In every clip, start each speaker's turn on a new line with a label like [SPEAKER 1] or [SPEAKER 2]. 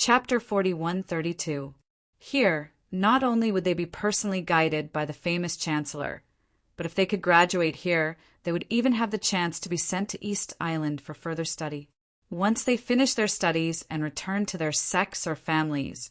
[SPEAKER 1] Chapter 4132. Here, not only would they be personally guided by the famous Chancellor, but if they could graduate here, they would even have the chance to be sent to East Island for further study. Once they finished their studies and returned to their sects or families,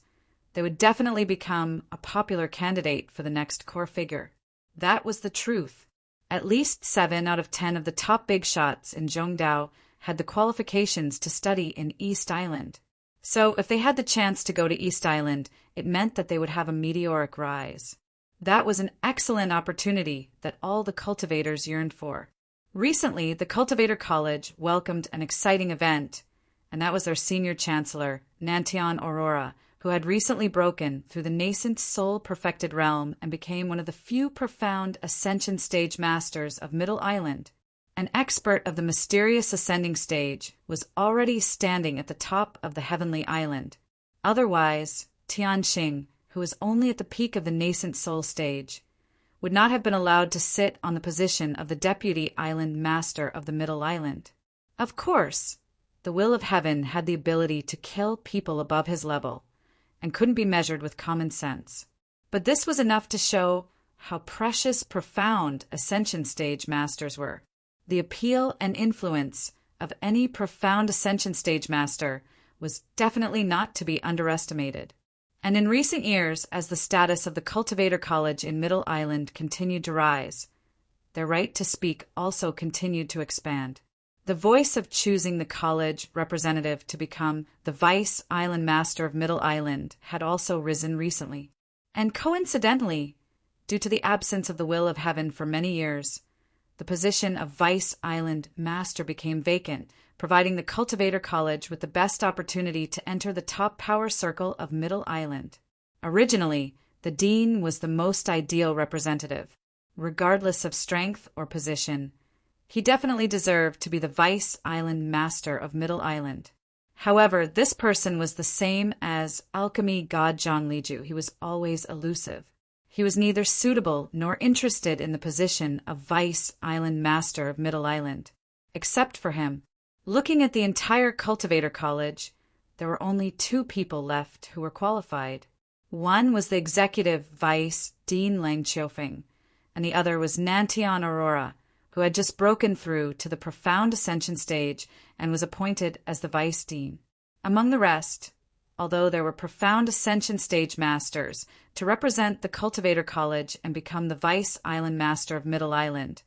[SPEAKER 1] they would definitely become a popular candidate for the next core figure. That was the truth. At least 7 out of 10 of the top big shots in Zhongdao had the qualifications to study in East Island. So if they had the chance to go to East Island, it meant that they would have a meteoric rise. That was an excellent opportunity that all the cultivators yearned for. Recently, the Cultivator College welcomed an exciting event, and that was their senior chancellor, Nantian Aurora, who had recently broken through the nascent soul-perfected realm and became one of the few profound ascension stage masters of Middle Island. An expert of the mysterious ascending stage was already standing at the top of the heavenly island. Otherwise, Tianxing, who was only at the peak of the nascent soul stage, would not have been allowed to sit on the position of the deputy island master of the Middle Island. Of course, the will of heaven had the ability to kill people above his level, and couldn't be measured with common sense. But this was enough to show how precious, profound ascension stage masters were. The appeal and influence of any profound ascension stage master was definitely not to be underestimated. And in recent years, as the status of the Cultivator College in Middle Island continued to rise, their right to speak also continued to expand. The voice of choosing the college representative to become the Vice Island Master of Middle Island had also risen recently. And coincidentally, due to the absence of the will of heaven for many years, the position of Vice Island Master became vacant, providing the Cultivator College with the best opportunity to enter the top power circle of Middle Island. Originally, the Dean was the most ideal representative. Regardless of strength or position, he definitely deserved to be the Vice Island Master of Middle Island. However, this person was the same as alchemy god Zhang Liju. He was always elusive. He was neither suitable nor interested in the position of Vice Island Master of Middle Island. Except for him, looking at the entire Cultivator College, there were only 2 people left who were qualified. One was the executive vice, Dean Lang Qiufeng, and the other was Nantian Aurora, who had just broken through to the profound ascension stage and was appointed as the vice dean. Among the rest, although there were profound ascension stage masters to represent the Cultivator College and become the Vice Island Master of Middle Island,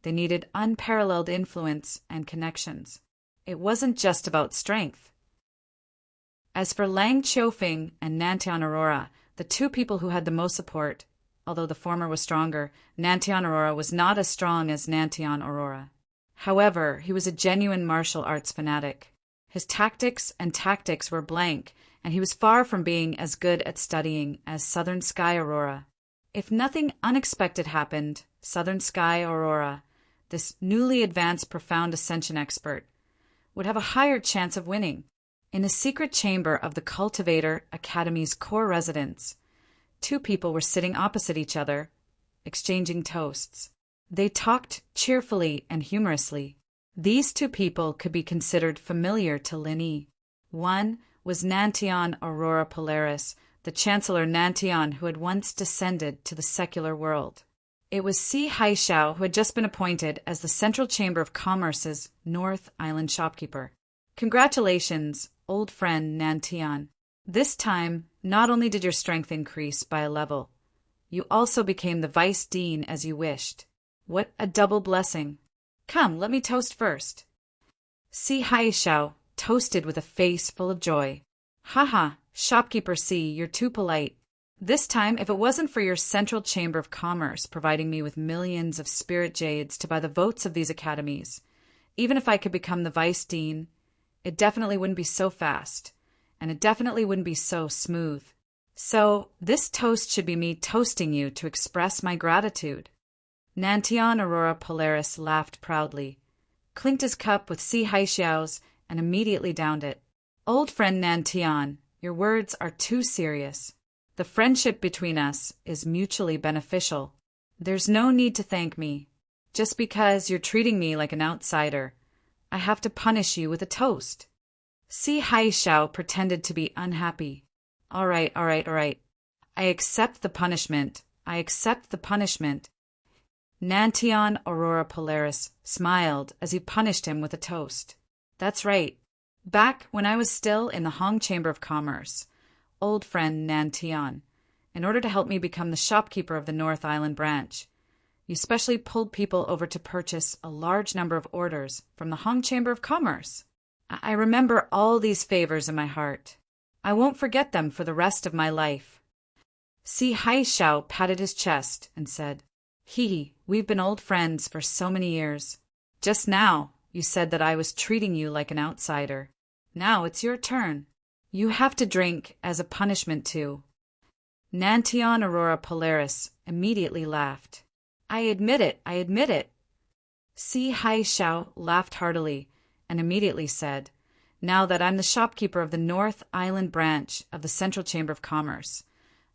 [SPEAKER 1] they needed unparalleled influence and connections. It wasn't just about strength. As for Lang Qiufeng and Nantian Aurora, the 2 people who had the most support, although the former was stronger, Nantian Aurora was not as strong as Nantian Aurora. However, he was a genuine martial arts fanatic. His tactics were blank, and he was far from being as good at studying as Southern Sky Aurora. If nothing unexpected happened, Southern Sky Aurora, this newly advanced profound ascension expert, would have a higher chance of winning. In a secret chamber of the Cultivator Academy's core residence, 2 people were sitting opposite each other, exchanging toasts. They talked cheerfully and humorously. These 2 people could be considered familiar to Lin Yi. One was Nantian Aurora Polaris, the Chancellor Nantian who had once descended to the secular world. It was Si Haixiao who had just been appointed as the Central Chamber of Commerce's North Island shopkeeper. Congratulations, old friend Nantian. This time, not only did your strength increase by a level, you also became the vice dean as you wished. What a double blessing. Come, let me toast first. Si Haixiao toasted with a face full of joy. Haha, shopkeeper Si, you're too polite. This time, if it wasn't for your Central Chamber of Commerce providing me with millions of spirit jades to buy the votes of these academies, even if I could become the vice dean, it definitely wouldn't be so fast, and it definitely wouldn't be so smooth. So, this toast should be me toasting you to express my gratitude. Nantian Aurora Polaris laughed proudly, clinked his cup with Si Haixiao's, and immediately downed it. Old friend Nantian, your words are too serious. The friendship between us is mutually beneficial. There's no need to thank me. Just because you're treating me like an outsider, I have to punish you with a toast. Si Haishao pretended to be unhappy. All right, all right, all right. I accept the punishment. I accept the punishment. Nantion Aurora Polaris smiled as he punished him with a toast. That's right. Back when I was still in the Hong Chamber of Commerce, old friend Nantion, in order to help me become the shopkeeper of the North Island branch, you specially pulled people over to purchase a large number of orders from the Hong Chamber of Commerce. I remember all these favors in my heart. I won't forget them for the rest of my life. Si Haishao patted his chest and said, we've been old friends for so many years. Just now, you said that I was treating you like an outsider. Now it's your turn. You have to drink as a punishment too. Nantion Aurora Polaris immediately laughed. I admit it, I admit it. Si Haishao laughed heartily and immediately said, now that I'm the shopkeeper of the North Island branch of the Central Chamber of Commerce,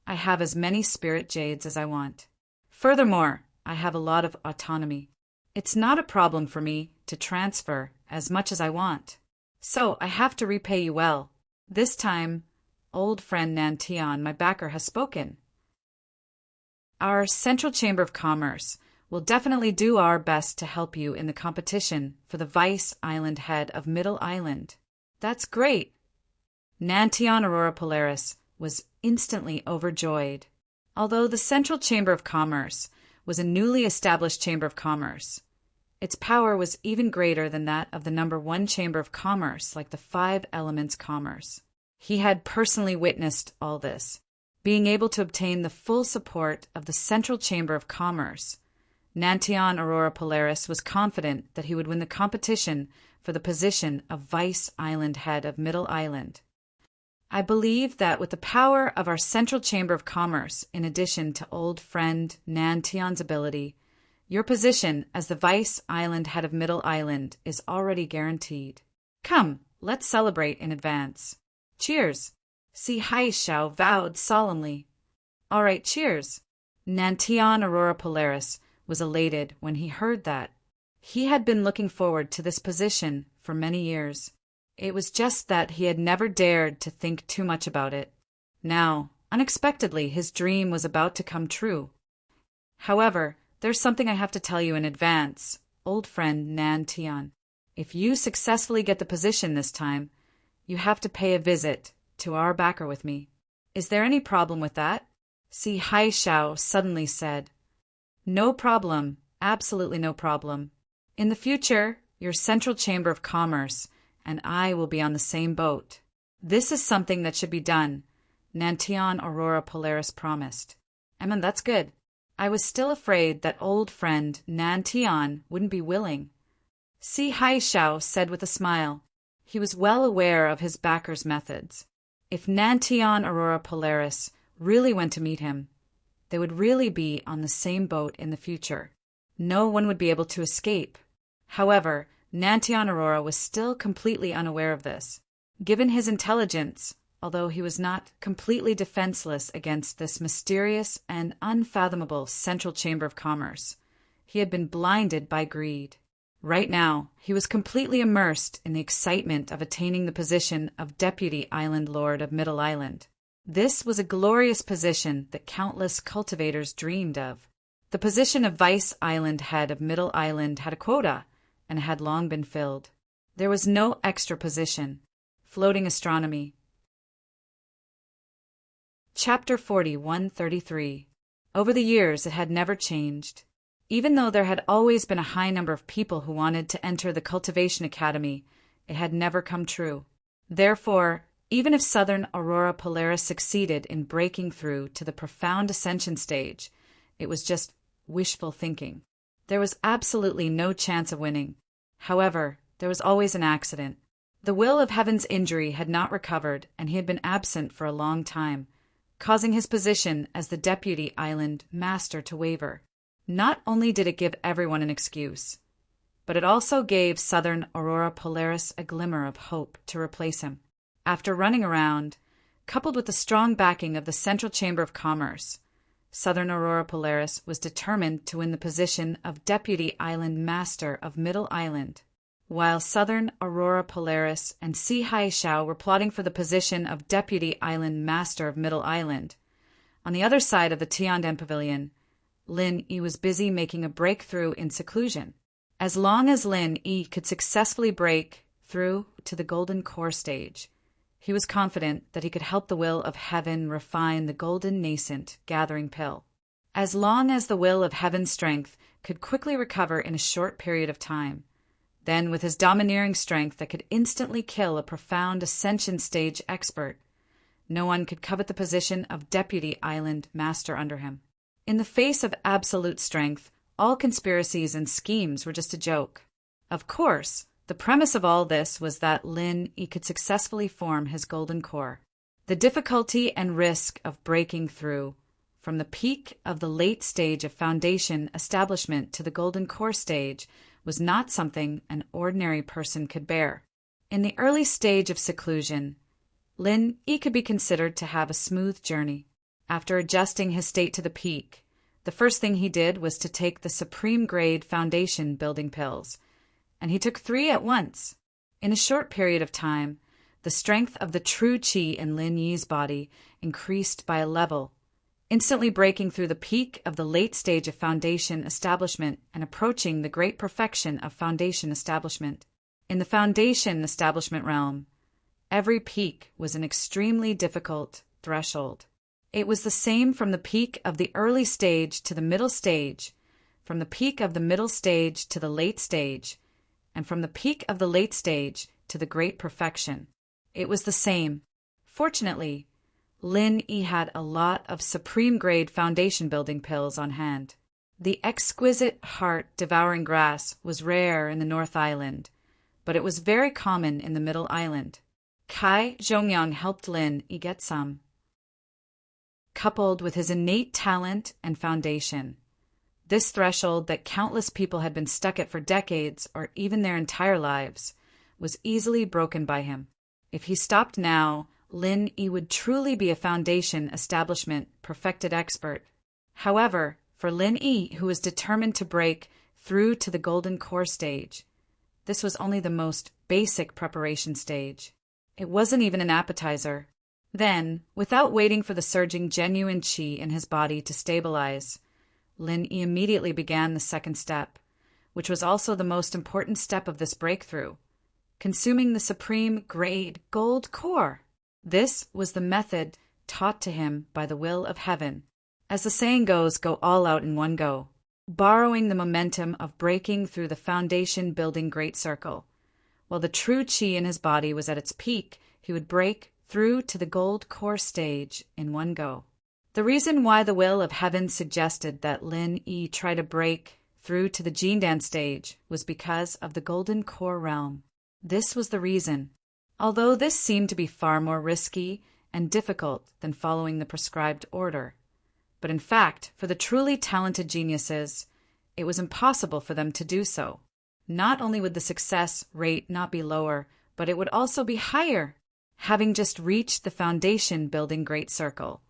[SPEAKER 1] I have as many spirit jades as I want. Furthermore, I have a lot of autonomy. It's not a problem for me to transfer as much as I want. So I have to repay you well. This time, old friend Nantion, my backer, has spoken. Our Central Chamber of Commerce will definitely do our best to help you in the competition for the Vice Island head of Middle Island. That's great. Nantion Aurora Polaris was instantly overjoyed. Although the Central Chamber of Commerce was a newly established Chamber of Commerce, its power was even greater than that of the number 1 Chamber of Commerce, like the 5 Elements Commerce. He had personally witnessed all this. Being able to obtain the full support of the Central Chamber of Commerce, Nantion Aurora Polaris was confident that he would win the competition for the position of Vice Island head of Middle Island. I believe that with the power of our Central Chamber of Commerce, in addition to old friend Nantion's ability, your position as the Vice Island head of Middle Island is already guaranteed. Come, let's celebrate in advance. Cheers! Si Haishao vowed solemnly. All right, cheers! Nantion Aurora Polaris was elated when he heard that. He had been looking forward to this position for many years. It was just that he had never dared to think too much about it. Now, unexpectedly, his dream was about to come true. However, there's something I have to tell you in advance, old friend Nantion. If you successfully get the position this time, you have to pay a visit to our backer with me. Is there any problem with that? Si Haishao suddenly said. No problem, absolutely no problem. In the future, your Central Chamber of Commerce and I will be on the same boat. This is something that should be done, Nantion Aurora Polaris promised. That's good. I was still afraid that old friend Nantion wouldn't be willing. Si Haishao said with a smile. He was well aware of his backer's methods. If Nantion Aurora Polaris really went to meet him, they would really be on the same boat in the future. No one would be able to escape. However, Nantion Aurora was still completely unaware of this. Given his intelligence, although he was not completely defenseless against this mysterious and unfathomable Central Chamber of Commerce, he had been blinded by greed. Right now, he was completely immersed in the excitement of attaining the position of Deputy Island Lord of Middle Island. This was a glorious position that countless cultivators dreamed of. The position of Vice Island head of Middle Island had a quota, and had long been filled. There was no extra position. Floating astronomy. Chapter 4133. Over the years, it had never changed. Even though there had always been a high number of people who wanted to enter the Cultivation Academy, it had never come true. Therefore, even if Southern Aurora Polaris succeeded in breaking through to the profound ascension stage, it was just wishful thinking. There was absolutely no chance of winning. However, there was always an accident. The will of Heaven's injury had not recovered, and he had been absent for a long time, causing his position as the Deputy Island Master to waver. Not only did it give everyone an excuse, but it also gave Southern Aurora Polaris a glimmer of hope to replace him. After running around, coupled with the strong backing of the Central Chamber of Commerce, Southern Aurora Polaris was determined to win the position of Deputy Island Master of Middle Island. while Southern Aurora Polaris and Si Hai-Shao were plotting for the position of Deputy Island Master of Middle Island. On the other side of the Tiandan Pavilion, Lin Yi was busy making a breakthrough in seclusion. As long as Lin Yi could successfully break through to the Golden Core stage, he was confident that he could help the will of heaven refine the golden nascent gathering pill. As long as the will of heaven's strength could quickly recover in a short period of time, then with his domineering strength that could instantly kill a profound ascension stage expert, no one could covet the position of Deputy Island Master under him. In the face of absolute strength, all conspiracies and schemes were just a joke. Of course, the premise of all this was that Lin Yi could successfully form his golden core. The difficulty and risk of breaking through from the peak of the late stage of foundation establishment to the golden core stage was not something an ordinary person could bear. In the early stage of seclusion, Lin Yi could be considered to have a smooth journey. After adjusting his state to the peak, the first thing he did was to take the supreme grade foundation building pills, and he took 3 at once. In a short period of time, the strength of the true qi in Lin Yi's body increased by a level, instantly breaking through the peak of the late stage of foundation establishment and approaching the great perfection of foundation establishment. In the foundation establishment realm, every peak was an extremely difficult threshold. It was the same from the peak of the early stage to the middle stage, from the peak of the middle stage to the late stage, and from the peak of the late stage to the great perfection. It was the same. Fortunately, Lin Yi had a lot of supreme-grade foundation-building pills on hand. The exquisite heart-devouring grass was rare in the North Island, but it was very common in the Middle Island. Kai Zhongyang helped Lin Yi get some. Coupled with his innate talent and foundation, this threshold that countless people had been stuck at for decades or even their entire lives was easily broken by him. If he stopped now, Lin Yi would truly be a foundation establishment perfected expert. However, for Lin Yi, who was determined to break through to the golden core stage, this was only the most basic preparation stage. It wasn't even an appetizer. Then, without waiting for the surging genuine qi in his body to stabilize, Lin Yi immediately began the second step, which was also the most important step of this breakthrough, consuming the supreme grade gold core. This was the method taught to him by the will of heaven. As the saying goes, go all out in one go. Borrowing the momentum of breaking through the foundation-building great circle. While the true qi in his body was at its peak, he would break through to the gold core stage in one go. The reason why the will of heaven suggested that Lin Yi try to break through to the Jindan stage was because of the golden core realm. This was the reason. Although this seemed to be far more risky and difficult than following the prescribed order. But in fact, for the truly talented geniuses, it was impossible for them to do so. Not only would the success rate not be lower, but it would also be higher. Having just reached the foundation-building great circle,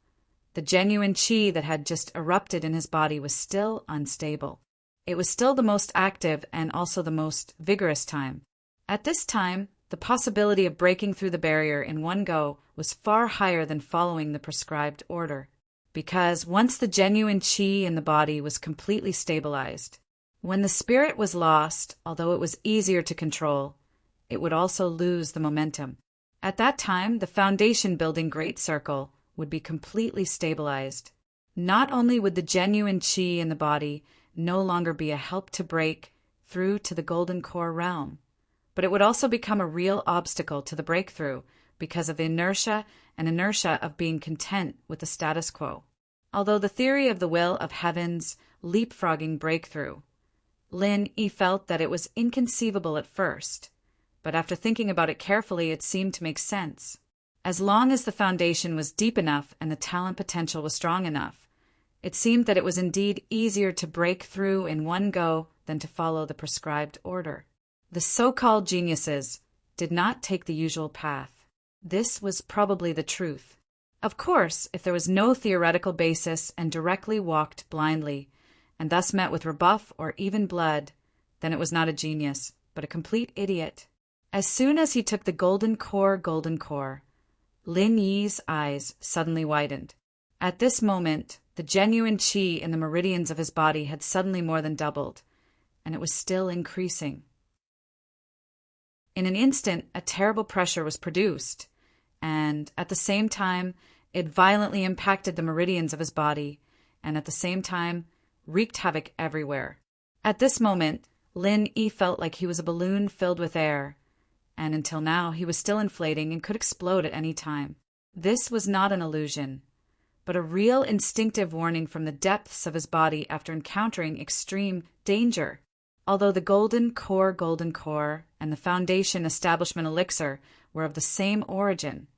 [SPEAKER 1] the genuine qi that had just erupted in his body was still unstable. It was still the most active and also the most vigorous time. At this time, the possibility of breaking through the barrier in one go was far higher than following the prescribed order, because once the genuine qi in the body was completely stabilized, when the spirit was lost, although it was easier to control, it would also lose the momentum. At that time, the foundation-building great circle would be completely stabilized. Not only would the genuine qi in the body no longer be a help to break through to the golden core realm, but it would also become a real obstacle to the breakthrough because of the inertia of being content with the status quo. Although the theory of the will of heaven's leapfrogging breakthrough, Lin Yi felt that it was inconceivable at first, but after thinking about it carefully, it seemed to make sense. As long as the foundation was deep enough and the talent potential was strong enough, it seemed that it was indeed easier to break through in one go than to follow the prescribed order. The so-called geniuses did not take the usual path. This was probably the truth. Of course, if there was no theoretical basis and directly walked blindly, and thus met with rebuff or even blood, then it was not a genius, but a complete idiot. As soon as he took the golden core, Lin Yi's eyes suddenly widened. At this moment, the genuine qi in the meridians of his body had suddenly more than doubled, and it was still increasing. In an instant, a terrible pressure was produced, and at the same time, it violently impacted the meridians of his body, and at the same time, wreaked havoc everywhere. At this moment, Lin Yi felt like he was a balloon filled with air, and until now he was still inflating and could explode at any time. This was not an illusion, but a real instinctive warning from the depths of his body after encountering extreme danger. Although the golden core, and the foundation establishment elixir were of the same origin,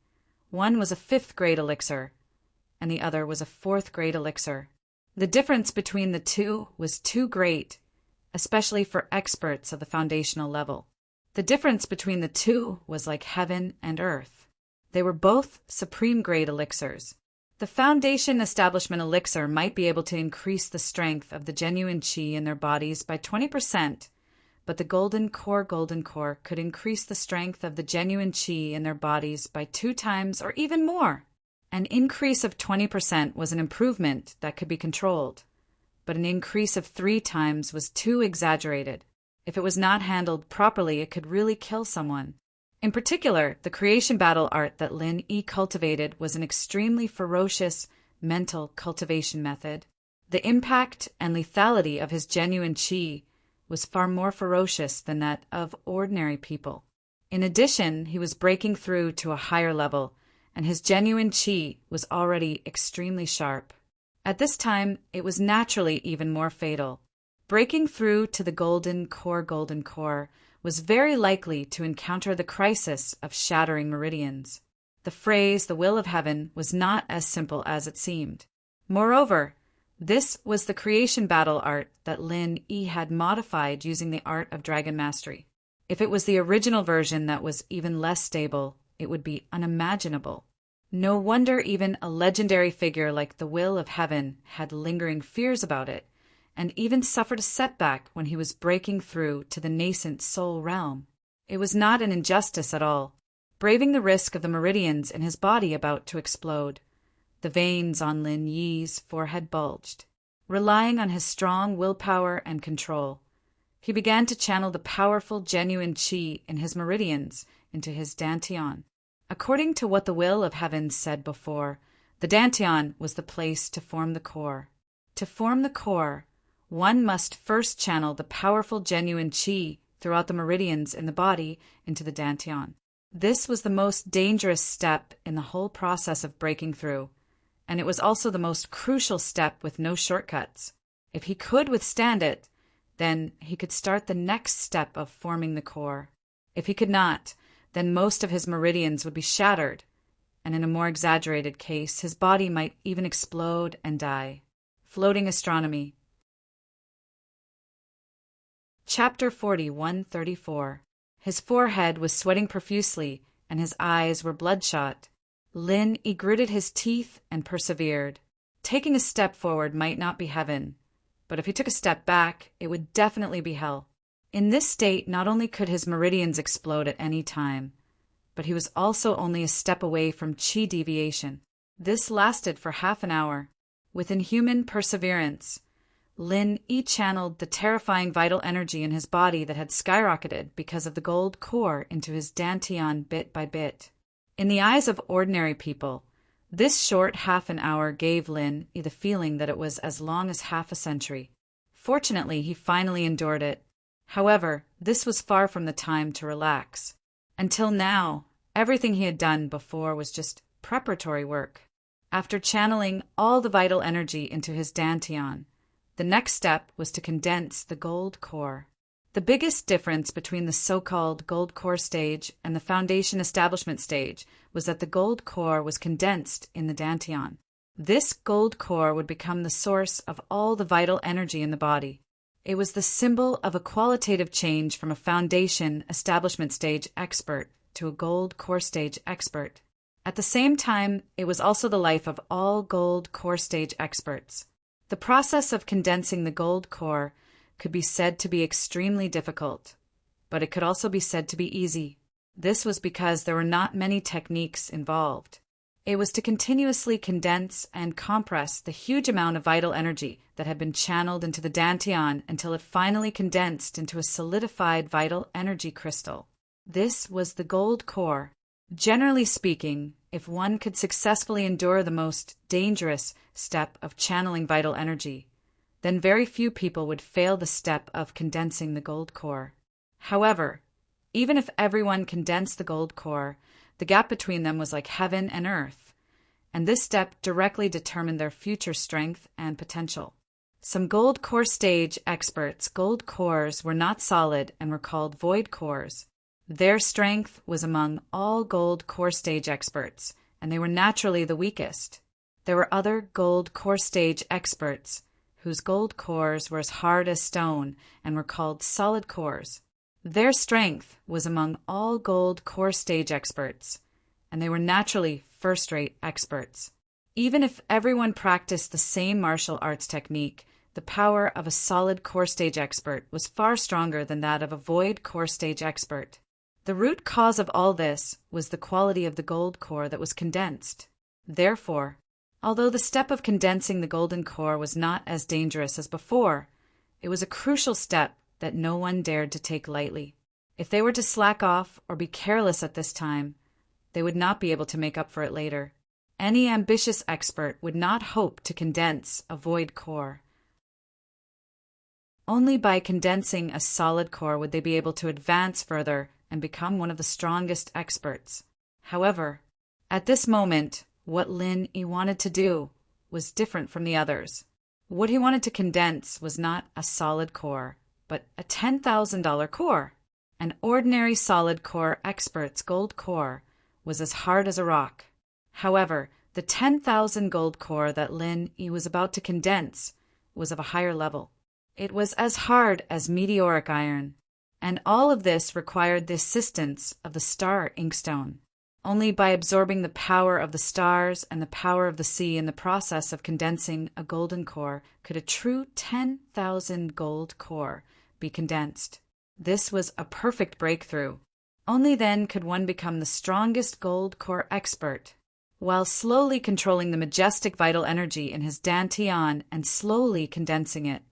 [SPEAKER 1] one was a 5th grade elixir, and the other was a 4th grade elixir. The difference between the two was too great, especially for experts of the foundational level. The difference between the two was like heaven and earth. They were both supreme grade elixirs. The foundation establishment elixir might be able to increase the strength of the genuine qi in their bodies by 20%, but the golden core could increase the strength of the genuine qi in their bodies by 2 times or even more. An increase of 20% was an improvement that could be controlled, but an increase of 3 times was too exaggerated. If it was not handled properly, it could really kill someone. In particular, the creation battle art that Lin Yi cultivated was an extremely ferocious mental cultivation method. The impact and lethality of his genuine qi was far more ferocious than that of ordinary people. In addition, he was breaking through to a higher level, and his genuine qi was already extremely sharp. At this time, it was naturally even more fatal. Breaking through to the golden core was very likely to encounter the crisis of shattering meridians. The phrase, the will of heaven, was not as simple as it seemed. Moreover, this was the creation battle art that Lin Yi had modified using the art of dragon mastery. If it was the original version that was even less stable, it would be unimaginable. No wonder even a legendary figure like the will of heaven had lingering fears about it, and even suffered a setback when he was breaking through to the nascent soul realm. It was not an injustice at all, braving the risk of the meridians in his body about to explode. The veins on Lin Yi's forehead bulged. Relying on his strong willpower and control, he began to channel the powerful genuine qi in his meridians into his dantian. According to what the will of heaven said before, the dantian was the place to form the core. To form the core, one must first channel the powerful genuine qi throughout the meridians in the body into the dantian. This was the most dangerous step in the whole process of breaking through, and it was also the most crucial step with no shortcuts. If he could withstand it, then he could start the next step of forming the core. If he could not, then most of his meridians would be shattered, and in a more exaggerated case, his body might even explode and die. Floating Astronomy. Chapter 4134. His forehead was sweating profusely, and his eyes were bloodshot. Lin Yi gritted his teeth and persevered. Taking a step forward might not be heaven, but if he took a step back, it would definitely be hell. In this state, not only could his meridians explode at any time, but he was also only a step away from qi deviation. This lasted for half an hour. With inhuman perseverance, Lin Yi channeled the terrifying vital energy in his body that had skyrocketed because of the gold core into his dantian bit by bit. In the eyes of ordinary people, this short half an hour gave Lin Yi the feeling that it was as long as half a century. Fortunately, he finally endured it. However, this was far from the time to relax. Until now, everything he had done before was just preparatory work. After channeling all the vital energy into his dantian, the next step was to condense the gold core. The biggest difference between the so-called gold core stage and the foundation establishment stage was that the gold core was condensed in the dantian. This gold core would become the source of all the vital energy in the body. It was the symbol of a qualitative change from a foundation establishment stage expert to a gold core stage expert. At the same time, it was also the life of all gold core stage experts. The process of condensing the gold core could be said to be extremely difficult, but it could also be said to be easy. This was because there were not many techniques involved. It was to continuously condense and compress the huge amount of vital energy that had been channeled into the dantian until it finally condensed into a solidified vital energy crystal. This was the gold core. Generally speaking, if one could successfully endure the most dangerous step of channeling vital energy, then very few people would fail the step of condensing the gold core. However, even if everyone condensed the gold core, the gap between them was like heaven and earth, and this step directly determined their future strength and potential. Some gold core stage experts' gold cores were not solid and were called void cores. Their strength was among all gold core stage experts, and they were naturally the weakest. There were other gold core stage experts whose gold cores were as hard as stone and were called solid cores. Their strength was among all gold core stage experts, and they were naturally first-rate experts. Even if everyone practiced the same martial arts technique, the power of a solid core stage expert was far stronger than that of a void core stage expert. The root cause of all this was the quality of the gold core that was condensed. Therefore, although the step of condensing the golden core was not as dangerous as before, it was a crucial step that no one dared to take lightly. If they were to slack off or be careless at this time, they would not be able to make up for it later. Any ambitious expert would not hope to condense a void core. Only by condensing a solid core would they be able to advance further and become one of the strongest experts. However, at this moment, what Lin Yi wanted to do was different from the others. What he wanted to condense was not a solid core, but a $10,000 core. An ordinary solid core expert's gold core was as hard as a rock. However, the 10,000 gold core that Lin Yi was about to condense was of a higher level. It was as hard as meteoric iron, and all of this required the assistance of the star inkstone. Only by absorbing the power of the stars and the power of the sea in the process of condensing a golden core could a true 10,000 gold core be condensed. This was a perfect breakthrough. Only then could one become the strongest gold core expert. While slowly controlling the majestic vital energy in his dantian and slowly condensing it,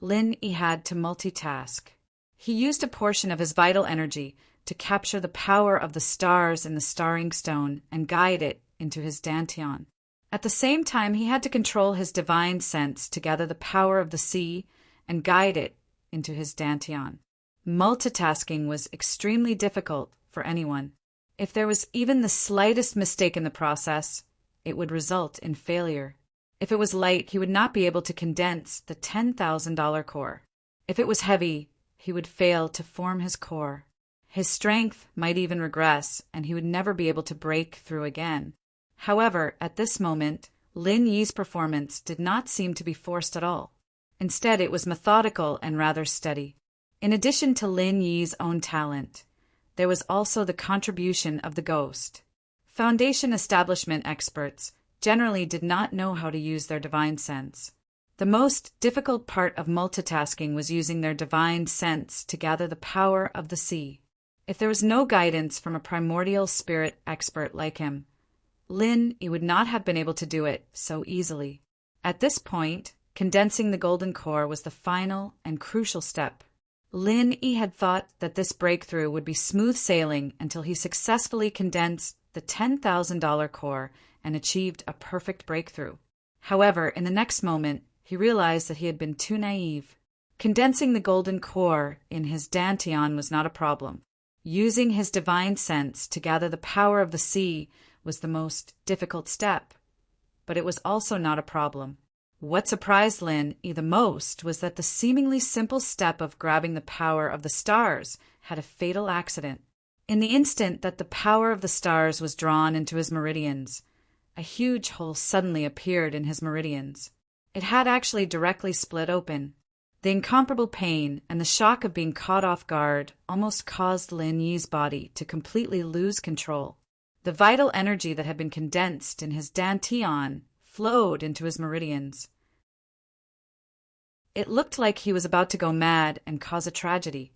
[SPEAKER 1] Lin Yi had to multitask. He used a portion of his vital energy to capture the power of the stars in the star inkstone and guide it into his dantian. At the same time, he had to control his divine sense to gather the power of the sea and guide it into his dantian. Multitasking was extremely difficult for anyone. If there was even the slightest mistake in the process, it would result in failure. If it was light, he would not be able to condense the $10,000 core. If it was heavy, he would fail to form his core. His strength might even regress, and he would never be able to break through again. However, at this moment, Lin Yi's performance did not seem to be forced at all. Instead, it was methodical and rather steady. In addition to Lin Yi's own talent, there was also the contribution of the ghost. Foundation establishment experts generally did not know how to use their divine sense. The most difficult part of multitasking was using their divine sense to gather the power of the sea. If there was no guidance from a primordial spirit expert like him, Lin Yi would not have been able to do it so easily. At this point, condensing the golden core was the final and crucial step. Lin Yi had thought that this breakthrough would be smooth sailing until he successfully condensed the $10,000 core and achieved a perfect breakthrough. However, in the next moment, he realized that he had been too naive. Condensing the golden core in his dantian was not a problem. Using his divine sense to gather the power of the sea was the most difficult step, but it was also not a problem. What surprised Lin Yi the most was that the seemingly simple step of grabbing the power of the stars had a fatal accident. In the instant that the power of the stars was drawn into his meridians, a huge hole suddenly appeared in his meridians. It had actually directly split open. The incomparable pain and the shock of being caught off guard almost caused Lin Yi's body to completely lose control. The vital energy that had been condensed in his dantian flowed into his meridians. It looked like he was about to go mad and cause a tragedy.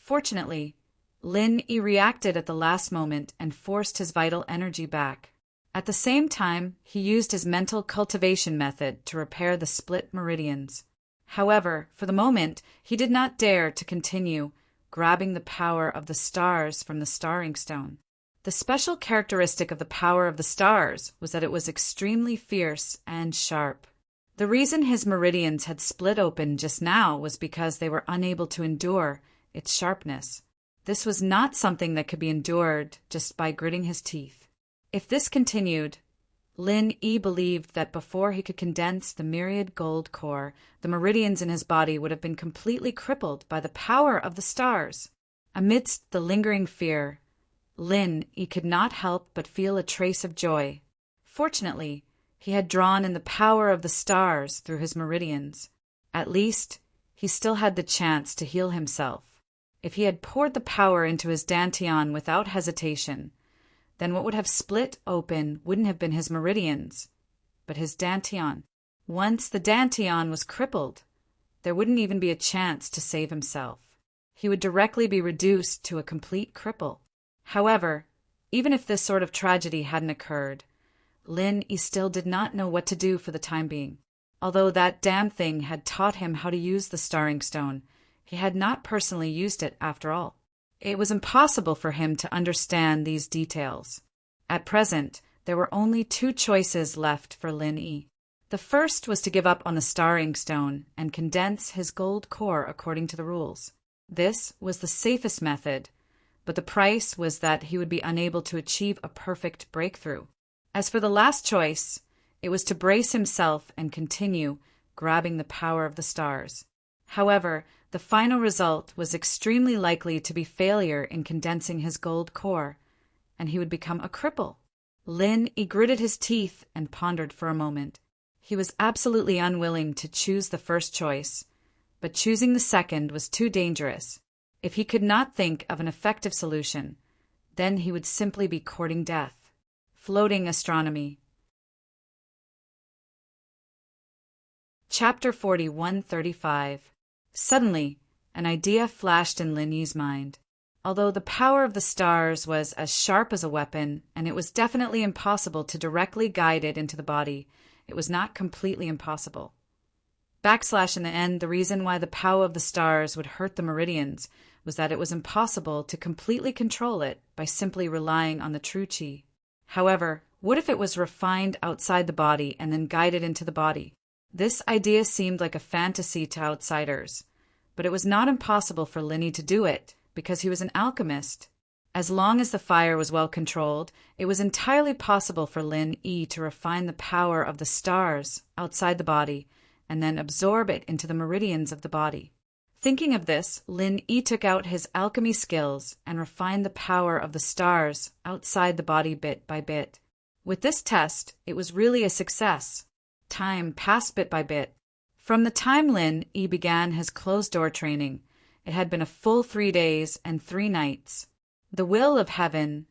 [SPEAKER 1] Fortunately, Lin Yi reacted at the last moment and forced his vital energy back. At the same time, he used his mental cultivation method to repair the split meridians. However, for the moment, he did not dare to continue grabbing the power of the stars from the starring stone. The special characteristic of the power of the stars was that it was extremely fierce and sharp. The reason his meridians had split open just now was because they were unable to endure its sharpness. This was not something that could be endured just by gritting his teeth. If this continued, Lin Yi believed that before he could condense the myriad gold core, the meridians in his body would have been completely crippled by the power of the stars. Amidst the lingering fear, Lin Yi could not help but feel a trace of joy. Fortunately, he had drawn in the power of the stars through his meridians. At least, he still had the chance to heal himself. If he had poured the power into his dantian without hesitation, then what would have split open wouldn't have been his meridians, but his dantian. Once the dantian was crippled, there wouldn't even be a chance to save himself. He would directly be reduced to a complete cripple. However, even if this sort of tragedy hadn't occurred, Lin Yi still did not know what to do for the time being. Although that damn thing had taught him how to use the starring stone, he had not personally used it after all. It was impossible for him to understand these details. At present, there were only two choices left for Lin Yi. The first was to give up on the starring stone and condense his gold core according to the rules. This was the safest method, but the price was that he would be unable to achieve a perfect breakthrough. As for the last choice, it was to brace himself and continue grabbing the power of the stars. However, the final result was extremely likely to be failure in condensing his gold core, and he would become a cripple. Lin Yi gritted his teeth and pondered for a moment. He was absolutely unwilling to choose the first choice, but choosing the second was too dangerous. If he could not think of an effective solution, then he would simply be courting death. Floating astronomy. Chapter 4135. Suddenly, an idea flashed in Lin Yi's mind. Although the power of the stars was as sharp as a weapon, and it was definitely impossible to directly guide it into the body, it was not completely impossible. In the end, the reason why the power of the stars would hurt the meridians was that it was impossible to completely control it by simply relying on the true qi. However, what if it was refined outside the body and then guided into the body? This idea seemed like a fantasy to outsiders, but it was not impossible for Lin Yi to do it because he was an alchemist. As long as the fire was well controlled, it was entirely possible for Lin Yi to refine the power of the stars outside the body and then absorb it into the meridians of the body. Thinking of this, Lin Yi took out his alchemy skills and refined the power of the stars outside the body bit by bit. With this test, it was really a success. Time passed bit by bit. From the time Lin Yi began his closed-door training, it had been a full 3 days and 3 nights. The will of heaven,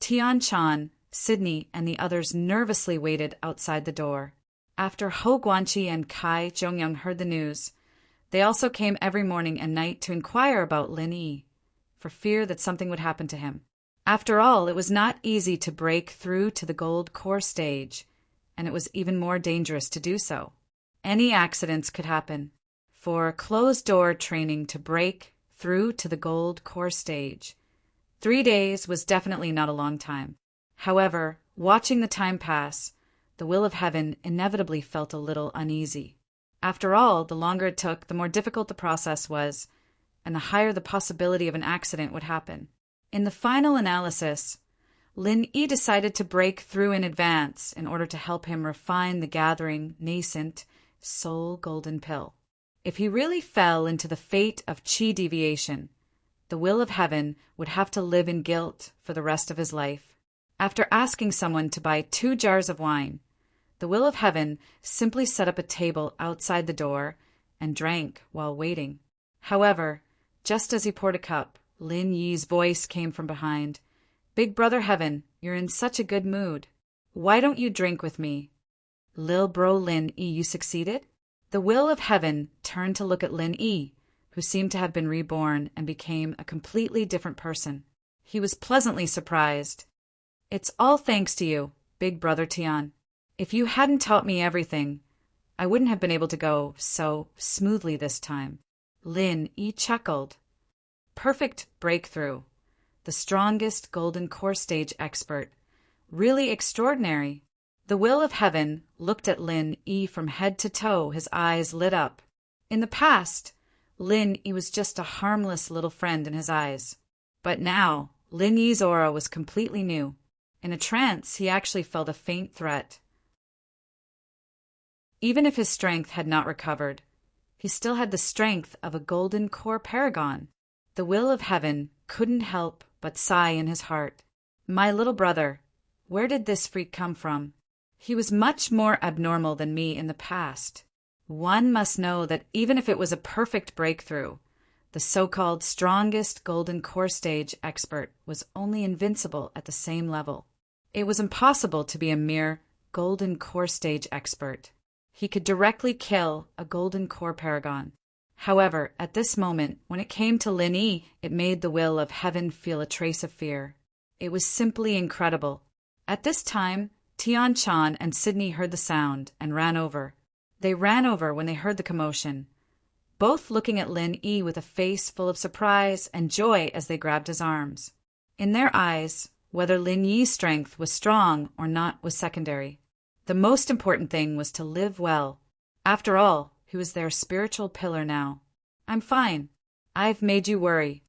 [SPEAKER 1] Tian Chan, Sydney, and the others nervously waited outside the door. After Ho Guanqi and Kai Zhongyang heard the news, they also came every morning and night to inquire about Lin Yi, for fear that something would happen to him. After all, it was not easy to break through to the gold core stage, and it was even more dangerous to do so. Any accidents could happen. For closed-door training to break through to the gold core stage, 3 days was definitely not a long time. However, watching the time pass, the will of heaven inevitably felt a little uneasy. After all, the longer it took, the more difficult the process was, and the higher the possibility of an accident would happen. In the final analysis, Lin Yi decided to break through in advance in order to help him refine the gathering, nascent, soul golden pill. If he really fell into the fate of qi deviation, the will of heaven would have to live in guilt for the rest of his life. After asking someone to buy 2 jars of wine, the will of heaven simply set up a table outside the door and drank while waiting. However, just as he poured a cup, Lin Yi's voice came from behind. "Big Brother Heaven, you're in such a good mood. Why don't you drink with me?" "Lil Bro Lin Yi, you succeeded?" The will of heaven turned to look at Lin Yi, who seemed to have been reborn and became a completely different person. He was pleasantly surprised. "It's all thanks to you, Big Brother Tian. If you hadn't taught me everything, I wouldn't have been able to go so smoothly this time." Lin Yi chuckled. Perfect breakthrough. The strongest golden core stage expert. Really extraordinary. The will of heaven looked at Lin Yi from head to toe, his eyes lit up. In the past, Lin Yi was just a harmless little friend in his eyes. But now, Lin Yi's aura was completely new. In a trance, he actually felt a faint threat. Even if his strength had not recovered, he still had the strength of a golden core paragon. The will of heaven couldn't help but sigh in his heart. My little brother, where did this freak come from? He was much more abnormal than me in the past. One must know that even if it was a perfect breakthrough, the so-called strongest golden core stage expert was only invincible at the same level. It was impossible to be a mere golden core stage expert. He could directly kill a golden core paragon. However, at this moment, when it came to Lin Yi, it made the will of heaven feel a trace of fear. It was simply incredible. At this time, Tian Chan and Sydney heard the sound and ran over. They ran over when they heard the commotion, both looking at Lin Yi with a face full of surprise and joy as they grabbed his arms. In their eyes, whether Lin Yi's strength was strong or not was secondary. The most important thing was to live well. After all, he was their spiritual pillar now. "I'm fine. I've made you worry."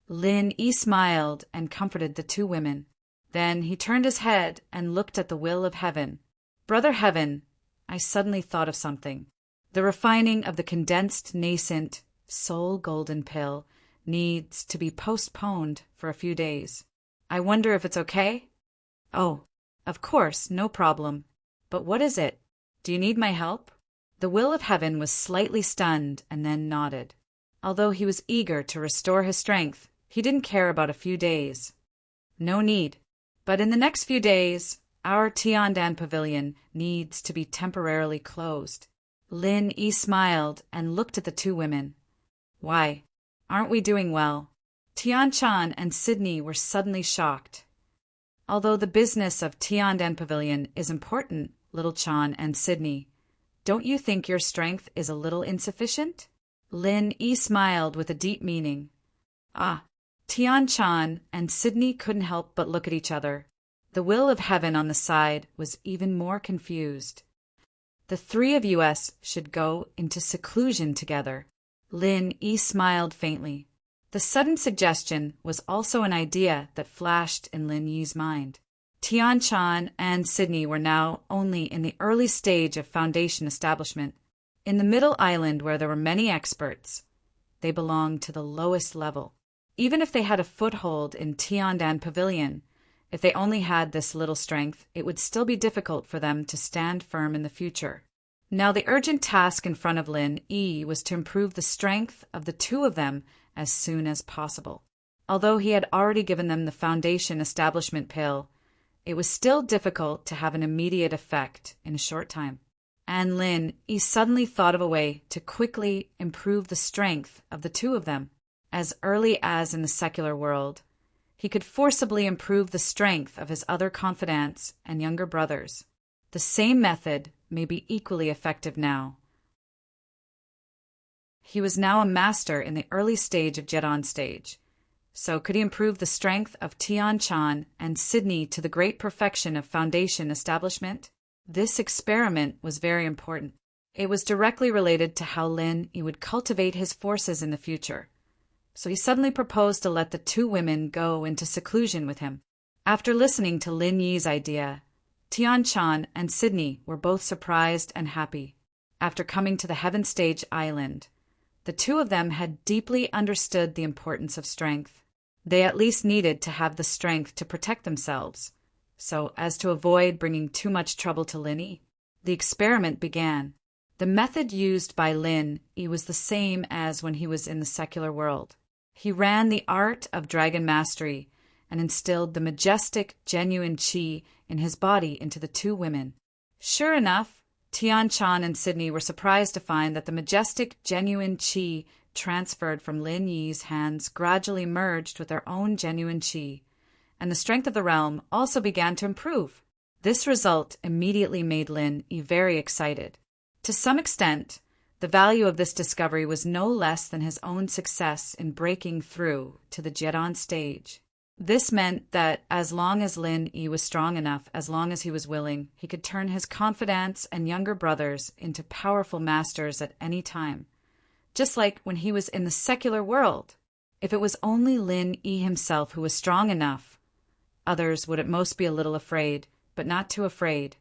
[SPEAKER 1] Lin Yi smiled and comforted the two women. Then he turned his head and looked at the will of heaven. "Brother Heaven, I suddenly thought of something. The refining of the condensed nascent soul golden pill needs to be postponed for a few days. I wonder if it's okay?" "Oh, of course, no problem. But what is it? Do you need my help?" The will of heaven was slightly stunned and then nodded. Although he was eager to restore his strength, he didn't care about a few days. "No need. But in the next few days, our Tiandan pavilion needs to be temporarily closed." Lin Yi smiled and looked at the two women. "Why, aren't we doing well?" Tian Chan and Sydney were suddenly shocked. "Although the business of Tiandan pavilion is important, Little Chan and Sydney, don't you think your strength is a little insufficient?" Lin Yi smiled with a deep meaning. Tian Chan and Sydney couldn't help but look at each other. The will of heaven on the side was even more confused. "The three of us should go into seclusion together." Lin Yi smiled faintly. The sudden suggestion was also an idea that flashed in Lin Yi's mind. Tian Chan and Sydney were now only in the early stage of foundation establishment. In the middle island where there were many experts, they belonged to the lowest level. Even if they had a foothold in Tiandan Pavilion, if they only had this little strength, it would still be difficult for them to stand firm in the future. Now the urgent task in front of Lin Yi was to improve the strength of the two of them as soon as possible. Although he had already given them the foundation establishment pill, it was still difficult to have an immediate effect in a short time. And Lin Yi suddenly thought of a way to quickly improve the strength of the two of them. As early as in the secular world, he could forcibly improve the strength of his other confidants and younger brothers. The same method may be equally effective now. He was now a master in the early stage of Jedon stage. So could he improve the strength of Tian Chan and Sydney to the great perfection of foundation establishment? This experiment was very important. It was directly related to how Lin Yi would cultivate his forces in the future. So he suddenly proposed to let the two women go into seclusion with him. After listening to Lin Yi's idea, Tian Chan and Sydney were both surprised and happy. After coming to the Heaven Stage Island, the two of them had deeply understood the importance of strength. They at least needed to have the strength to protect themselves, so as to avoid bringing too much trouble to Lin Yi. The experiment began. The method used by Lin Yi was the same as when he was in the secular world. He ran the art of dragon mastery and instilled the majestic, genuine qi in his body into the two women. Sure enough, Tian Chan and Sydney were surprised to find that the majestic, genuine qi transferred from Lin Yi's hands gradually merged with their own genuine qi, and the strength of the realm also began to improve. This result immediately made Lin Yi very excited. To some extent, the value of this discovery was no less than his own success in breaking through to the Jiedan stage. This meant that as long as Lin Yi was strong enough, as long as he was willing, he could turn his confidants and younger brothers into powerful masters at any time, just like when he was in the secular world. If it was only Lin Yi himself who was strong enough, others would at most be a little afraid, but not too afraid.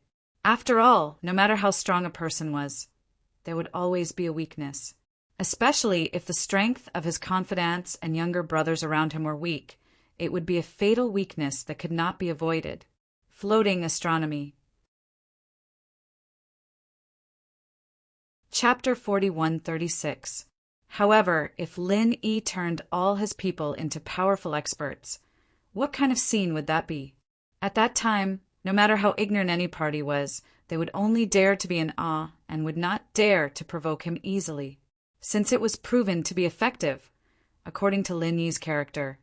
[SPEAKER 1] After all, no matter how strong a person was, there would always be a weakness, especially if the strength of his confidants and younger brothers around him were weak. It would be a fatal weakness that could not be avoided. Floating astronomy. Chapter 4136. However, if Lin Yi turned all his people into powerful experts, what kind of scene would that be? At that time, no matter how ignorant any party was, they would only dare to be in awe and would not dare to provoke him easily, since it was proven to be effective. According to Lin Yi's character,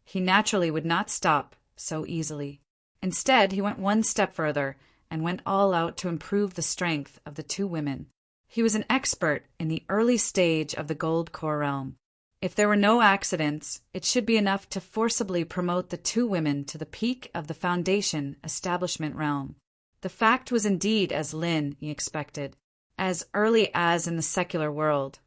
[SPEAKER 1] he naturally would not stop so easily. Instead, he went one step further and went all out to improve the strength of the two women. He was an expert in the early stage of the gold core realm. If there were no accidents, it should be enough to forcibly promote the two women to the peak of the foundation establishment realm. The fact was indeed as Lin Yi expected. As early as in the secular world,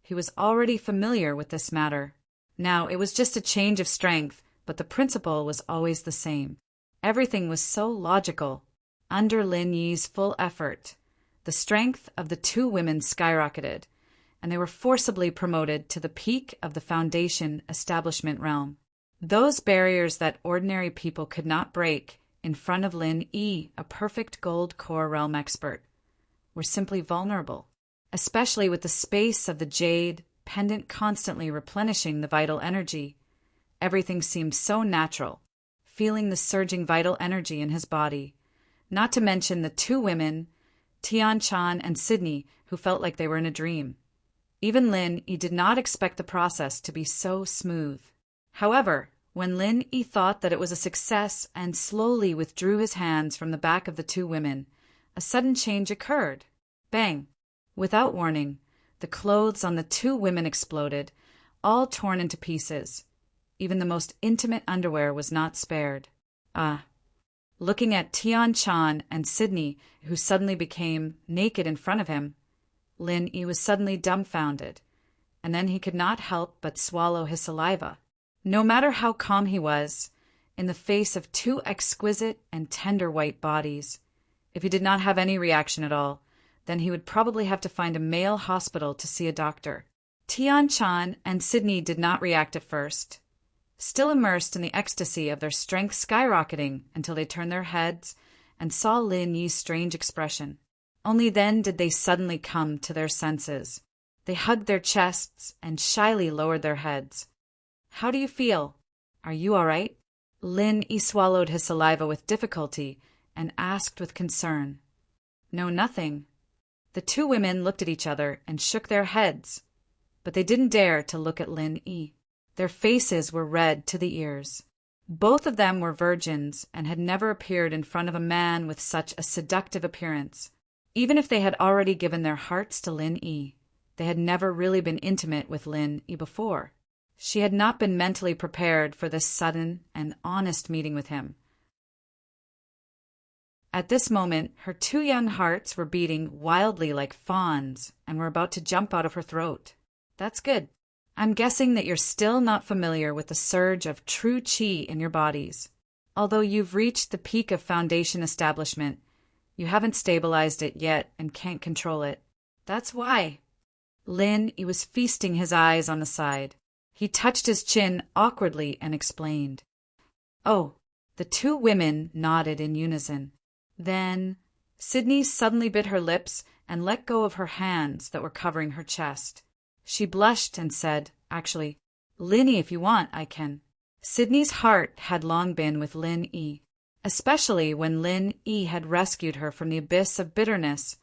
[SPEAKER 1] he was already familiar with this matter. Now, it was just a change of strength, but the principle was always the same. Everything was so logical. Under Lin Yi's full effort, the strength of the two women skyrocketed, and they were forcibly promoted to the peak of the foundation establishment realm. Those barriers that ordinary people could not break in front of Lin Yi, a perfect gold core realm expert, were simply vulnerable, especially with the space of the jade pendant constantly replenishing the vital energy. Everything seemed so natural, feeling the surging vital energy in his body, not to mention the two women, Tian Chan and Sydney, who felt like they were in a dream. Even Lin Yi did not expect the process to be so smooth. However, when Lin Yi thought that it was a success and slowly withdrew his hands from the back of the two women, a sudden change occurred. Bang! Without warning, the clothes on the two women exploded, all torn into pieces. Even the most intimate underwear was not spared. Looking at Tian Chan and Sydney, who suddenly became naked in front of him, Lin Yi was suddenly dumbfounded, and then he could not help but swallow his saliva. No matter how calm he was, in the face of two exquisite and tender white bodies, if he did not have any reaction at all, then he would probably have to find a male hospital to see a doctor. Tian Chan and Sydney did not react at first, still immersed in the ecstasy of their strength skyrocketing until they turned their heads and saw Lin Yi's strange expression. Only then did they suddenly come to their senses. They hugged their chests and shyly lowered their heads. "How do you feel? Are you all right?" Lin Yi swallowed his saliva with difficulty and asked with concern. "No, nothing." The two women looked at each other and shook their heads, but they didn't dare to look at Lin Yi. Their faces were red to the ears. Both of them were virgins and had never appeared in front of a man with such a seductive appearance. Even if they had already given their hearts to Lin Yi, they had never really been intimate with Lin Yi before. She had not been mentally prepared for this sudden and honest meeting with him. At this moment, her two young hearts were beating wildly like fawns and were about to jump out of her throat. "That's good. I'm guessing that you're still not familiar with the surge of true qi in your bodies. Although you've reached the peak of foundation establishment, you haven't stabilized it yet and can't control it. That's why." Lin Yi was feasting his eyes on the side. He touched his chin awkwardly and explained. "Oh." The two women nodded in unison. Then Sydney suddenly bit her lips and let go of her hands that were covering her chest. She blushed and said, "Actually, Lin Yi, if you want, I can." Sydney's heart had long been with Lin Yi, especially when Lin Yi had rescued her from the abyss of bitterness.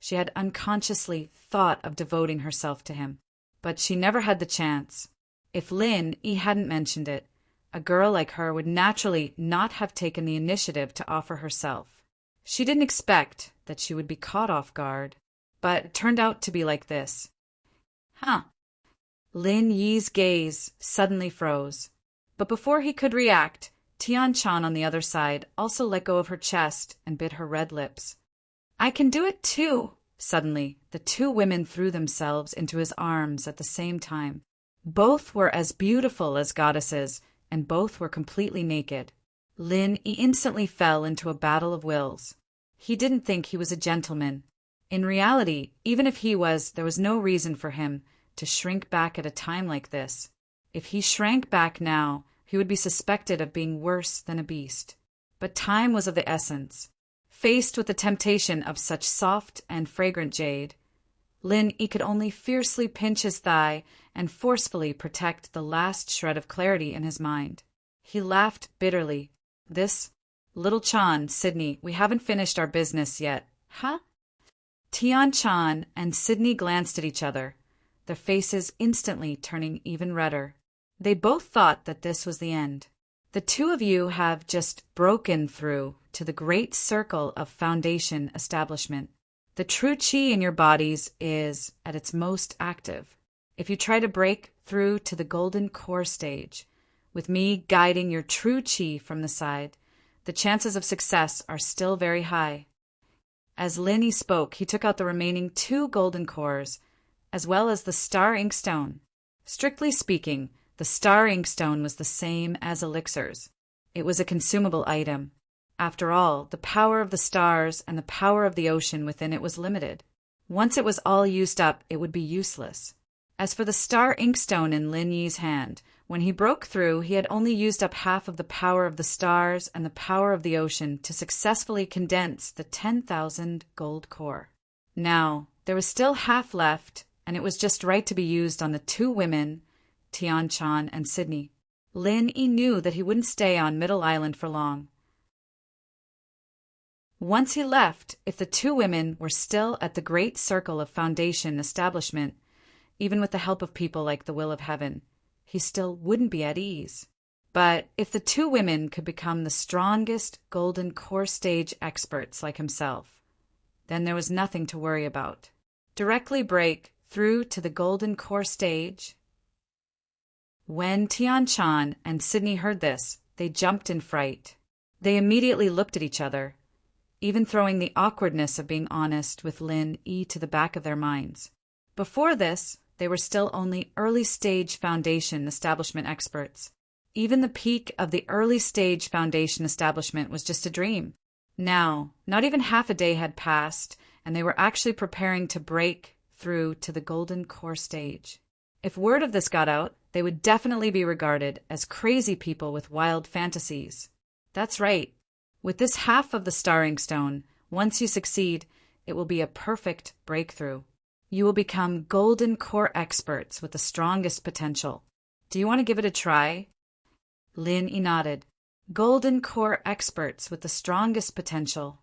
[SPEAKER 1] She had unconsciously thought of devoting herself to him. but she never had the chance. If Lin Yi hadn't mentioned it, a girl like her would naturally not have taken the initiative to offer herself. She didn't expect that she would be caught off guard, but it turned out to be like this. Huh. Lin Yi's gaze suddenly froze. But before he could react, Tian Chan on the other side also let go of her chest and bit her red lips. I can do it too! Suddenly, the two women threw themselves into his arms at the same time. Both were as beautiful as goddesses, and both were completely naked. Lin Yi instantly fell into a battle of wills. He didn't think he was a gentleman. In reality, even if he was, there was no reason for him to shrink back at a time like this. If he shrank back now, he would be suspected of being worse than a beast. But time was of the essence. Faced with the temptation of such soft and fragrant jade, Lin Yi could only fiercely pinch his thigh and forcefully protect the last shred of clarity in his mind. He laughed bitterly. This, Little Chan, Sydney, we haven't finished our business yet, huh? Tian Chan and Sydney glanced at each other, their faces instantly turning even redder. They both thought that this was the end. The two of you have just broken through to the great circle of foundation establishment. The true qi in your bodies is at its most active. If you try to break through to the golden core stage, with me guiding your true qi from the side, the chances of success are still very high. As Lin Yi spoke, he took out the remaining 2 golden cores, as well as the star inkstone. Strictly speaking, the star inkstone was the same as elixirs. It was a consumable item. After all, the power of the stars and the power of the ocean within it was limited. Once it was all used up, it would be useless. As for the star inkstone in Lin Yi's hand, when he broke through, he had only used up half of the power of the stars and the power of the ocean to successfully condense the 10,000 gold core. Now, there was still half left, and it was just right to be used on the 2 women, Tian Chan and Sydney. Lin Yi knew that he wouldn't stay on Middle Island for long. Once he left, if the 2 women were still at the great circle of foundation establishment, even with the help of people like the Will of Heaven, he still wouldn't be at ease. But if the 2 women could become the strongest golden core stage experts like himself, then there was nothing to worry about. Directly break through to the golden core stage. When Tian Chan and Sydney heard this, they jumped in fright. They immediately looked at each other, even throwing the awkwardness of being honest with Lin Yi to the back of their minds. Before this, they were still only early-stage foundation establishment experts. Even the peak of the early-stage foundation establishment was just a dream. Now, not even half a day had passed, and they were actually preparing to break through to the golden core stage. If word of this got out, they would definitely be regarded as crazy people with wild fantasies. That's right. With this half of the star inkstone, once you succeed, it will be a perfect breakthrough. You will become golden core experts with the strongest potential. Do you want to give it a try? Lin Yi nodded. Golden core experts with the strongest potential.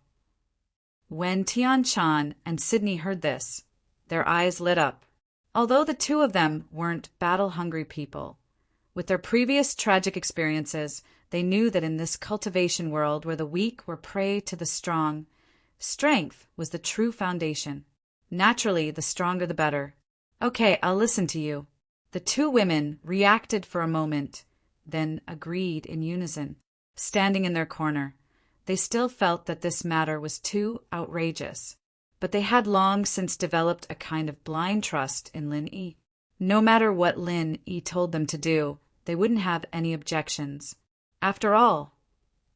[SPEAKER 1] When Tian Chan and Sydney heard this, their eyes lit up. Although the 2 of them weren't battle-hungry people, with their previous tragic experiences, they knew that in this cultivation world where the weak were prey to the strong, strength was the true foundation. Naturally, the stronger the better. Okay, I'll listen to you. The 2 women reacted for a moment, then agreed in unison. Standing in their corner, they still felt that this matter was too outrageous. But they had long since developed a kind of blind trust in Lin Yi. No matter what Lin Yi told them to do, they wouldn't have any objections. After all,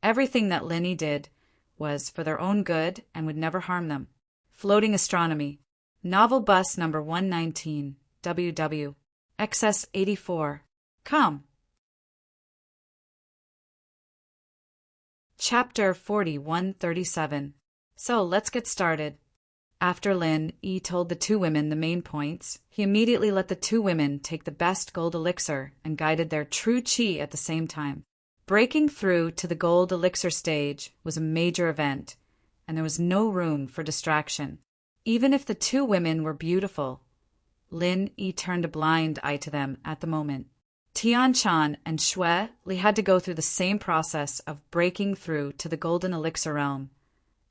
[SPEAKER 1] everything that Lin Yi did was for their own good and would never harm them. Floating Astronomy, Novel Bus number 119, WW, XS84. Come. Chapter 4137. So let's get started. After Lin Yi told the 2 women the main points, he immediately let the 2 women take the best gold elixir and guided their true qi at the same time. Breaking through to the gold elixir stage was a major event, and there was no room for distraction. Even if the 2 women were beautiful, Lin Yi turned a blind eye to them at the moment. Tian Shan and Shui Li had to go through the same process of breaking through to the golden elixir realm,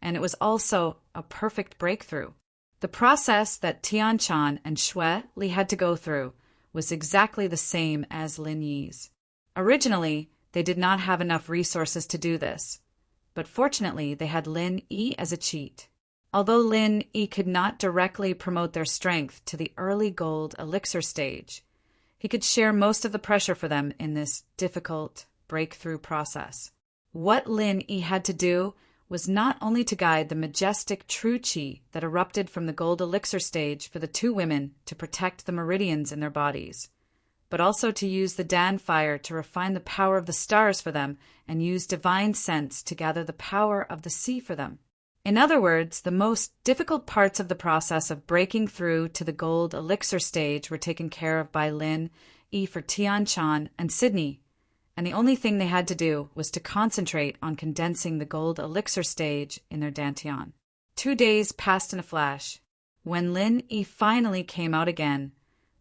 [SPEAKER 1] and it was also a perfect breakthrough. The process that Tian Shan and Shui Li had to go through was exactly the same as Lin Yi's. Originally, they did not have enough resources to do this, but fortunately they had Lin Yi as a cheat. Although Lin Yi could not directly promote their strength to the early gold elixir stage, he could share most of the pressure for them in this difficult breakthrough process. What Lin Yi had to do was not only to guide the majestic true qi that erupted from the gold elixir stage for the two women to protect the meridians in their bodies, but also to use the Dan fire to refine the power of the stars for them and use divine sense to gather the power of the sea for them. In other words, the most difficult parts of the process of breaking through to the gold elixir stage were taken care of by Lin Yi for Tian Shan and Sydney, and the only thing they had to do was to concentrate on condensing the gold elixir stage in their dantian. 2 days passed in a flash. When Lin Yi finally came out again,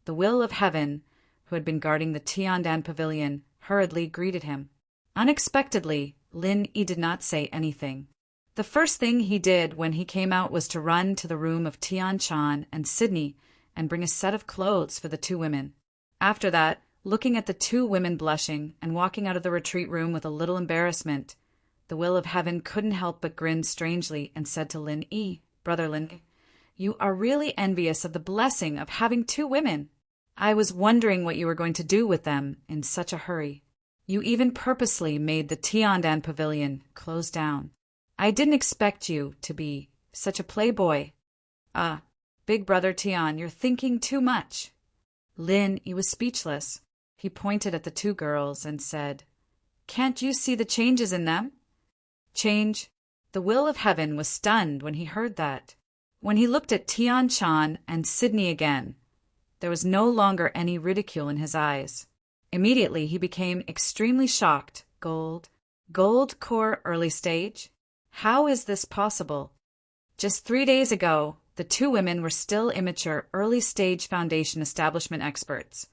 [SPEAKER 1] the Will of Heaven, who had been guarding the Tiandan pavilion, hurriedly greeted him. Unexpectedly, Lin Yi did not say anything. The first thing he did when he came out was to run to the room of Tian Shan and Sydney and bring a set of clothes for the two women. After that, looking at the two women blushing and walking out of the retreat room with a little embarrassment, the Will of Heaven couldn't help but grin strangely and said to Lin Yi, "Brother Lin, you are really envious of the blessing of having two women. I was wondering what you were going to do with them in such a hurry. You even purposely made the Tiandan pavilion close down. I didn't expect you to be such a playboy. Big brother Tian, you're thinking too much." Lin Yi was speechless. He pointed at the two girls and said, "Can't you see the changes in them?" Change? The Will of Heaven was stunned when he heard that. When he looked at Tian Shan and Sydney again, there was no longer any ridicule in his eyes. Immediately he became extremely shocked. Gold core early stage? How is this possible? Just 3 days ago, the two women were still immature early-stage foundation establishment experts.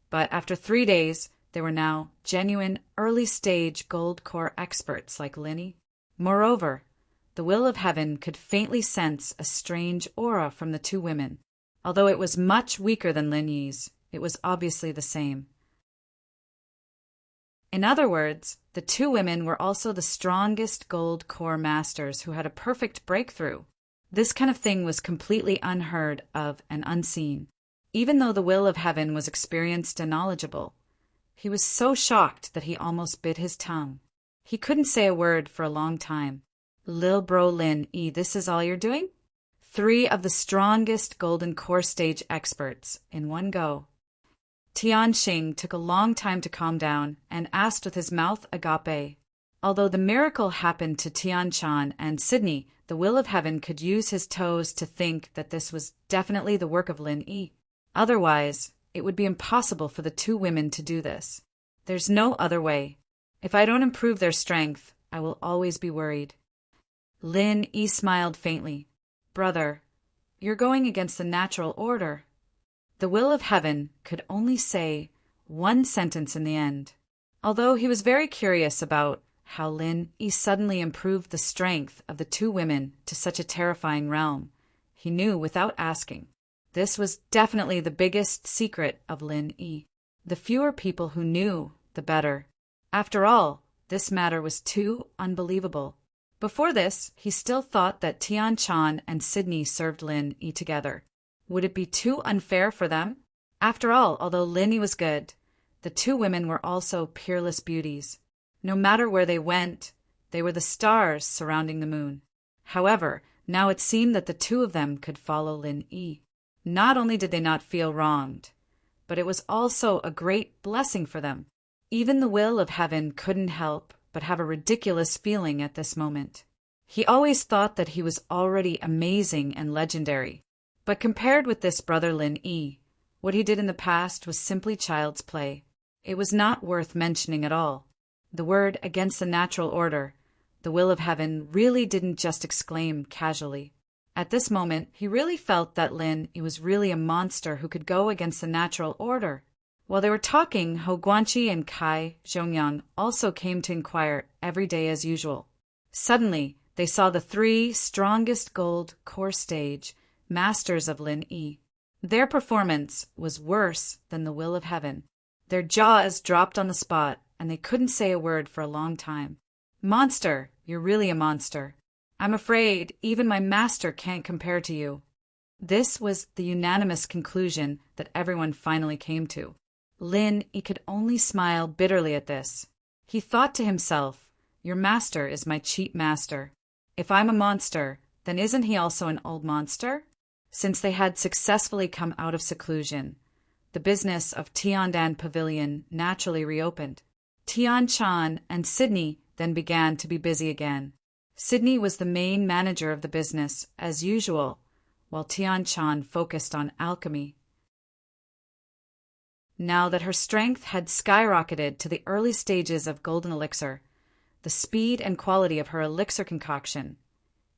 [SPEAKER 1] But after 3 days, they were now genuine early-stage gold core experts like Lin Yi. Moreover, the Will of Heaven could faintly sense a strange aura from the two women. Although it was much weaker than Lin Yi's, it was obviously the same. In other words, the two women were also the strongest gold core masters who had a perfect breakthrough. This kind of thing was completely unheard of and unseen. Even though the Will of Heaven was experienced and knowledgeable, he was so shocked that he almost bit his tongue. He couldn't say a word for a long time. "Lil bro Lin Yi, this is all you're doing?" 3 of the strongest golden core stage experts in one go. Tian Xing took a long time to calm down and asked with his mouth agape. Although the miracle happened to Tian Shan and Sydney, the Will of Heaven could use his toes to think that this was definitely the work of Lin Yi. Otherwise, it would be impossible for the two women to do this. There's no other way. If I don't improve their strength, I will always be worried. Lin Yi smiled faintly. "Brother, you're going against the natural order." The Will of Heaven could only say one sentence in the end. Although he was very curious about how Lin Yi suddenly improved the strength of the two women to such a terrifying realm, he knew without asking. This was definitely the biggest secret of Lin Yi. The fewer people who knew, the better. After all, this matter was too unbelievable. Before this, he still thought that Tian Shan and Sydney served Lin Yi together. Would it be too unfair for them? After all, although Lin Yi was good, the two women were also peerless beauties. No matter where they went, they were the stars surrounding the moon. However, now it seemed that the two of them could follow Lin Yi. Not only did they not feel wronged, but it was also a great blessing for them. Even the Will of Heaven couldn't help but have a ridiculous feeling at this moment. He always thought that he was already amazing and legendary. But compared with this brother Lin Yi, what he did in the past was simply child's play. It was not worth mentioning at all. The word against the natural order, the Will of Heaven, really didn't just exclaim casually. At this moment, he really felt that Lin Yi was really a monster who could go against the natural order. While they were talking, Hou Guanqi and Kai Zhongyang also came to inquire every day as usual. Suddenly, they saw the three strongest gold core stage masters of Lin Yi. Their performance was worse than the will of heaven. Their jaws dropped on the spot, and they couldn't say a word for a long time. "Monster, you're really a monster. I'm afraid even my master can't compare to you." This was the unanimous conclusion that everyone finally came to. Lin Yi could only smile bitterly at this. He thought to himself, "Your master is my cheap master. If I'm a monster, then isn't he also an old monster?" Since they had successfully come out of seclusion, the business of Tiandan Pavilion naturally reopened. Tian Chan and Sydney then began to be busy again. Sydney was the main manager of the business, as usual, while Tian Chan focused on alchemy. Now that her strength had skyrocketed to the early stages of golden elixir, the speed and quality of her elixir concoction,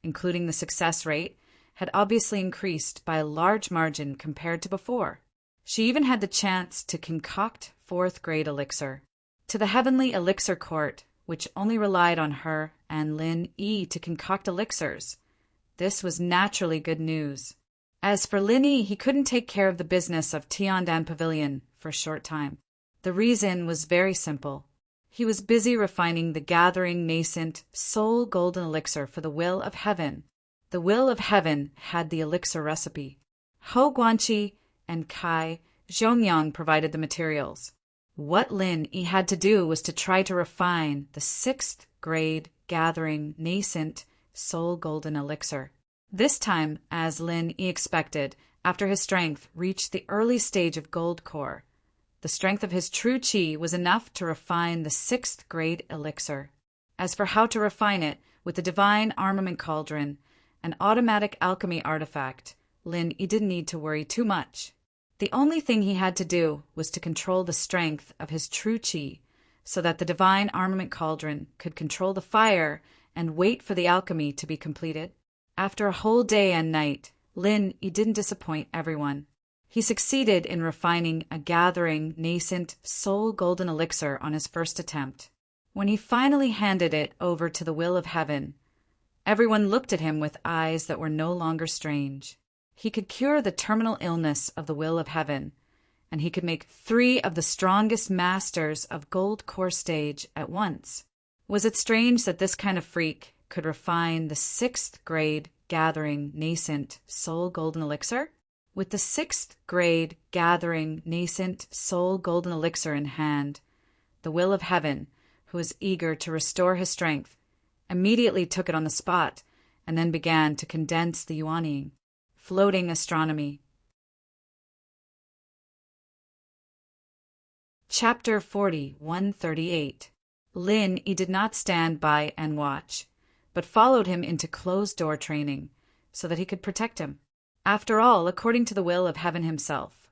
[SPEAKER 1] including the success rate, had obviously increased by a large margin compared to before. She even had the chance to concoct fourth-grade elixir. To the heavenly elixir court, which only relied on her and Lin Yi to concoct elixirs, this was naturally good news. As for Lin Yi, he couldn't take care of the business of Tiandan Pavilion for a short time. The reason was very simple. He was busy refining the gathering nascent soul golden elixir for the will of heaven. The will of heaven had the elixir recipe. Hou Guanqi and Kai Zhongyang provided the materials. What Lin Yi had to do was to try to refine the 6th grade gathering nascent soul golden elixir. This time, as Lin Yi expected, after his strength reached the early stage of gold core, the strength of his true qi was enough to refine the 6th grade elixir. As for how to refine it, with the divine armament cauldron, an automatic alchemy artifact, Lin Yi didn't need to worry too much. The only thing he had to do was to control the strength of his true qi, so that the divine armament cauldron could control the fire and wait for the alchemy to be completed. After a whole day and night, Lin Yi didn't disappoint everyone. He succeeded in refining a gathering, nascent, soul golden elixir on his first attempt. When he finally handed it over to the will of heaven, everyone looked at him with eyes that were no longer strange. He could cure the terminal illness of the will of heaven, and he could make 3 of the strongest masters of gold core stage at once. Was it strange that this kind of freak could refine the 6th grade gathering nascent soul golden elixir? With the 6th grade gathering nascent soul golden elixir in hand, the will of heaven, who was eager to restore his strength, immediately took it on the spot and then began to condense the yuanying, floating astronomy. Chapter 40:138. Lin Yi did not stand by and watch, but followed him into closed-door training so that he could protect him. After all, according to the will of heaven himself,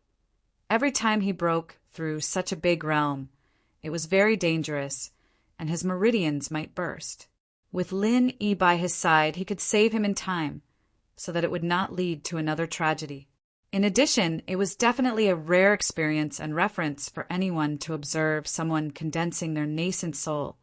[SPEAKER 1] every time he broke through such a big realm, it was very dangerous, and his meridians might burst. With Lin Yi by his side, he could save him in time, so that it would not lead to another tragedy. In addition, it was definitely a rare experience and reference for anyone to observe someone condensing their nascent soul,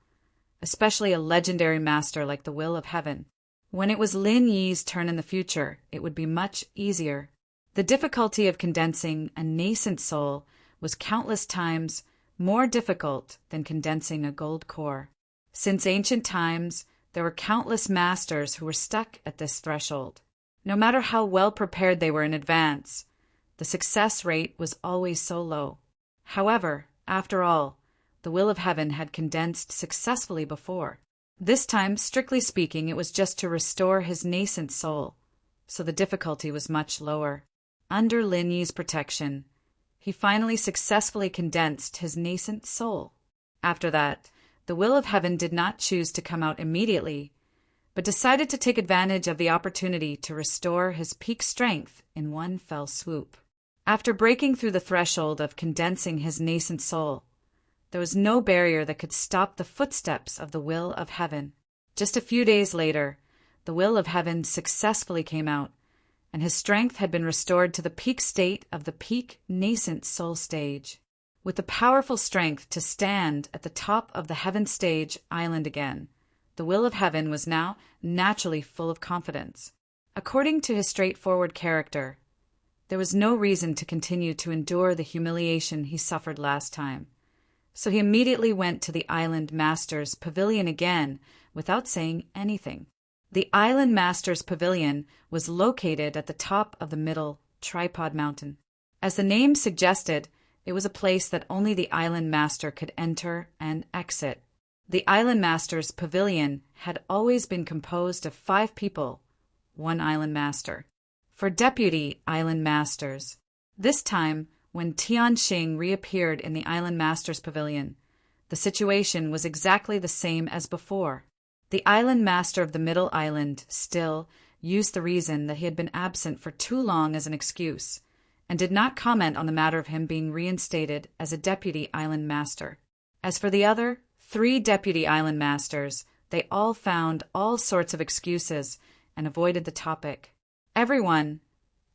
[SPEAKER 1] especially a legendary master like the will of heaven. When it was Lin Yi's turn in the future, it would be much easier. The difficulty of condensing a nascent soul was countless times more difficult than condensing a gold core. Since ancient times, there were countless masters who were stuck at this threshold. No matter how well prepared they were in advance, the success rate was always so low. However, after all, the will of heaven had condensed successfully before. This time, strictly speaking, it was just to restore his nascent soul, so the difficulty was much lower. Under Lin Yi's protection, he finally successfully condensed his nascent soul. After that, the will of heaven did not choose to come out immediately, but decided to take advantage of the opportunity to restore his peak strength in one fell swoop. After breaking through the threshold of condensing his nascent soul, there was no barrier that could stop the footsteps of the will of heaven. Just a few days later, the will of heaven successfully came out and his strength had been restored to the peak state of the peak nascent soul stage, with the powerful strength to stand at the top of the heaven stage island again. The will of heaven was now naturally full of confidence. According to his straightforward character, there was no reason to continue to endure the humiliation he suffered last time. So he immediately went to the island master's pavilion again without saying anything. The island master's pavilion was located at the top of the middle tripod mountain. As the name suggested, it was a place that only the island master could enter and exit. The island master's pavilion had always been composed of 5 people, 1 island master. For deputy island masters. This time, when Tianxing reappeared in the island master's pavilion, the situation was exactly the same as before. The island master of the middle island still used the reason that he had been absent for too long as an excuse, and did not comment on the matter of him being reinstated as a deputy island master. As for the other 3 deputy island masters, they all found all sorts of excuses and avoided the topic. Everyone,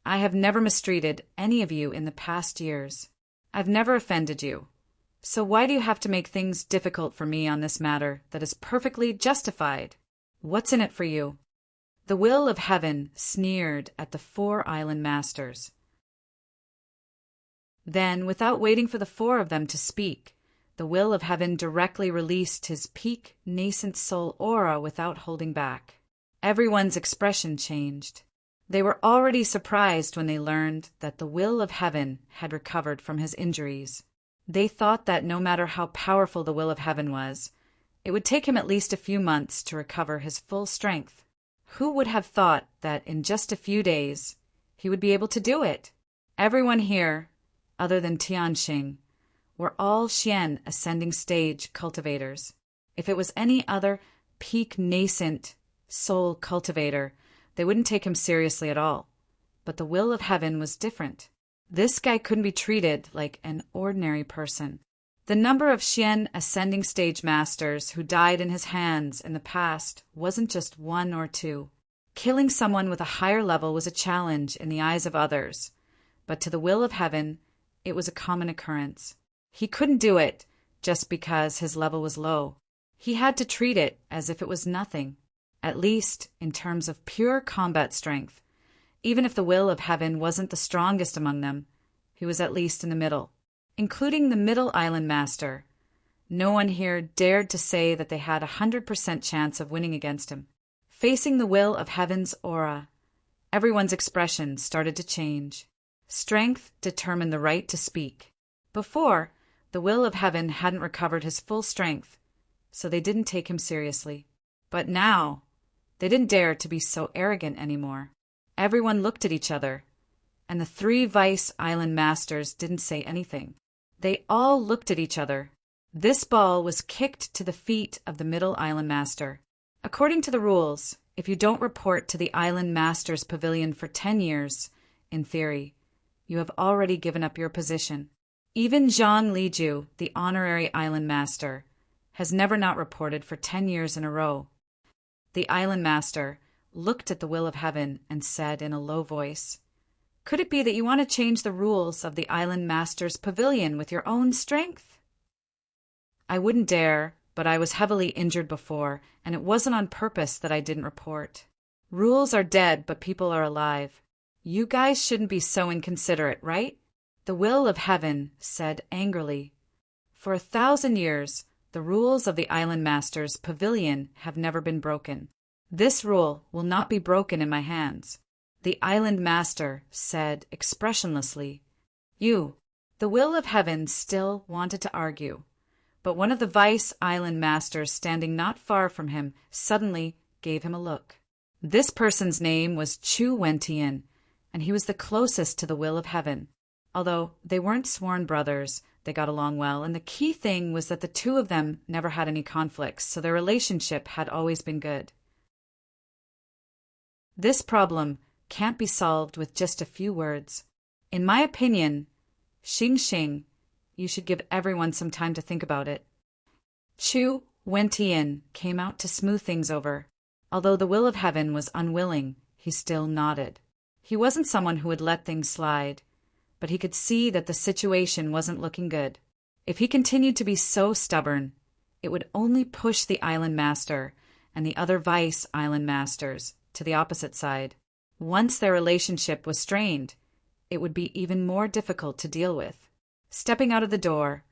[SPEAKER 1] I have never mistreated any of you in the past years. I've never offended you. So why do you have to make things difficult for me on this matter that is perfectly justified? What's in it for you? The will of heaven sneered at the 4 island masters. Then, without waiting for the 4 of them to speak, the will of heaven directly released his peak nascent soul aura without holding back. Everyone's expression changed. They were already surprised when they learned that the will of heaven had recovered from his injuries. They thought that no matter how powerful the will of heaven was, it would take him at least a few months to recover his full strength. Who would have thought that in just a few days he would be able to do it? Everyone here, other than Tianxing, were all Xian ascending stage cultivators. If it was any other peak nascent soul cultivator, they wouldn't take him seriously at all. But the will of heaven was different. This guy couldn't be treated like an ordinary person. The number of Xian ascending stage masters who died in his hands in the past wasn't just 1 or 2. Killing someone with a higher level was a challenge in the eyes of others, but to the will of heaven, it was a common occurrence. He couldn't do it just because his level was low. He had to treat it as if it was nothing, at least in terms of pure combat strength. Even if the will of heaven wasn't the strongest among them, he was at least in the middle, including the middle island master. No one here dared to say that they had 100% chance of winning against him. Facing the will of heaven's aura, everyone's expression started to change. Strength determined the right to speak. Before, the will of heaven hadn't recovered his full strength, so they didn't take him seriously. But now, they didn't dare to be so arrogant anymore. Everyone looked at each other, and the 3 vice island masters didn't say anything. They all looked at each other. This ball was kicked to the feet of the middle island master. According to the rules, if you don't report to the island master's pavilion for 10 years, in theory, you have already given up your position. Even Zhang Liju, the honorary island master, has never not reported for 10 years in a row. The island master looked at the will of heaven and said in a low voice, "Could it be that you want to change the rules of the island master's pavilion with your own strength?" "I wouldn't dare, but I was heavily injured before, and it wasn't on purpose that I didn't report. Rules are dead, but people are alive. You guys shouldn't be so inconsiderate, right?" The will of heaven said angrily, "For 1,000 years, the rules of the island master's pavilion have never been broken. This rule will not be broken in my hands." The island master said expressionlessly, "You." The will of heaven still wanted to argue, but one of the vice island masters standing not far from him suddenly gave him a look. This person's name was Chu Wentian, and he was the closest to the will of heaven. Although they weren't sworn brothers, they got along well, and the key thing was that the 2 of them never had any conflicts, so their relationship had always been good. This problem can't be solved with just a few words. In my opinion, Xing, you should give everyone some time to think about it. Chu Wentian came out to smooth things over. Although the will of heaven was unwilling, he still nodded. He wasn't someone who would let things slide, but he could see that the situation wasn't looking good. If he continued to be so stubborn, it would only push the island master and the other vice island masters to the opposite side. Once their relationship was strained, it would be even more difficult to deal with. Stepping out of the door,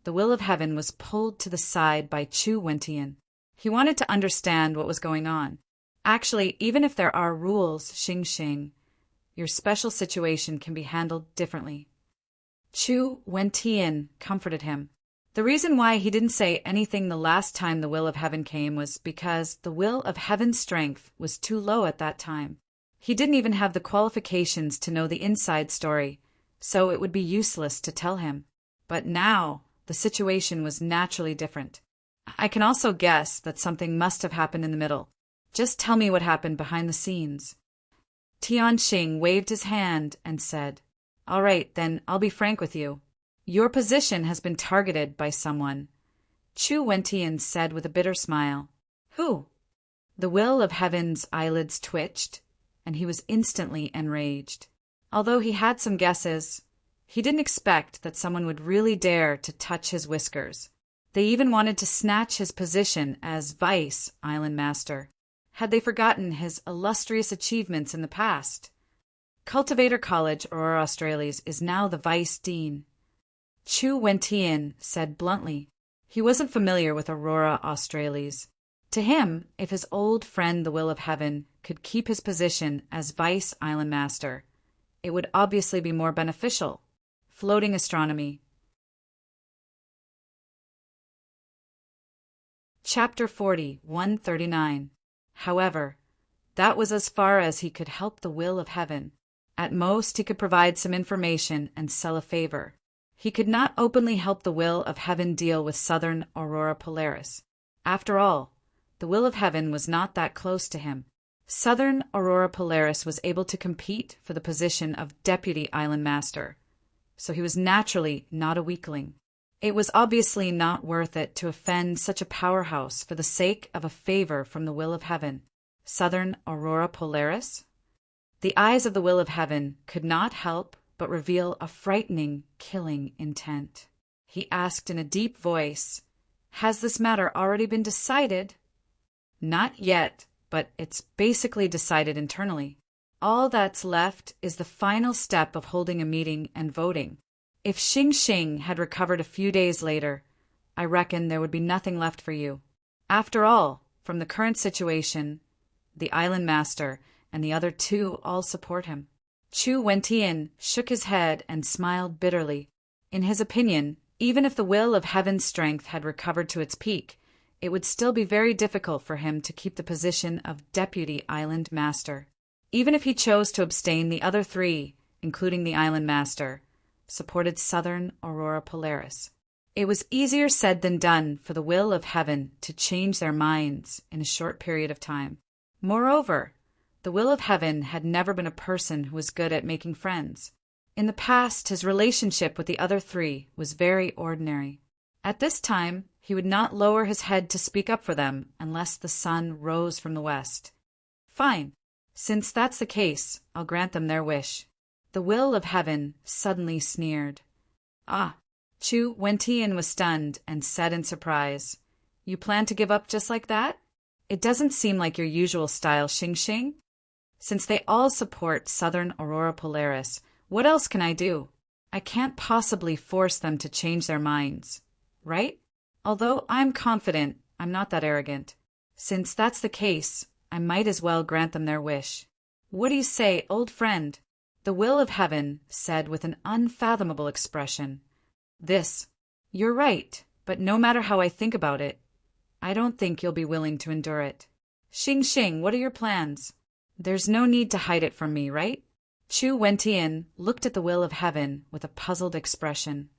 [SPEAKER 1] the will of heaven was pulled to the side by Chu Wentian. He wanted to understand what was going on. Actually, even if there are rules, Xing Xing, your special situation can be handled differently. Chu Wentian comforted him. The reason why he didn't say anything the last time the will of heaven came was because the will of heaven's strength was too low at that time. He didn't even have the qualifications to know the inside story, so it would be useless to tell him. But now, the situation was naturally different. I can also guess that something must have happened in the middle. Just tell me what happened behind the scenes. Tianxing waved his hand and said, "All right, then I'll be frank with you. Your position has been targeted by someone," Chu Wentian said with a bitter smile. "Who?" The will of heaven's eyelids twitched, and he was instantly enraged. Although he had some guesses, he didn't expect that someone would really dare to touch his whiskers. They even wanted to snatch his position as vice island master. Had they forgotten his illustrious achievements in the past? Cultivator College, Aurora Australis, is now the vice dean. Chu Wentian said bluntly. He wasn't familiar with Aurora Australis. To him, if his old friend the Will of Heaven could keep his position as vice island master, it would obviously be more beneficial. Floating astronomy. Chapter 40, 139. However, that was as far as he could help the Will of Heaven. At most, he could provide some information and sell a favor. He could not openly help the Will of Heaven deal with Southern Aurora Polaris. After all, the Will of Heaven was not that close to him. Southern Aurora Polaris was able to compete for the position of Deputy Island Master, so he was naturally not a weakling. It was obviously not worth it to offend such a powerhouse for the sake of a favor from the Will of Heaven. Southern Aurora Polaris? The eyes of the Will of Heaven could not help but reveal a frightening, killing intent. He asked in a deep voice, "Has this matter already been decided?" "Not yet, but it's basically decided internally. All that's left is the final step of holding a meeting and voting. If Xing Xing had recovered a few days later, I reckon there would be nothing left for you. After all, from the current situation, the Island Master and the other two all support him." Chu Wentian shook his head and smiled bitterly. In his opinion, even if the Will of Heaven's strength had recovered to its peak, it would still be very difficult for him to keep the position of Deputy Island Master. Even if he chose to abstain, the other three, including the Island Master, supported Southern Aurora Polaris. It was easier said than done for the Will of Heaven to change their minds in a short period of time. Moreover, the Will of Heaven had never been a person who was good at making friends. In the past, his relationship with the other three was very ordinary. At this time, he would not lower his head to speak up for them unless the sun rose from the west. "Fine. Since that's the case, I'll grant them their wish." The Will of Heaven suddenly sneered. "Ah!" Chu Wentian was stunned and said in surprise, "You plan to give up just like that? It doesn't seem like your usual style, Xing Xing. Since they all support Southern Aurora Polaris, what else can I do? I can't possibly force them to change their minds, right? Although I'm confident I'm not that arrogant. Since that's the case, I might as well grant them their wish. What do you say, old friend?" The Will of Heaven said with an unfathomable expression. "You're right, but no matter how I think about it, I don't think you'll be willing to endure it. Xing Xing, what are your plans? There's no need to hide it from me, right?" Chu Wentian looked at the Will of Heaven with a puzzled expression.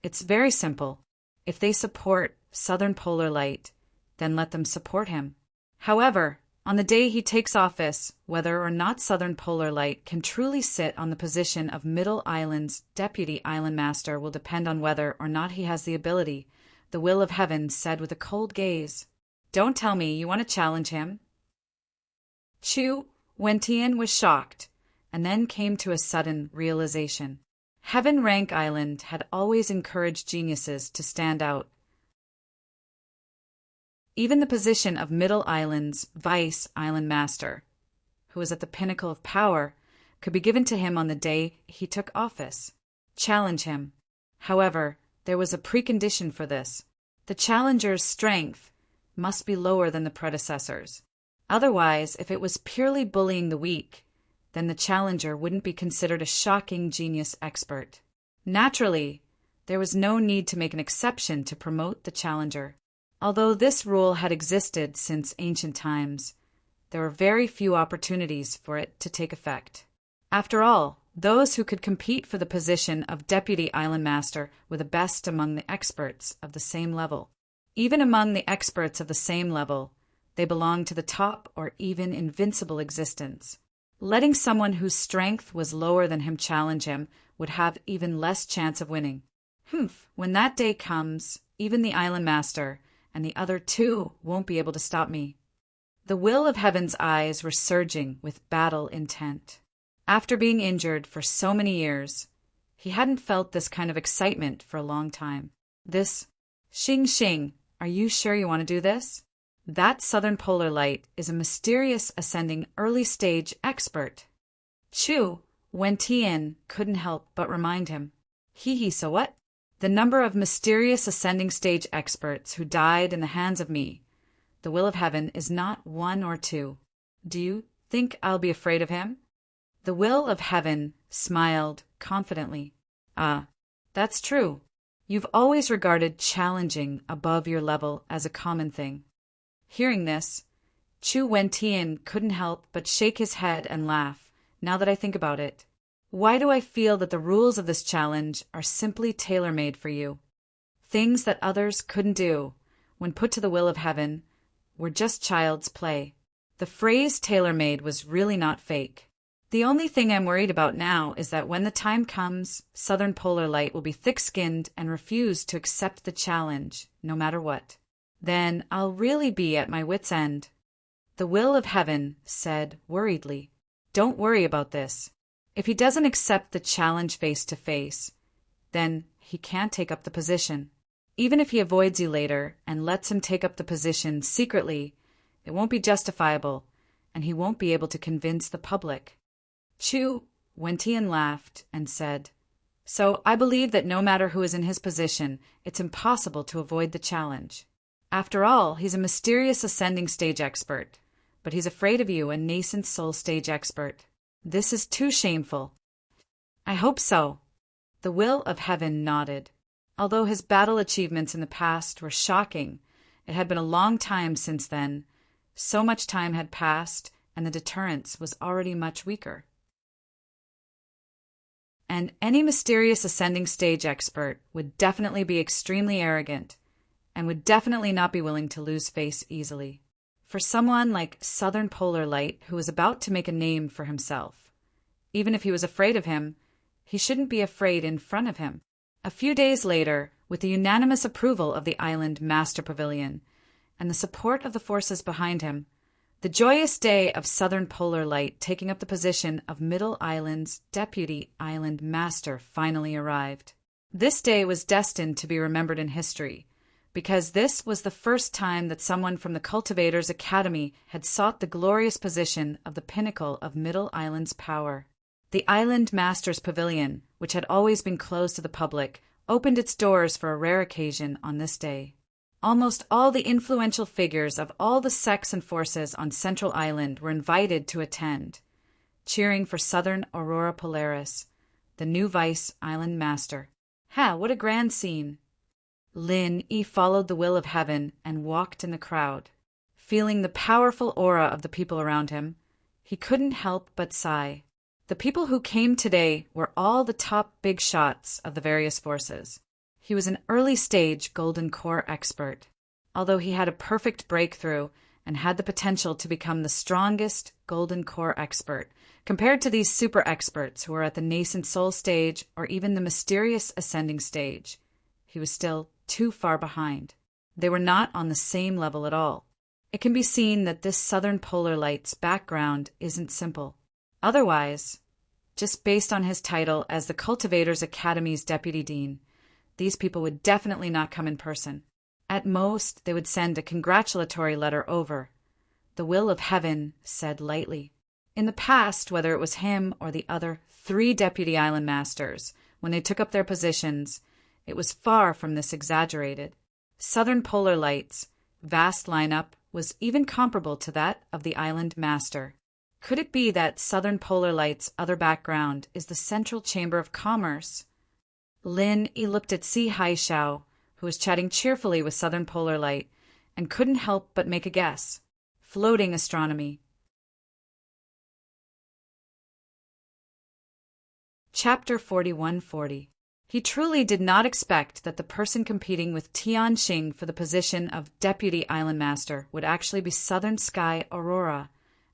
[SPEAKER 1] "It's very simple. If they support Southern Polar Light, then let them support him. However, on the day he takes office, whether or not Southern Polar Light can truly sit on the position of Middle Island's Deputy Island Master will depend on whether or not he has the ability," the Will of Heaven said with a cold gaze. "Don't tell me you want to challenge him." Chu Wentian was shocked. and then came to a sudden realization. Heaven Rank Island had always encouraged geniuses to stand out. Even the position of Middle Island's Vice Island Master, who was at the pinnacle of power, could be given to him on the day he took office. Challenge him. However, there was a precondition for this. The challenger's strength must be lower than the predecessor's. Otherwise, if it was purely bullying the weak, then the challenger wouldn't be considered a shocking genius expert. Naturally, there was no need to make an exception to promote the challenger. Although this rule had existed since ancient times, there were very few opportunities for it to take effect. After all, those who could compete for the position of Deputy Island Master were the best among the experts of the same level. Even among the experts of the same level, they belonged to the top or even invincible existence. Letting someone whose strength was lower than him challenge him would have even less chance of winning. When that day comes, even the Island Master and the other two won't be able to stop me. The will of Heaven's eyes were surging with battle intent. After being injured for so many years, he hadn't felt this kind of excitement for a long time. This, Xing Xing, are you sure you want to do this? That southern polar light is a mysterious ascending early stage expert. Chu Wentian couldn't help but remind him. So what? The number of mysterious ascending stage experts who died in the hands of me, the will of heaven, is not one or two. Do you think I'll be afraid of him? The will of heaven smiled confidently. That's true. You've always regarded challenging above your level as a common thing. Hearing this, Chu Wentian couldn't help but shake his head and laugh, now that I think about it. Why do I feel that the rules of this challenge are simply tailor-made for you? Things that others couldn't do, when put to the will of heaven, were just child's play. The phrase tailor-made was really not fake. The only thing I'm worried about now is that when the time comes, Southern Polar Light will be thick-skinned and refuse to accept the challenge, no matter what. Then I'll really be at my wit's end. The will of heaven said worriedly, "Don't worry about this. If he doesn't accept the challenge face to face, then he can't take up the position. Even if he avoids you later and lets him take up the position secretly, it won't be justifiable, and he won't be able to convince the public." Chu Wentian laughed and said, "So I believe that no matter who is in his position, it's impossible to avoid the challenge. After all, he's a mysterious ascending stage expert, but he's afraid of you, a nascent soul stage expert. This is too shameful." "I hope so." The will of heaven nodded. Although his battle achievements in the past were shocking, it had been a long time since then. So much time had passed, and the deterrence was already much weaker. And any mysterious ascending stage expert would definitely be extremely arrogant, and would definitely not be willing to lose face easily. For someone like Southern Polar Light, who was about to make a name for himself, even if he was afraid of him, he shouldn't be afraid in front of him. A few days later, with the unanimous approval of the Island Master Pavilion and the support of the forces behind him, the joyous day of Southern Polar Light taking up the position of Middle Island's Deputy Island Master finally arrived. This day was destined to be remembered in history, because this was the first time that someone from the Cultivators Academy had sought the glorious position of the pinnacle of Middle Island's power. The Island Master's Pavilion, which had always been closed to the public, opened its doors for a rare occasion on this day. Almost all the influential figures of all the sects and forces on Central Island were invited to attend, cheering for Southern Aurora Polaris, the new Vice Island Master. What a grand scene! Lin Yi followed the will of heaven and walked in the crowd. Feeling the powerful aura of the people around him, he couldn't help but sigh. The people who came today were all the top big shots of the various forces. He was an early-stage Golden Core expert, although he had a perfect breakthrough and had the potential to become the strongest Golden Core expert, compared to these super experts who were at the nascent soul stage or even the mysterious ascending stage. He was still too far behind. They were not on the same level at all. It can be seen that this Southern Polar Light's background isn't simple. Otherwise, just based on his title as the Cultivators Academy's deputy dean. These people would definitely not come in person. At most, they would send a congratulatory letter over. The will of heaven said lightly. In the past, whether it was him or the other 3 deputy island masters, when they took up their positions, it was far from this exaggerated. Southern Polar Light's vast lineup was even comparable to that of the island master. Could it be that Southern Polar Light's other background is the Central Chamber of Commerce? Lin Yi looked at Si Haishao, who was chatting cheerfully with Southern Polar Light, and couldn't help but make a guess. Floating astronomy. Chapter 4140. He truly did not expect that the person competing with Tian Xing for the position of Deputy Island Master would actually be Southern Sky Aurora,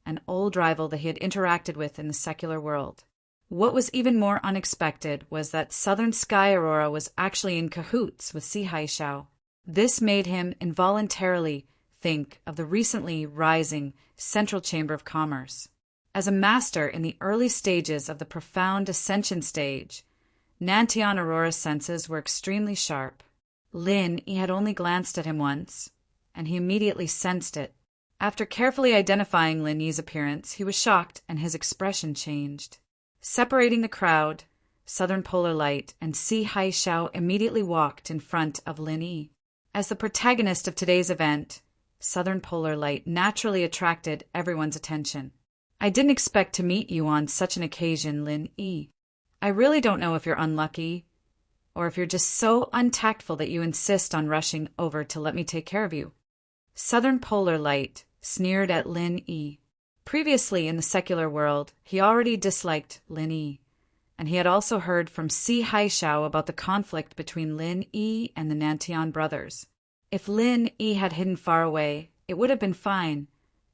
[SPEAKER 1] an old rival that he had interacted with in the secular world. What was even more unexpected was that Southern Sky Aurora was actually in cahoots with Si Haishao. This made him involuntarily think of the recently rising Central Chamber of Commerce. As a master in the early stages of the profound ascension stage, Nantian Aurora's senses were extremely sharp. Lin Yi had only glanced at him once, and he immediately sensed it. After carefully identifying Lin Yi's appearance, he was shocked and his expression changed. Separating the crowd, Southern Polar Light and Si Haishao immediately walked in front of Lin Yi. As the protagonist of today's event, Southern Polar Light naturally attracted everyone's attention. I didn't expect to meet you on such an occasion, Lin Yi. I really don't know if you're unlucky, or if you're just so untactful that you insist on rushing over to let me take care of you. Southern Polar Light sneered at Lin Yi. Previously in the secular world, he already disliked Lin Yi, and he had also heard from Si Haishao about the conflict between Lin Yi and the Nantian brothers. If Lin Yi had hidden far away, it would have been fine,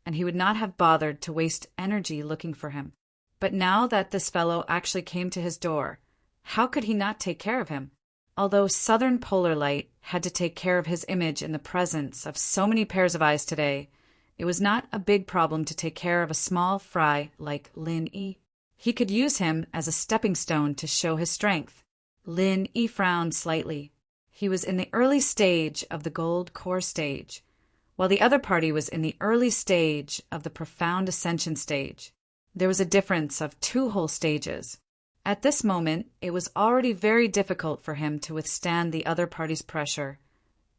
[SPEAKER 1] and he would not have bothered to waste energy looking for him. But now that this fellow actually came to his door, how could he not take care of him? Although Southern Polar Light had to take care of his image in the presence of so many pairs of eyes today, it was not a big problem to take care of a small fry like Lin Yi. He could use him as a stepping stone to show his strength. Lin Yi frowned slightly. He was in the early stage of the gold core stage, while the other party was in the early stage of the profound ascension stage. There was a difference of 2 whole stages. At this moment, it was already very difficult for him to withstand the other party's pressure,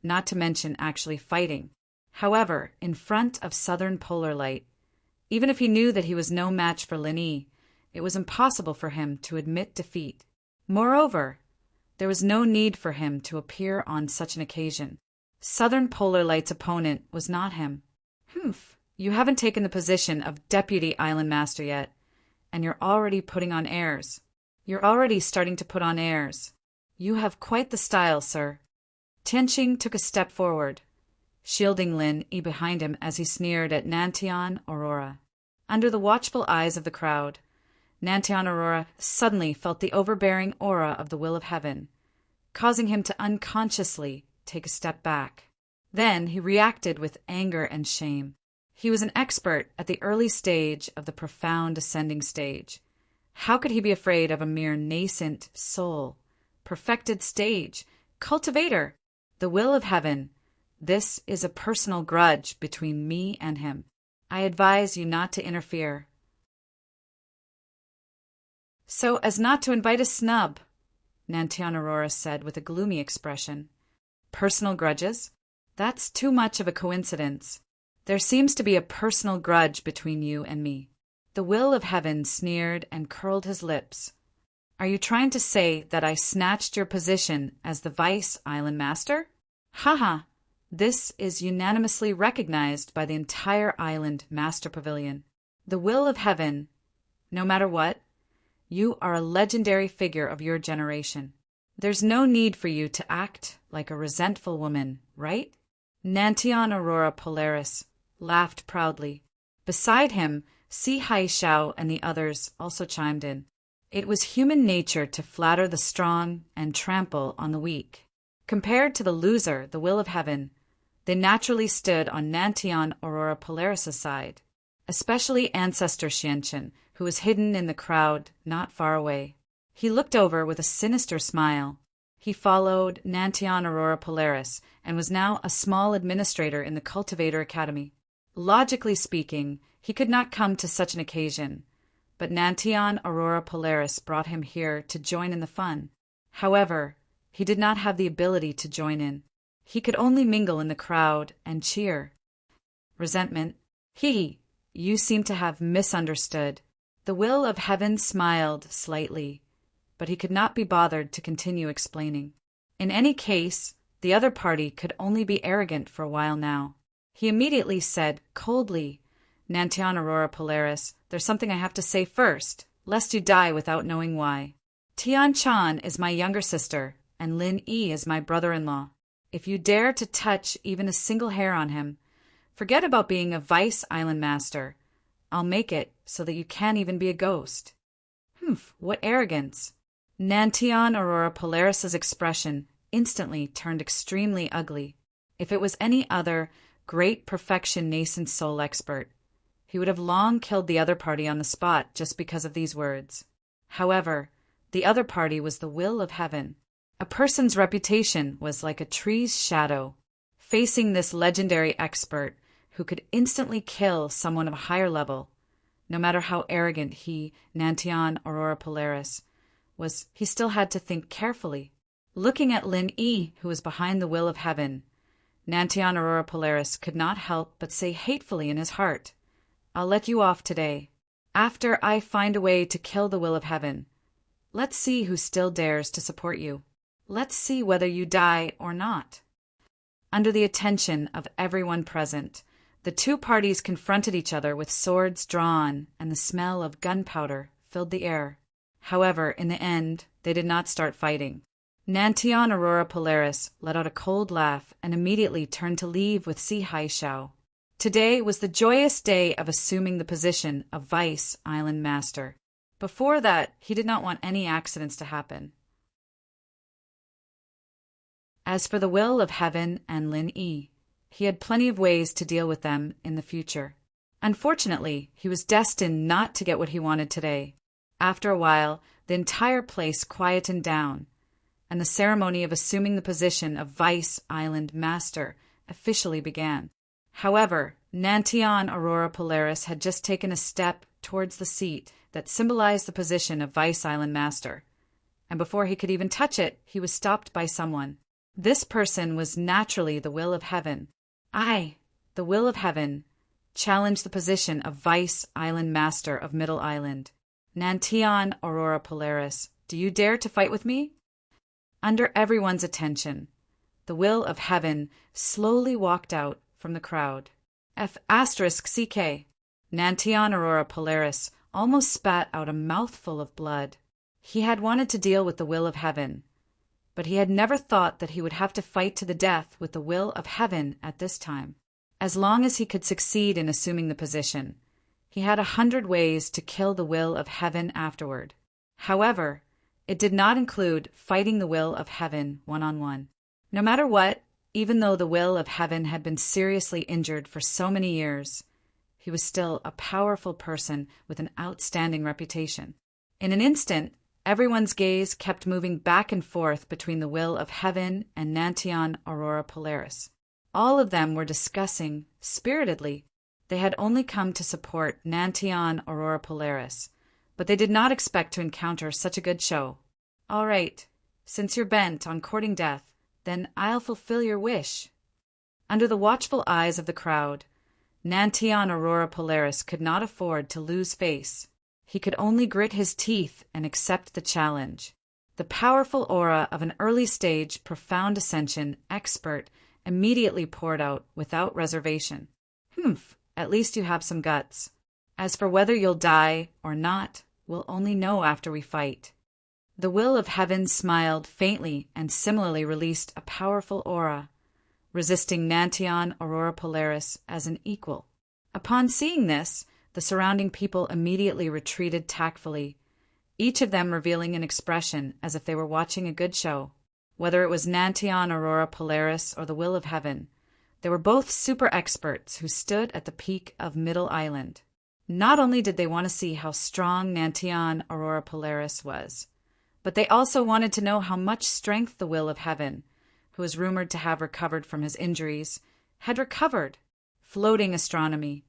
[SPEAKER 1] not to mention actually fighting. However, in front of Southern Polar Light, even if he knew that he was no match for Lin Yi, it was impossible for him to admit defeat. Moreover, there was no need for him to appear on such an occasion. Southern Polar Light's opponent was not him. Humph, you haven't taken the position of Deputy Island Master yet, and you're already putting on airs. You're already starting to put on airs. You have quite the style, sir. Tianqing took a step forward, shielding Lin Yi behind him as he sneered at Nantian Aurora. Under the watchful eyes of the crowd, Nantian Aurora suddenly felt the overbearing aura of the will of heaven, causing him to unconsciously take a step back. Then he reacted with anger and shame. He was an expert at the early stage of the profound ascending stage. How could he be afraid of a mere nascent soul, perfected stage, cultivator? The will of heaven. This is a personal grudge between me and him. I advise you not to interfere, so as not to invite a snub, Nantian Aurora said with a gloomy expression. Personal grudges? That's too much of a coincidence. There seems to be a personal grudge between you and me. The will of heaven sneered and curled his lips. Are you trying to say that I snatched your position as the Vice Island Master? Ha! This is unanimously recognized by the entire Island Master Pavilion. The will of heaven, no matter what, you are a legendary figure of your generation. There's no need for you to act like a resentful woman, right? Nantian Aurora Polaris laughed proudly. Beside him, Si Haishao and the others also chimed in. It was human nature to flatter the strong and trample on the weak. Compared to the loser, the will of heaven, they naturally stood on Nantian Aurora Polaris' side, especially Ancestor Xianchen, who who was hidden in the crowd not far away. He looked over with a sinister smile. He followed Nantion Aurora Polaris and was now a small administrator in the Cultivator Academy. Logically speaking, he could not come to such an occasion, but Nantion Aurora Polaris brought him here to join in the fun. However, he did not have the ability to join in. He could only mingle in the crowd and cheer. Resentment. You seem to have misunderstood. The will of heaven smiled slightly, but he could not be bothered to continue explaining. In any case, the other party could only be arrogant for a while now. He immediately said coldly, Nantion Aurora Polaris, there's something I have to say first, lest you die without knowing why. Tian Chan is my younger sister, and Lin Yi is my brother-in-law. If you dare to touch even a single hair on him, forget about being a vice island master. I'll make it so that you can't even be a ghost. What arrogance. Nantion Aurora Polaris's expression instantly turned extremely ugly. If it was any other great perfection nascent soul expert, he would have long killed the other party on the spot just because of these words. However, the other party was the will of heaven. A person's reputation was like a tree's shadow. Facing this legendary expert who could instantly kill someone of a higher level, no matter how arrogant he, Nantion Aurora Polaris, was, he still had to think carefully. Looking at Lin Yi, who was behind the will of heaven, Nantion Aurora Polaris could not help but say hatefully in his heart, I'll let you off today. After I find a way to kill the will of heaven, let's see who still dares to support you. Let's see whether you die or not. Under the attention of everyone present, the two parties confronted each other with swords drawn, and the smell of gunpowder filled the air. However, in the end, they did not start fighting. Nantion Aurora Polaris let out a cold laugh and immediately turned to leave with Si Haishao. Today was the joyous day of assuming the position of Vice Island Master. Before that, he did not want any accidents to happen. As for the will of heaven and Lin Yi, he had plenty of ways to deal with them in the future. Unfortunately, he was destined not to get what he wanted today. After a while, the entire place quietened down, and the ceremony of assuming the position of Vice Island Master officially began. However, Nantion Aurora Polaris had just taken a step towards the seat that symbolized the position of Vice Island Master, and before he could even touch it, he was stopped by someone. This person was naturally the will of heaven. I, the will of heaven, challenged the position of Vice Island Master of Middle Island. Nantion Aurora Polaris, do you dare to fight with me? Under everyone's attention, the will of heaven slowly walked out from the crowd. F***CK. Nantion Aurora Polaris almost spat out a mouthful of blood. He had wanted to deal with the will of heaven, but he had never thought that he would have to fight to the death with the will of heaven at this time. As long as he could succeed in assuming the position, he had 100 ways to kill the will of heaven afterward. However, it did not include fighting the will of heaven one-on-one. No matter what, even though the will of heaven had been seriously injured for so many years, he was still a powerful person with an outstanding reputation. In an instant, everyone's gaze kept moving back and forth between the will of heaven and Nantion Aurora Polaris. All of them were discussing, spiritedly. They had only come to support Nantion Aurora Polaris, but they did not expect to encounter such a good show. All right, since you're bent on courting death, then I'll fulfill your wish. Under the watchful eyes of the crowd, Nantion Aurora Polaris could not afford to lose face. He could only grit his teeth and accept the challenge. The powerful aura of an early-stage, profound ascension expert immediately poured out without reservation. At least you have some guts. As for whether you'll die or not, we'll only know after we fight. The will of heaven smiled faintly and similarly released a powerful aura, resisting Nantion Aurora Polaris as an equal. Upon seeing this, the surrounding people immediately retreated tactfully, each of them revealing an expression as if they were watching a good show. Whether it was Nantion Aurora Polaris or the will of heaven, they were both super experts who stood at the peak of Middle Island. Not only did they want to see how strong Nantion Aurora Polaris was, but they also wanted to know how much strength the Will of Heaven, who was rumored to have recovered from his injuries, had recovered. Floating astronomy.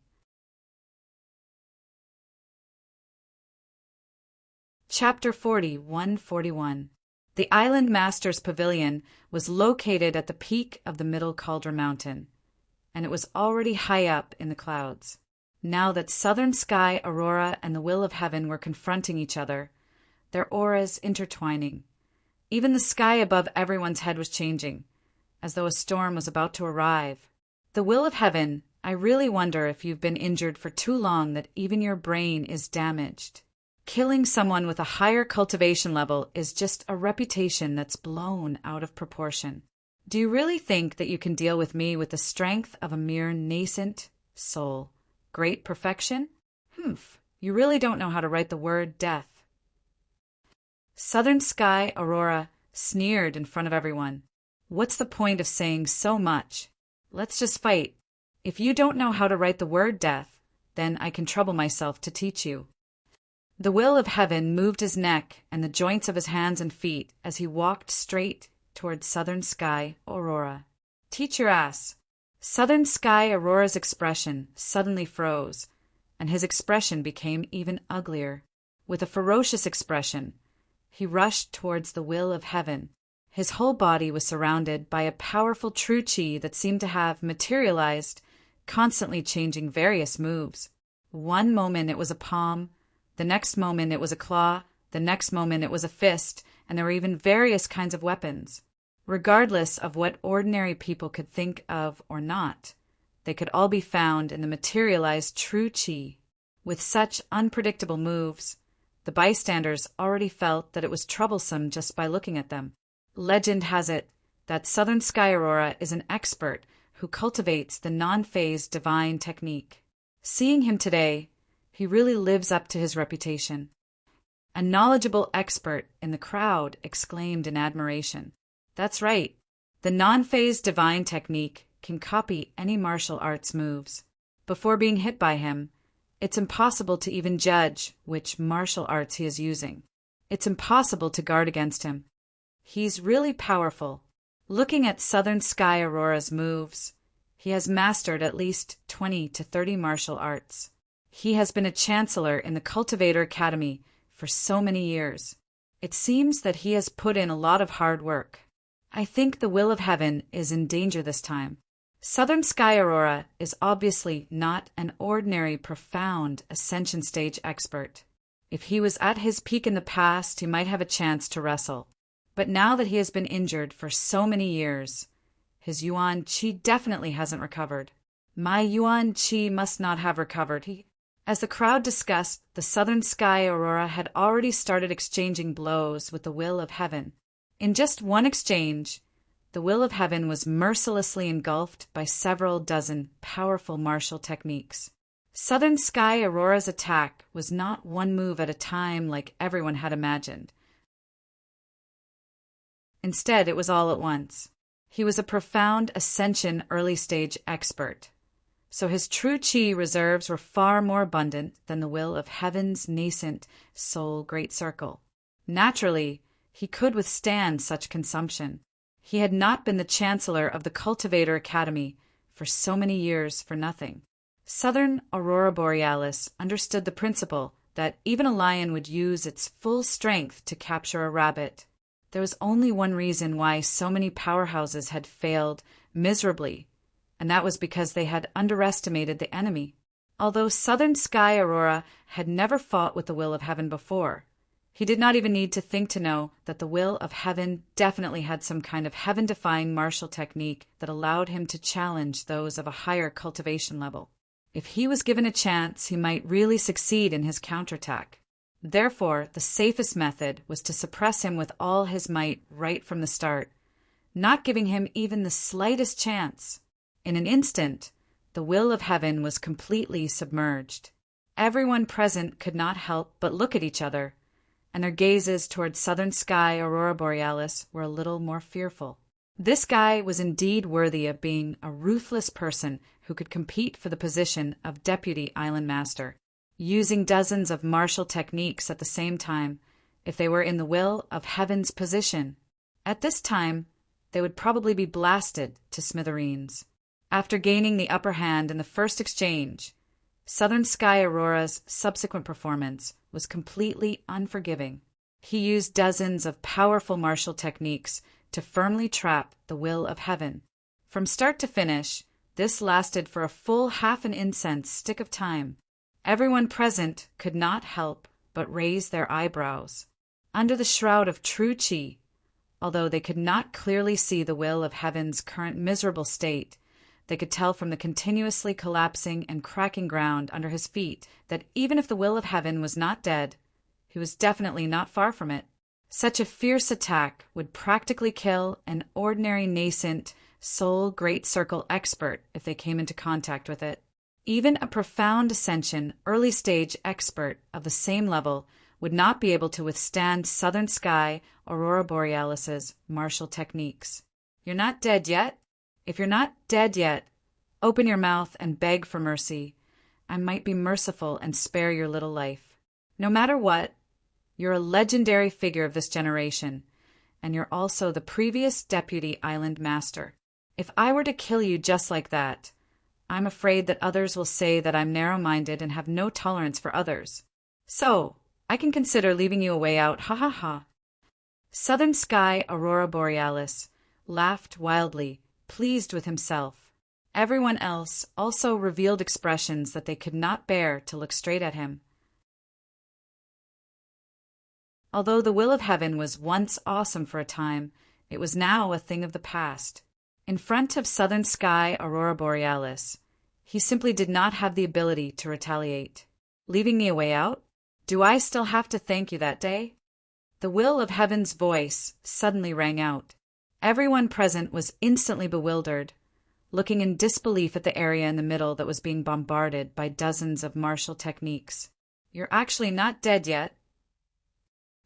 [SPEAKER 1] Chapter 4141. The Island Master's Pavilion was located at the peak of the Middle Cauldron Mountain, and it was already high up in the clouds. Now that Southern Sky Aurora and the Will of Heaven were confronting each other, their auras intertwining. Even the sky above everyone's head was changing, as though a storm was about to arrive. The Will of Heaven, I really wonder if you've been injured for too long that even your brain is damaged. Killing someone with a higher cultivation level is just a reputation that's blown out of proportion. Do you really think that you can deal with me with the strength of a mere nascent soul? Great perfection? You really don't know how to write the word death. Southern Sky Aurora sneered in front of everyone. What's the point of saying so much? Let's just fight. If you don't know how to write the word death, then I can trouble myself to teach you. The Will of Heaven moved his neck and the joints of his hands and feet as he walked straight toward Southern Sky Aurora. Teach your ass. Southern Sky Aurora's expression suddenly froze, and his expression became even uglier. With a ferocious expression, he rushed towards the Will of Heaven. His whole body was surrounded by a powerful true chi that seemed to have materialized, constantly changing various moves. One moment it was a palm, the next moment it was a claw, the next moment it was a fist, and there were even various kinds of weapons. Regardless of what ordinary people could think of or not, they could all be found in the materialized true chi. With such unpredictable moves, the bystanders already felt that it was troublesome just by looking at them. Legend has it that Southern Sky Aurora is an expert who cultivates the non-phase divine technique. Seeing him today, he really lives up to his reputation. A knowledgeable expert in the crowd exclaimed in admiration. That's right. The non-phase divine technique can copy any martial arts moves. Before being hit by him, it's impossible to even judge which martial arts he is using. It's impossible to guard against him. He's really powerful. Looking at Southern Sky Aurora's moves, he has mastered at least 20 to 30 martial arts. He has been a chancellor in the Cultivator Academy for so many years. It seems that he has put in a lot of hard work. I think the Will of Heaven is in danger this time. Southern Sky Aurora is obviously not an ordinary profound ascension stage expert. If he was at his peak in the past, he might have a chance to wrestle. But now that he has been injured for so many years, his Yuan Qi definitely hasn't recovered. My Yuan Qi must not have recovered. As the crowd discussed, the Southern Sky Aurora had already started exchanging blows with the Will of Heaven. In just one exchange, the Will of Heaven was mercilessly engulfed by several dozen powerful martial techniques. Southern Sky Aurora's attack was not one move at a time like everyone had imagined. Instead, it was all at once. He was a profound ascension early-stage expert, so his true chi reserves were far more abundant than the Will of Heaven's nascent soul great circle. Naturally, he could withstand such consumption. He had not been the chancellor of the Cultivator Academy for so many years for nothing. Southern Aurora Borealis understood the principle that even a lion would use its full strength to capture a rabbit. There was only one reason why so many powerhouses had failed miserably, and that was because they had underestimated the enemy. Although Southern Sky Aurora had never fought with the Will of Heaven before, he did not even need to think to know that the Will of Heaven definitely had some kind of heaven-defying martial technique that allowed him to challenge those of a higher cultivation level. If he was given a chance, he might really succeed in his counterattack. Therefore, the safest method was to suppress him with all his might right from the start, not giving him even the slightest chance. In an instant, the Will of Heaven was completely submerged. Everyone present could not help but look at each other, and their gazes toward Southern Sky Aurora Borealis were a little more fearful. This guy was indeed worthy of being a ruthless person who could compete for the position of Deputy Island Master. using dozens of martial techniques at the same time if they were in the will of heaven's position. At this time, they would probably be blasted to smithereens. After gaining the upper hand in the first exchange, Southern Sky Aurora's subsequent performance was completely unforgiving. He used dozens of powerful martial techniques to firmly trap the will of heaven. From start to finish, this lasted for a full half an incense stick of time. Everyone present could not help but raise their eyebrows. Under the shroud of true chi, although they could not clearly see the will of heaven's current miserable state, they could tell from the continuously collapsing and cracking ground under his feet that even if the will of heaven was not dead, he was definitely not far from it. Such a fierce attack would practically kill an ordinary nascent soul great circle expert if they came into contact with it. Even a profound ascension early stage expert of the same level would not be able to withstand Southern Sky Aurora Borealis's martial techniques. You're not dead yet? If you're not dead yet, open your mouth and beg for mercy. I might be merciful and spare your little life. No matter what, you're a legendary figure of this generation, and you're also the previous Deputy Island Master. If I were to kill you just like that, I'm afraid that others will say that I'm narrow-minded and have no tolerance for others. So, I can consider leaving you a way out, ha ha ha. Southern Sky Aurora Borealis laughed wildly, pleased with himself. Everyone else also revealed expressions that they could not bear to look straight at him. Although the will of heaven was once awesome for a time, it was now a thing of the past. In front of Southern Sky Aurora Borealis, he simply did not have the ability to retaliate. Leaving me a way out? Do I still have to thank you that day? The will of heaven's voice suddenly rang out. Everyone present was instantly bewildered, looking in disbelief at the area in the middle that was being bombarded by dozens of martial techniques. You're actually not dead yet.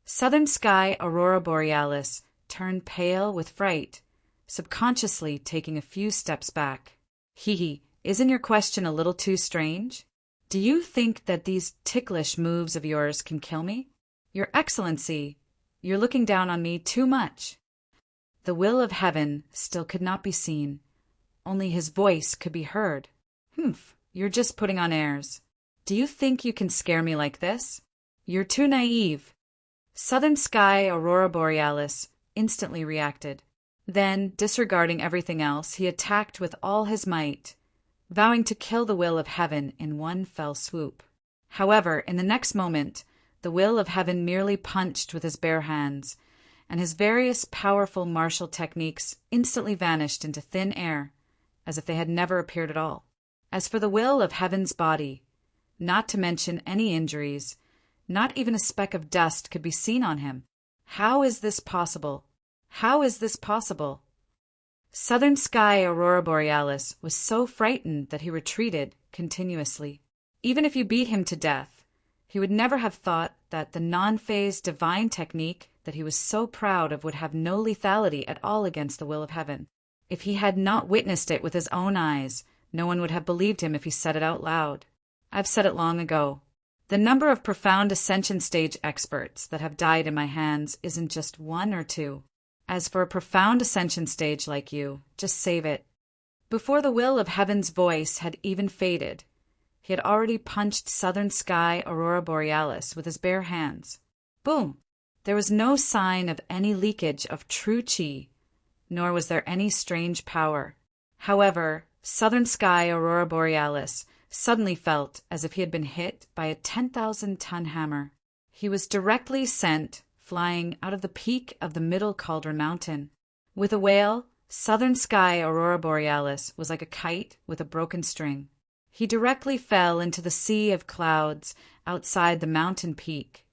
[SPEAKER 1] Southern Sky Aurora Borealis turned pale with fright, subconsciously taking a few steps back. Hee, isn't your question a little too strange? Do you think that these ticklish moves of yours can kill me? Your Excellency, you're looking down on me too much. The will of heaven still could not be seen. Only his voice could be heard. Humph, you're just putting on airs. Do you think you can scare me like this? You're too naive. Southern Sky Aurora Borealis instantly reacted. Then, disregarding everything else, he attacked with all his might, vowing to kill the will of heaven in one fell swoop. However, in the next moment, the will of heaven merely punched with his bare hands, and his various powerful martial techniques instantly vanished into thin air, as if they had never appeared at all. As for the will of heaven's body, not to mention any injuries, not even a speck of dust could be seen on him. How is this possible? How is this possible? Southern Sky Aurora Borealis was so frightened that he retreated continuously. Even if you beat him to death, he would never have thought that the non-phase divine technique that he was so proud of would have no lethality at all against the will of heaven. If he had not witnessed it with his own eyes, no one would have believed him if he said it out loud. I've said it long ago. The number of profound ascension stage experts that have died in my hands isn't just one or two. As for a profound ascension stage like you, just save it. Before the will of heaven's voice had even faded, he had already punched Southern Sky Aurora Borealis with his bare hands. Boom! There was no sign of any leakage of true chi, nor was there any strange power. However, Southern Sky Aurora Borealis suddenly felt as if he had been hit by a 10,000-ton hammer. He was directly sent flying out of the peak of the Middle Cauldron Mountain. With a wail, Southern Sky Aurora Borealis was like a kite with a broken string. He directly fell into the sea of clouds outside the mountain peak,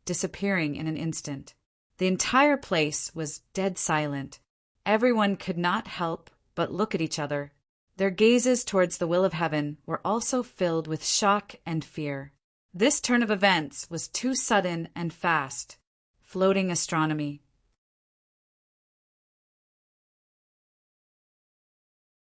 [SPEAKER 1] disappearing in an instant. The entire place was dead silent. Everyone could not help but look at each other. Their gazes towards the will of heaven were also filled with shock and fear. This turn of events was too sudden and fast. Floating astronomy.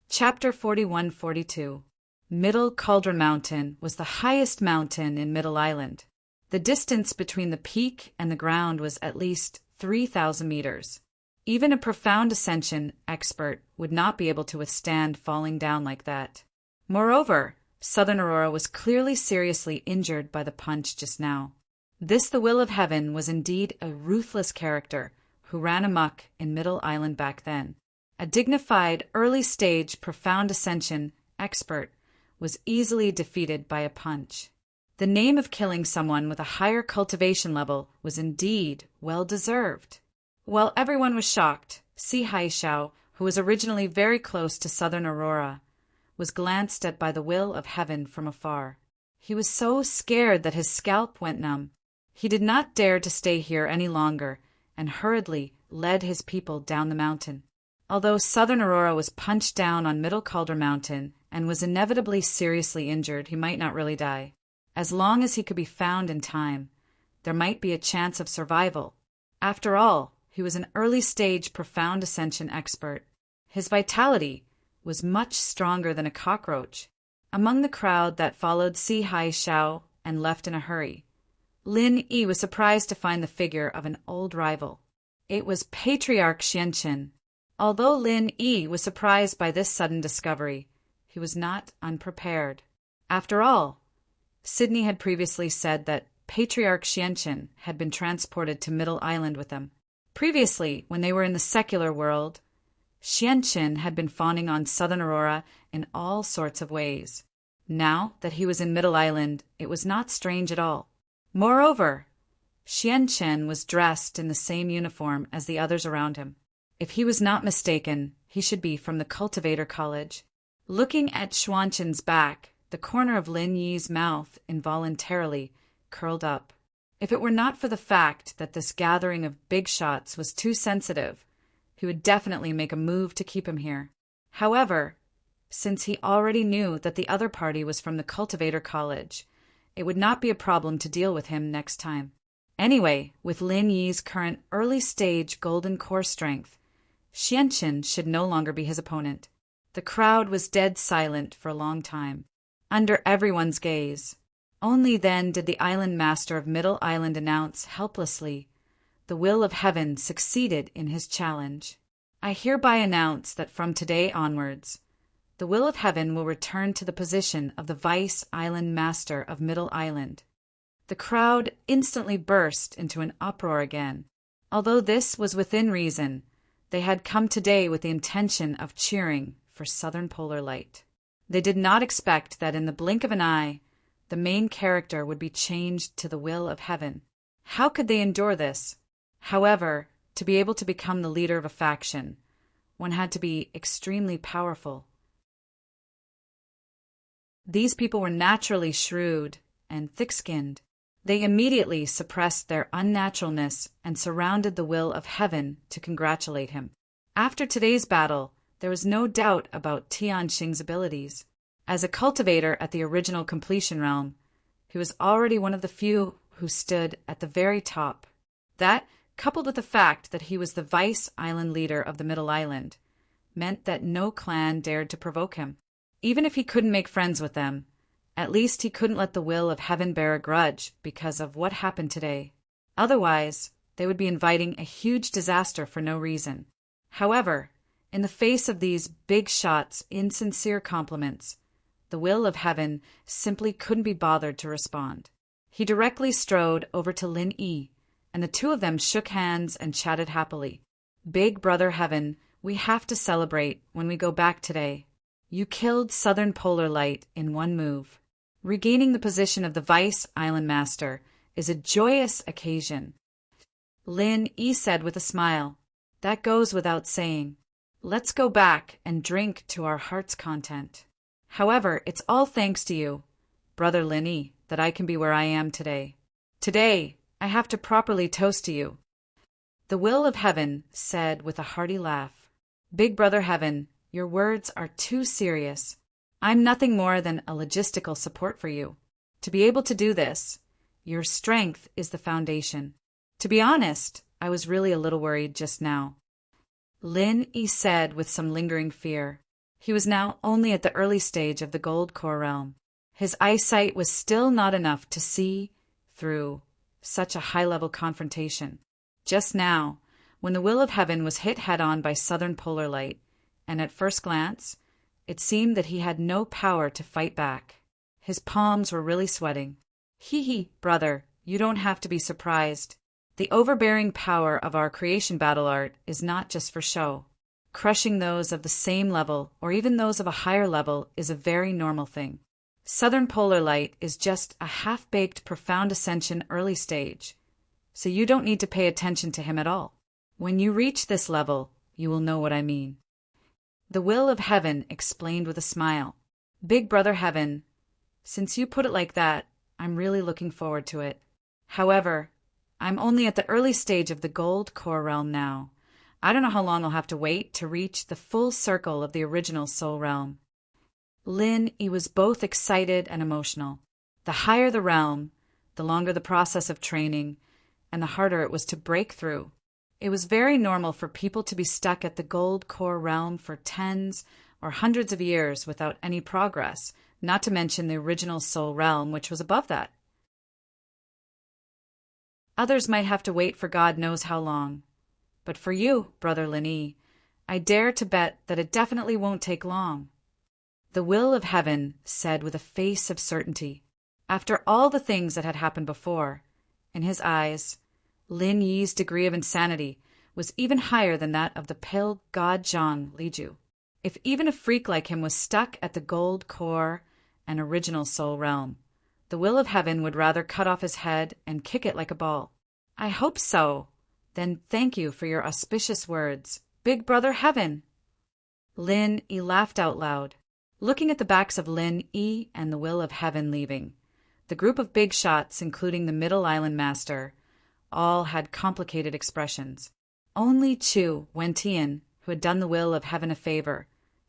[SPEAKER 1] Chapter 41-42. Middle Cauldron Mountain was the highest mountain in Middle Island. The distance between the peak and the ground was at least 3,000 meters. Even a profound ascension expert would not be able to withstand falling down like that. Moreover, Southern Aurora was clearly seriously injured by the punch just now. The Will of Heaven was indeed a ruthless character who ran amok in Middle Island back then. A dignified, early-stage, profound ascension expert was easily defeated by a punch. The name of killing someone with a higher cultivation level was indeed well-deserved. While everyone was shocked, Si Haishao, who was originally very close to Southern Aurora, was glanced at by the Will of Heaven from afar. He was so scared that his scalp went numb. He did not dare to stay here any longer and hurriedly led his people down the mountain. Although Southern Aurora was punched down on Middle Cauldron Mountain and was inevitably seriously injured, he might not really die. As long as he could be found in time, there might be a chance of survival. After all, he was an early-stage profound ascension expert. His vitality was much stronger than a cockroach. Among the crowd that followed Si Haishao and left in a hurry, Lin Yi was surprised to find the figure of an old rival. It was Patriarch Xianchen. Although Lin Yi was surprised by this sudden discovery, he was not unprepared. After all, Sydney had previously said that Patriarch Xianchen had been transported to Middle Island with them. Previously, when they were in the secular world, Xianchen had been fawning on Southern Aurora in all sorts of ways. Now that he was in Middle Island, it was not strange at all. Moreover, Xianchen was dressed in the same uniform as the others around him. If he was not mistaken, he should be from the Cultivator College. Looking at Xuanchen's back, the corner of Lin Yi's mouth involuntarily curled up. If it were not for the fact that this gathering of big shots was too sensitive, he would definitely make a move to keep him here. However, since he already knew that the other party was from the Cultivator College, it would not be a problem to deal with him next time. Anyway, with Lin Yi's current early-stage golden core strength, Xianchen should no longer be his opponent. The crowd was dead silent for a long time, under everyone's gaze. Only then did the island master of Middle Island announce helplessly, "The Will of Heaven succeeded in his challenge. I hereby announce that from today onwards, the Will of Heaven will return to the position of the Vice Island Master of Middle Island." The crowd instantly burst into an uproar again. Although this was within reason, they had come today with the intention of cheering for Southern Polar Light. They did not expect that in the blink of an eye, the main character would be changed to the Will of Heaven. How could they endure this? However, to be able to become the leader of a faction, one had to be extremely powerful. These people were naturally shrewd and thick-skinned. They immediately suppressed their unnaturalness and surrounded the Will of Heaven to congratulate him. After today's battle, there was no doubt about Tianxing's abilities. As a cultivator at the original completion realm, he was already one of the few who stood at the very top. That, coupled with the fact that he was the Vice Island leader of the Middle Island, meant that no clan dared to provoke him. Even if he couldn't make friends with them, at least he couldn't let the Will of Heaven bear a grudge because of what happened today. Otherwise, they would be inviting a huge disaster for no reason. However, in the face of these big shots, insincere compliments, the Will of Heaven simply couldn't be bothered to respond. He directly strode over to Lin Yi, and the two of them shook hands and chatted happily. "Big Brother Heaven, we have to celebrate when we go back today. You killed Southern Polar Light in one move. Regaining the position of the Vice Island Master is a joyous occasion." Lin Yi said with a smile, "That goes without saying. Let's go back and drink to our heart's content. However, it's all thanks to you, Brother Lin Yi, that I can be where I am today. Today, I have to properly toast to you." The Will of Heaven said with a hearty laugh, "Big Brother Heaven, your words are too serious. I'm nothing more than a logistical support for you. To be able to do this, your strength is the foundation. To be honest, I was really a little worried just now." Lin Yi said with some lingering fear, He was now only at the early stage of the gold core realm. His eyesight was still not enough to see through such a high-level confrontation. Just now, when the will of heaven was hit head-on by southern polar light, and at first glance, it seemed that he had no power to fight back. His palms were really sweating. Hee, brother, you don't have to be surprised. The overbearing power of our creation battle art is not just for show. Crushing those of the same level, or even those of a higher level, is a very normal thing. Southern polar light is just a half-baked profound ascension early stage, so you don't need to pay attention to him at all. When you reach this level, you will know what I mean. The will of heaven explained with a smile. Big Brother Heaven, since you put it like that, I'm really looking forward to it. However, I'm only at the early stage of the gold core realm now. I don't know how long I'll have to wait to reach the full circle of the original soul realm. Lin Yi was both excited and emotional. The higher the realm, the longer the process of training, and the harder it was to break through. It was very normal for people to be stuck at the gold core realm for tens or hundreds of years without any progress, not to mention the original soul realm, which was above that. Others might have to wait for God knows how long. But for you, Brother Lin Yi, I dare to bet that it definitely won't take long. The will of heaven said with a face of certainty. After all the things that had happened before, in his eyes, Lin Yi's degree of insanity was even higher than that of the pale god Zhang Liju. If even a freak like him was stuck at the gold core and original soul realm, the will of heaven would rather cut off his head and kick it like a ball. I hope so. Then thank you for your auspicious words, Big Brother Heaven. Lin Yi laughed out loud. Looking at the backs of Lin Yi and the will of heaven leaving, the group of big shots, including the Middle Island Master, all had complicated expressions. Only Chu Wentian, who had done the will of heaven a favor,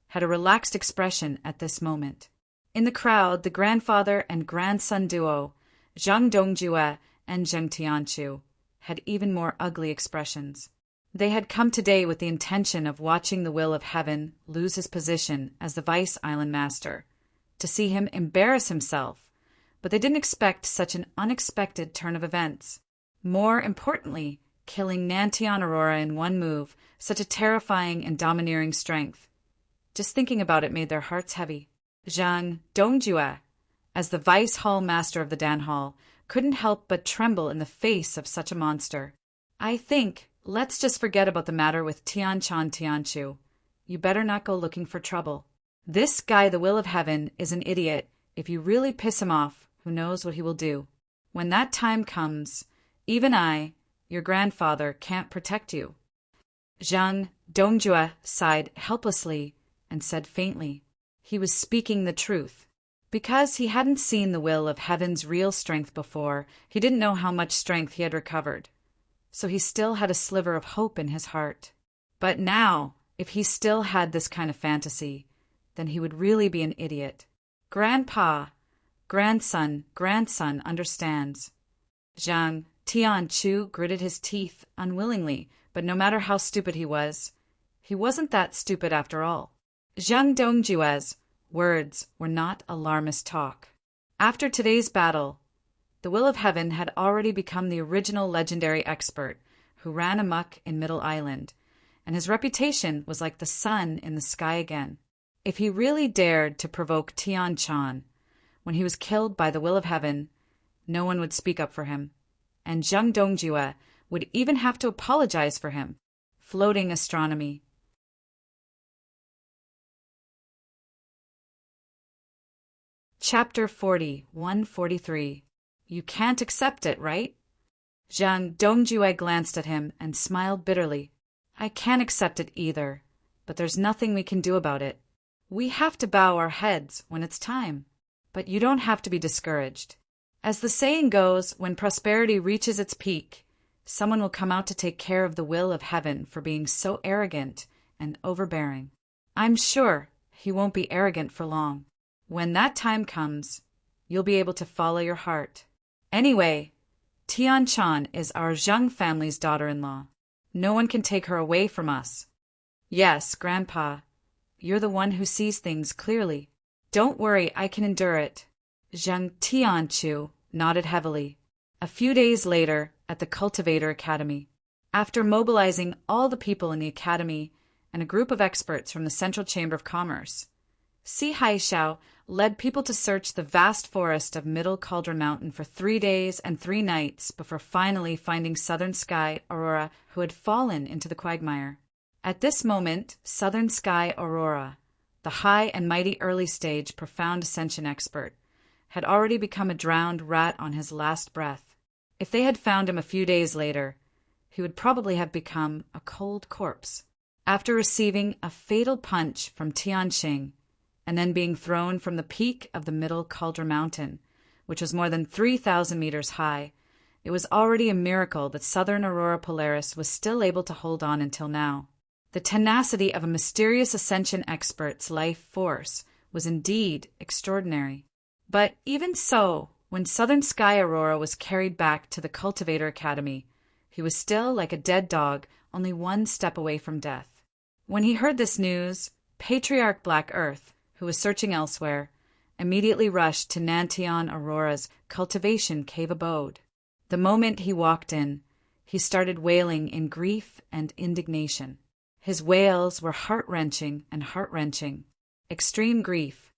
[SPEAKER 1] had a relaxed expression at this moment. In the crowd, the grandfather and grandson duo, Zhang Dongjue and Zheng Tianchu, had even more ugly expressions. They had come today with the intention of watching the will of heaven lose his position as the Vice Island Master, to see him embarrass himself, but they didn't expect such an unexpected turn of events. More importantly, killing Nantian Aurora in one move, such a terrifying and domineering strength. Just thinking about it made their hearts heavy. Zhang Dongjue, as the Vice Hall Master of the Dan Hall, couldn't help but tremble in the face of such a monster. I think, let's just forget about the matter with Tianchan Tianchu. You better not go looking for trouble. This guy, the will of heaven, is an idiot. If you really piss him off, who knows what he will do. When that time comes, even I, your grandfather, can't protect you. Zhang Dongjue sighed helplessly and said faintly, he was speaking the truth. Because he hadn't seen the will of heaven's real strength before, he didn't know how much strength he had recovered. So he still had a sliver of hope in his heart. But now, if he still had this kind of fantasy, then he would really be an idiot. Grandpa, grandson understands. Zhang Tianchu gritted his teeth unwillingly, but no matter how stupid he wasn't that stupid after all. Zhang Dongjue's words were not alarmist talk. After today's battle, the will of heaven had already become the original legendary expert who ran amok in Middle Island, and his reputation was like the sun in the sky again. If he really dared to provoke Tian Chan when he was killed by the will of heaven, no one would speak up for him, and Zhang Dongjue would even have to apologize for him. Floating astronomy. Chapter 40, 143. You can't accept it, right? Zhang Dongjue glanced at him and smiled bitterly. I can't accept it either, but there's nothing we can do about it. We have to bow our heads when it's time. But you don't have to be discouraged. As the saying goes, when prosperity reaches its peak, someone will come out to take care of the will of heaven for being so arrogant and overbearing. I'm sure he won't be arrogant for long. When that time comes, you'll be able to follow your heart. Anyway, Tian Chan is our Zhang family's daughter-in-law. No one can take her away from us. Yes, Grandpa, You're the one who sees things clearly. Don't worry, I can endure it. Zhang Tianqiu nodded heavily. A few days later, at the Cultivator Academy, after mobilizing all the people in the academy and a group of experts from the Central Chamber of Commerce, Si Haixiao led people to search the vast forest of Middle Cauldron Mountain for 3 days and 3 nights before finally finding Southern Sky Aurora, who had fallen into the quagmire. At this moment, Southern Sky Aurora, the high and mighty early stage profound ascension expert, had already become a drowned rat on his last breath. If they had found him a few days later, he would probably have become a cold corpse. After receiving a fatal punch from Tianxing, and then being thrown from the peak of the Middle Cauldron Mountain, which was more than 3,000 meters high, it was already a miracle that Southern Aurora Polaris was still able to hold on until now. The tenacity of a mysterious ascension expert's life force was indeed extraordinary. But even so, when Southern Sky Aurora was carried back to the Cultivator Academy, he was still like a dead dog, only 1 step away from death. When he heard this news, Patriarch Black Earth, who was searching elsewhere, immediately rushed to Nantian Aurora's cultivation cave abode. The moment he walked in, he started wailing in grief and indignation. His wails were heart-wrenching and heart-wrenching. Extreme grief.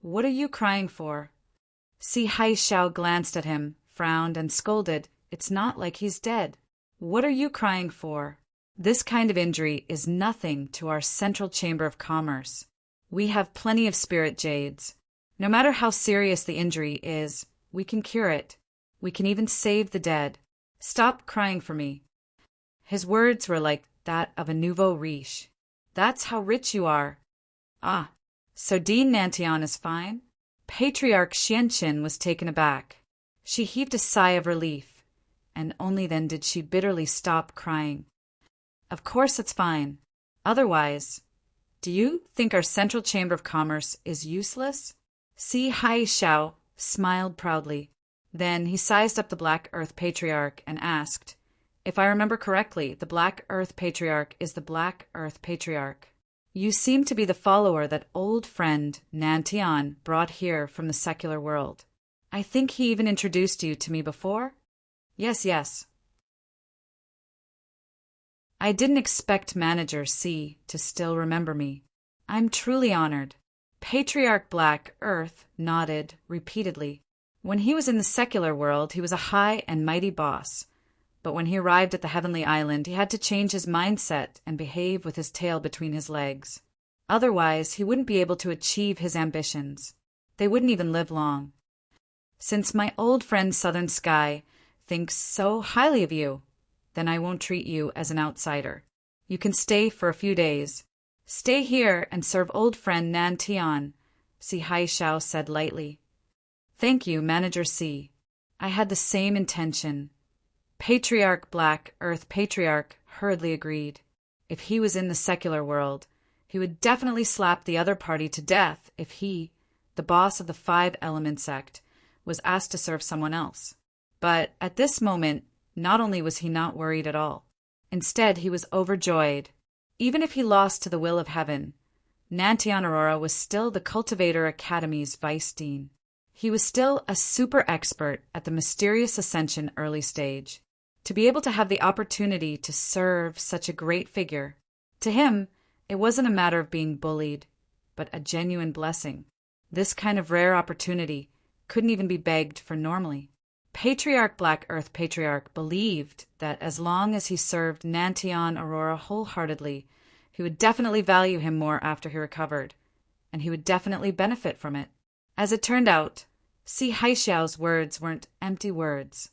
[SPEAKER 1] What are you crying for? Si Haixiao glanced at him, frowned, and scolded. It's not like he's dead. What are you crying for? This kind of injury is nothing to our Central Chamber of Commerce. We have plenty of spirit jades. No matter how serious the injury is, we can cure it. We can even save the dead. Stop crying for me. His words were like that of a nouveau riche. That's how rich you are. Ah, so Dean Nantian is fine? Patriarch Xianqin was taken aback. She heaved a sigh of relief, and only then did she bitterly stop crying. Of course it's fine. Otherwise, do you think our Central Chamber of Commerce is useless? Si Haixiao smiled proudly. Then he sized up the Black Earth Patriarch and asked, If I remember correctly, the Black Earth Patriarch is the Black Earth Patriarch. You seem to be the follower that old friend Nantian brought here from the secular world. I think he even introduced you to me before? Yes. I didn't expect Manager C to still remember me. I'm truly honored. Patriarch Black Earth nodded repeatedly. When he was in the secular world, he was a high and mighty boss. But when he arrived at the Heavenly Island, he had to change his mindset and behave with his tail between his legs. Otherwise, he wouldn't be able to achieve his ambitions. They wouldn't even live long. Since my old friend Southern Sky thinks so highly of you, then I won't treat you as an outsider. You can stay for a few days. Stay here and serve old friend Nan Tian, Si Haixiao said lightly. Thank you, Manager C. I had the same intention. Patriarch Black Earth Patriarch hurriedly agreed. If he was in the secular world, he would definitely slap the other party to death if he, the boss of the 5-element sect, was asked to serve someone else. But at this moment, not only was he not worried at all, instead he was overjoyed. Even if he lost to the will of heaven, Nantian Aurora was still the Cultivator Academy's vice dean. He was still a super expert at the mysterious ascension early stage. To be able to have the opportunity to serve such a great figure, to him, it wasn't a matter of being bullied, but a genuine blessing. This kind of rare opportunity couldn't even be begged for normally. Patriarch Black Earth Patriarch believed that as long as he served Nantian Aurora wholeheartedly, he would definitely value him more after he recovered, and he would definitely benefit from it. As it turned out, Si Haixiao's words weren't empty words.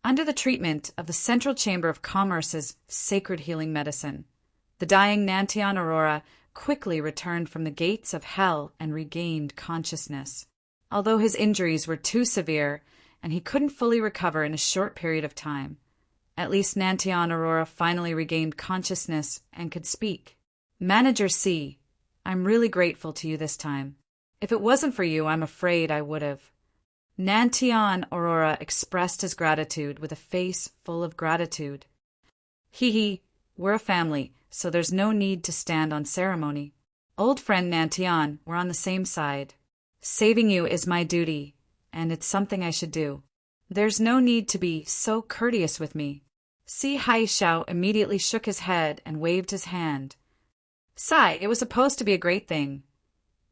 [SPEAKER 1] Under the treatment of the Central Chamber of Commerce's sacred healing medicine, the dying Nantian Aurora quickly returned from the gates of hell and regained consciousness. Although his injuries were too severe and he couldn't fully recover in a short period of time, at least Nantian Aurora finally regained consciousness and could speak. Manager C, I'm really grateful to you this time. If it wasn't for you, I'm afraid I would have. Nantian Aurora expressed his gratitude with a face full of gratitude. We're a family, so there's no need to stand on ceremony. Old friend Nantian, we're on the same side. Saving you is my duty, and it's something I should do. There's no need to be so courteous with me. Si Haishao immediately shook his head and waved his hand. Sigh, it was supposed to be a great thing.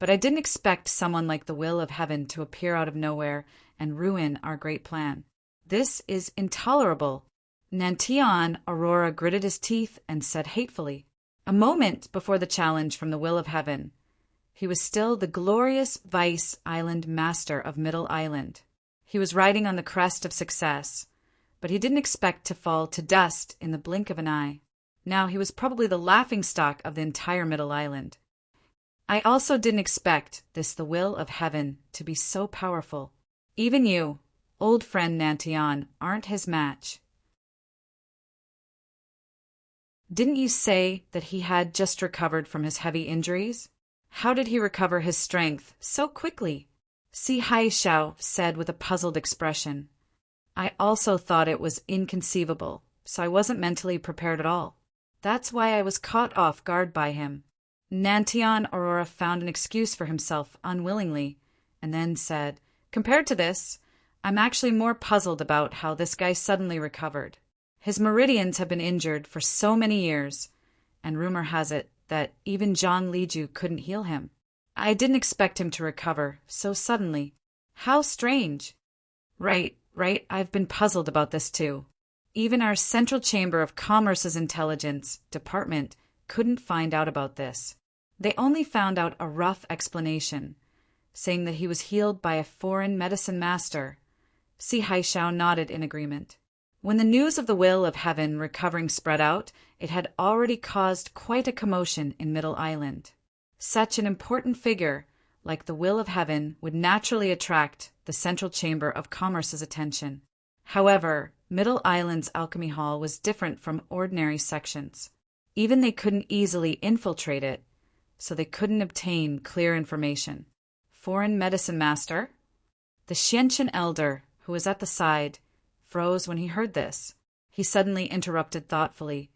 [SPEAKER 1] But I didn't expect someone like the will of heaven to appear out of nowhere and ruin our great plan. This is intolerable. Nantian Aurora gritted his teeth and said hatefully. A moment before the challenge from the will of heaven, he was still the glorious Vice Island Master of Middle Island. He was riding on the crest of success, but he didn't expect to fall to dust in the blink of an eye. Now he was probably the laughingstock of the entire Middle Island. I also didn't expect the will of heaven to be so powerful. Even you, old friend Nantian, aren't his match. Didn't you say that he had just recovered from his heavy injuries? How did he recover his strength so quickly? Si Haishao said with a puzzled expression. I also thought it was inconceivable, so I wasn't mentally prepared at all. That's why I was caught off guard by him. Nantian Aurora found an excuse for himself unwillingly, and then said, Compared to this, I'm actually more puzzled about how this guy suddenly recovered. His meridians have been injured for so many years, and rumor has it that even Zhang Liju couldn't heal him. I didn't expect him to recover so suddenly. How strange. Right, I've been puzzled about this too. Even our Central Chamber of Commerce's intelligence department couldn't find out about this. They only found out a rough explanation, saying that he was healed by a foreign medicine master. Si Haishao nodded in agreement. When the news of the will of heaven recovering spread out, it had already caused quite a commotion in Middle Island. Such an important figure, like the will of heaven, would naturally attract the Central Chamber of Commerce's attention. However, Middle Island's alchemy hall was different from ordinary sections. Even they couldn't easily infiltrate it, so they couldn't obtain clear information. Foreign medicine master? The Xianqian elder, who was at the side, froze when he heard this. He suddenly interrupted thoughtfully.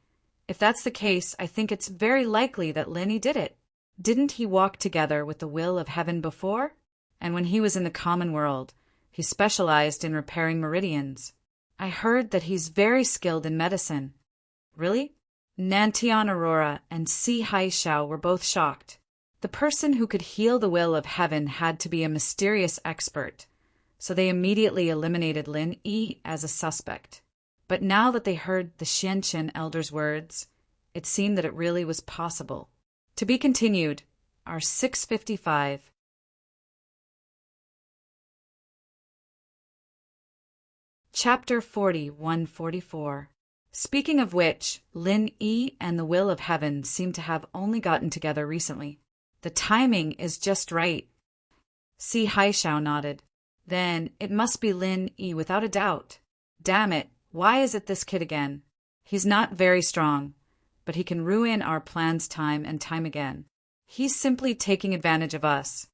[SPEAKER 1] If that's the case, I think it's very likely that Linny did it. Didn't he walk together with the will of heaven before? And when he was in the common world, he specialized in repairing meridians. I heard that he's very skilled in medicine. Really? Nantian Aurora and Si Haishao were both shocked. The person who could heal the will of heaven had to be a mysterious expert, so they immediately eliminated Lin Yi as a suspect. But now that they heard the Xianqian elder's words, it seemed that it really was possible. To be continued, our 655. Chapter 4144. Speaking of which, Lin Yi and the will of heaven seem to have only gotten together recently. The timing is just right. Si Haishao nodded. Then it must be Lin Yi without a doubt. Damn it, why is it this kid again? He's not very strong, but he can ruin our plans time and time again. He's simply taking advantage of us.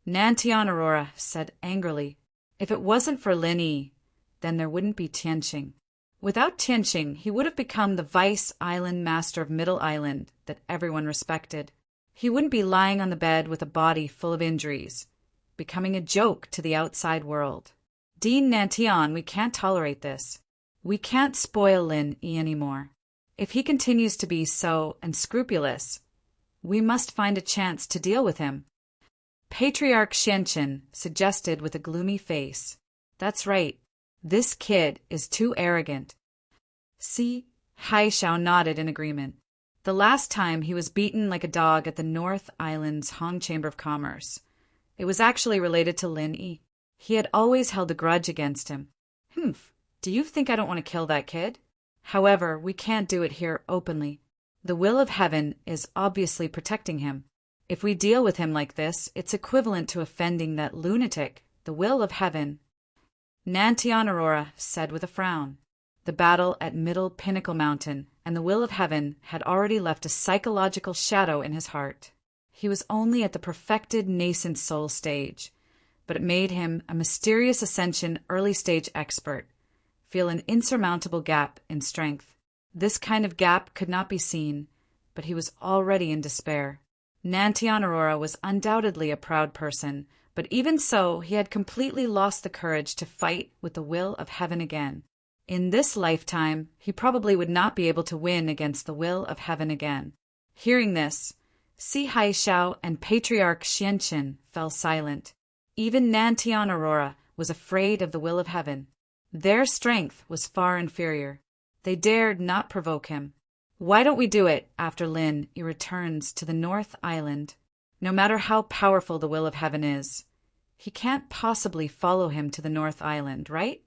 [SPEAKER 1] Nantian Aurora said angrily, If it wasn't for Lin Yi, then there wouldn't be Tianqing. Without Tianqing, he would have become the Vice Island Master of Middle Island that everyone respected. He wouldn't be lying on the bed with a body full of injuries, becoming a joke to the outside world. Dean Nantian, we can't tolerate this. We can't spoil Lin Yi anymore. If he continues to be so unscrupulous, we must find a chance to deal with him. Patriarch Xianqian suggested with a gloomy face. That's right. This kid is too arrogant. Si Haishao nodded in agreement. The last time he was beaten like a dog at the North Island's Hong Chamber of Commerce. It was actually related to Lin Yi. He had always held a grudge against him. Do you think I don't want to kill that kid? However, we can't do it here openly. The will of heaven is obviously protecting him. If we deal with him like this, it's equivalent to offending that lunatic, the will of heaven. Nantian Aurora said with a frown. The battle at Middle Pinnacle Mountain and the will of heaven had already left a psychological shadow in his heart. He was only at the perfected nascent soul stage, but it made him a mysterious ascension early stage expert, feel an insurmountable gap in strength. This kind of gap could not be seen, but he was already in despair. Nantian Aurora was undoubtedly a proud person, but even so, he had completely lost the courage to fight with the will of heaven again. In this lifetime, he probably would not be able to win against the will of heaven again. Hearing this, Si Haishao and Patriarch Xianqin fell silent. Even Nantian Aurora was afraid of the will of heaven. Their strength was far inferior. They dared not provoke him. Why don't we do it after Lin Yi returns to the North Island? No matter how powerful the will of heaven is, he can't possibly follow him to the North Island, right?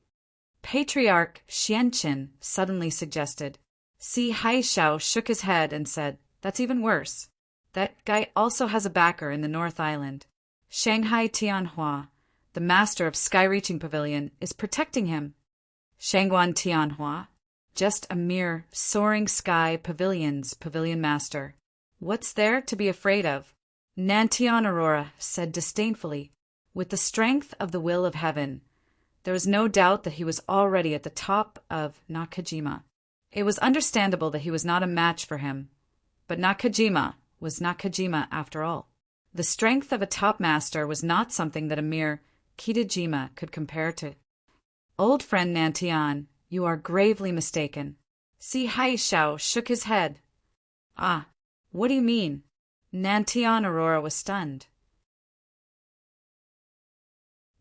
[SPEAKER 1] Patriarch Xianqin suddenly suggested. Si Haishao shook his head and said, "That's even worse. That guy also has a backer in the North Island. Shanghai Tianhua, the master of Sky-Reaching Pavilion, is protecting him." Shangguan Tianhua, just a mere Soaring Sky Pavilion's pavilion master. What's there to be afraid of? Nantian Aurora said disdainfully. With the strength of the will of heaven, there was no doubt that he was already at the top of Nakajima. It was understandable that he was not a match for him, but Nakajima was Nakajima after all. The strength of a top master was not something that a mere Kitajima could compare to. Old friend Nantian, you are gravely mistaken. Si Haishao shook his head. Ah, what do you mean? Nantian Aurora was stunned.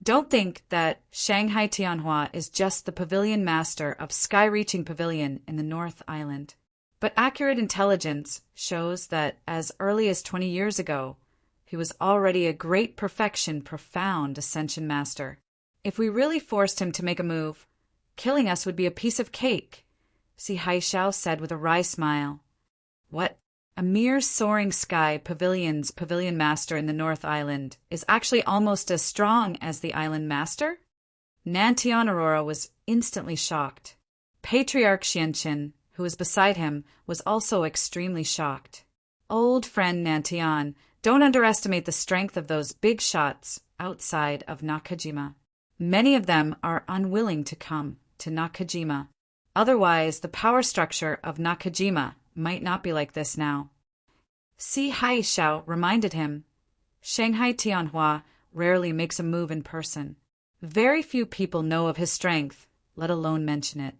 [SPEAKER 1] Don't think that Shanghai Tianhua is just the pavilion master of Sky-Reaching Pavilion in the North Island. But accurate intelligence shows that as early as 20 years ago, he was already a great perfection, profound Ascension Master. If we really forced him to make a move, killing us would be a piece of cake, Si Haishao said with a wry smile. What? A mere Soaring Sky Pavilion's pavilion master in the North Island is actually almost as strong as the island master? Nantian Aurora was instantly shocked. Patriarch Xianqin, who was beside him, was also extremely shocked. Old friend Nantian, don't underestimate the strength of those big shots outside of Nakajima. Many of them are unwilling to come to Nakajima. Otherwise, the power structure of Nakajima might not be like this now. Si Haishao reminded him. Shanghai Tianhua rarely makes a move in person. Very few people know of his strength, let alone mention it.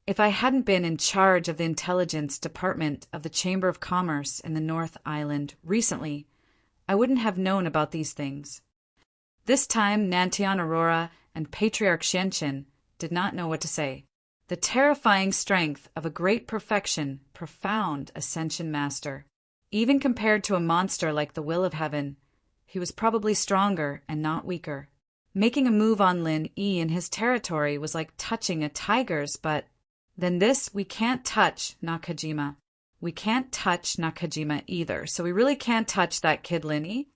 [SPEAKER 1] If I hadn't been in charge of the intelligence department of the Chamber of Commerce in the North Island recently, I wouldn't have known about these things. This time, Nantian Aurora and Patriarch Xianqin did not know what to say. The terrifying strength of a great perfection, profound Ascension Master. Even compared to a monster like the Will of Heaven, he was probably stronger and not weaker. Making a move on Lin Yi in his territory was like touching a tiger's butt. Then this, we can't touch Nakajima. We can't touch Nakajima either, so we really can't touch that kid Lin Yi.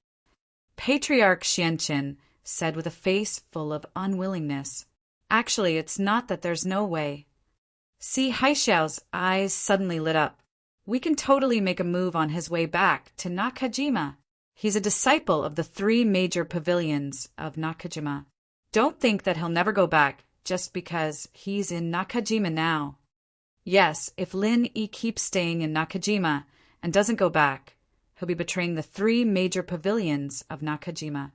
[SPEAKER 1] Patriarch Xianqin said with a face full of unwillingness. Actually, it's not that there's no way. Si Haishao's eyes suddenly lit up. We can totally make a move on his way back to Nakajima. He's a disciple of the 3 major pavilions of Nakajima. Don't think that he'll never go back just because he's in Nakajima now. Yes, if Lin Yi keeps staying in Nakajima and doesn't go back, he'll be betraying the 3 major pavilions of Nakajima.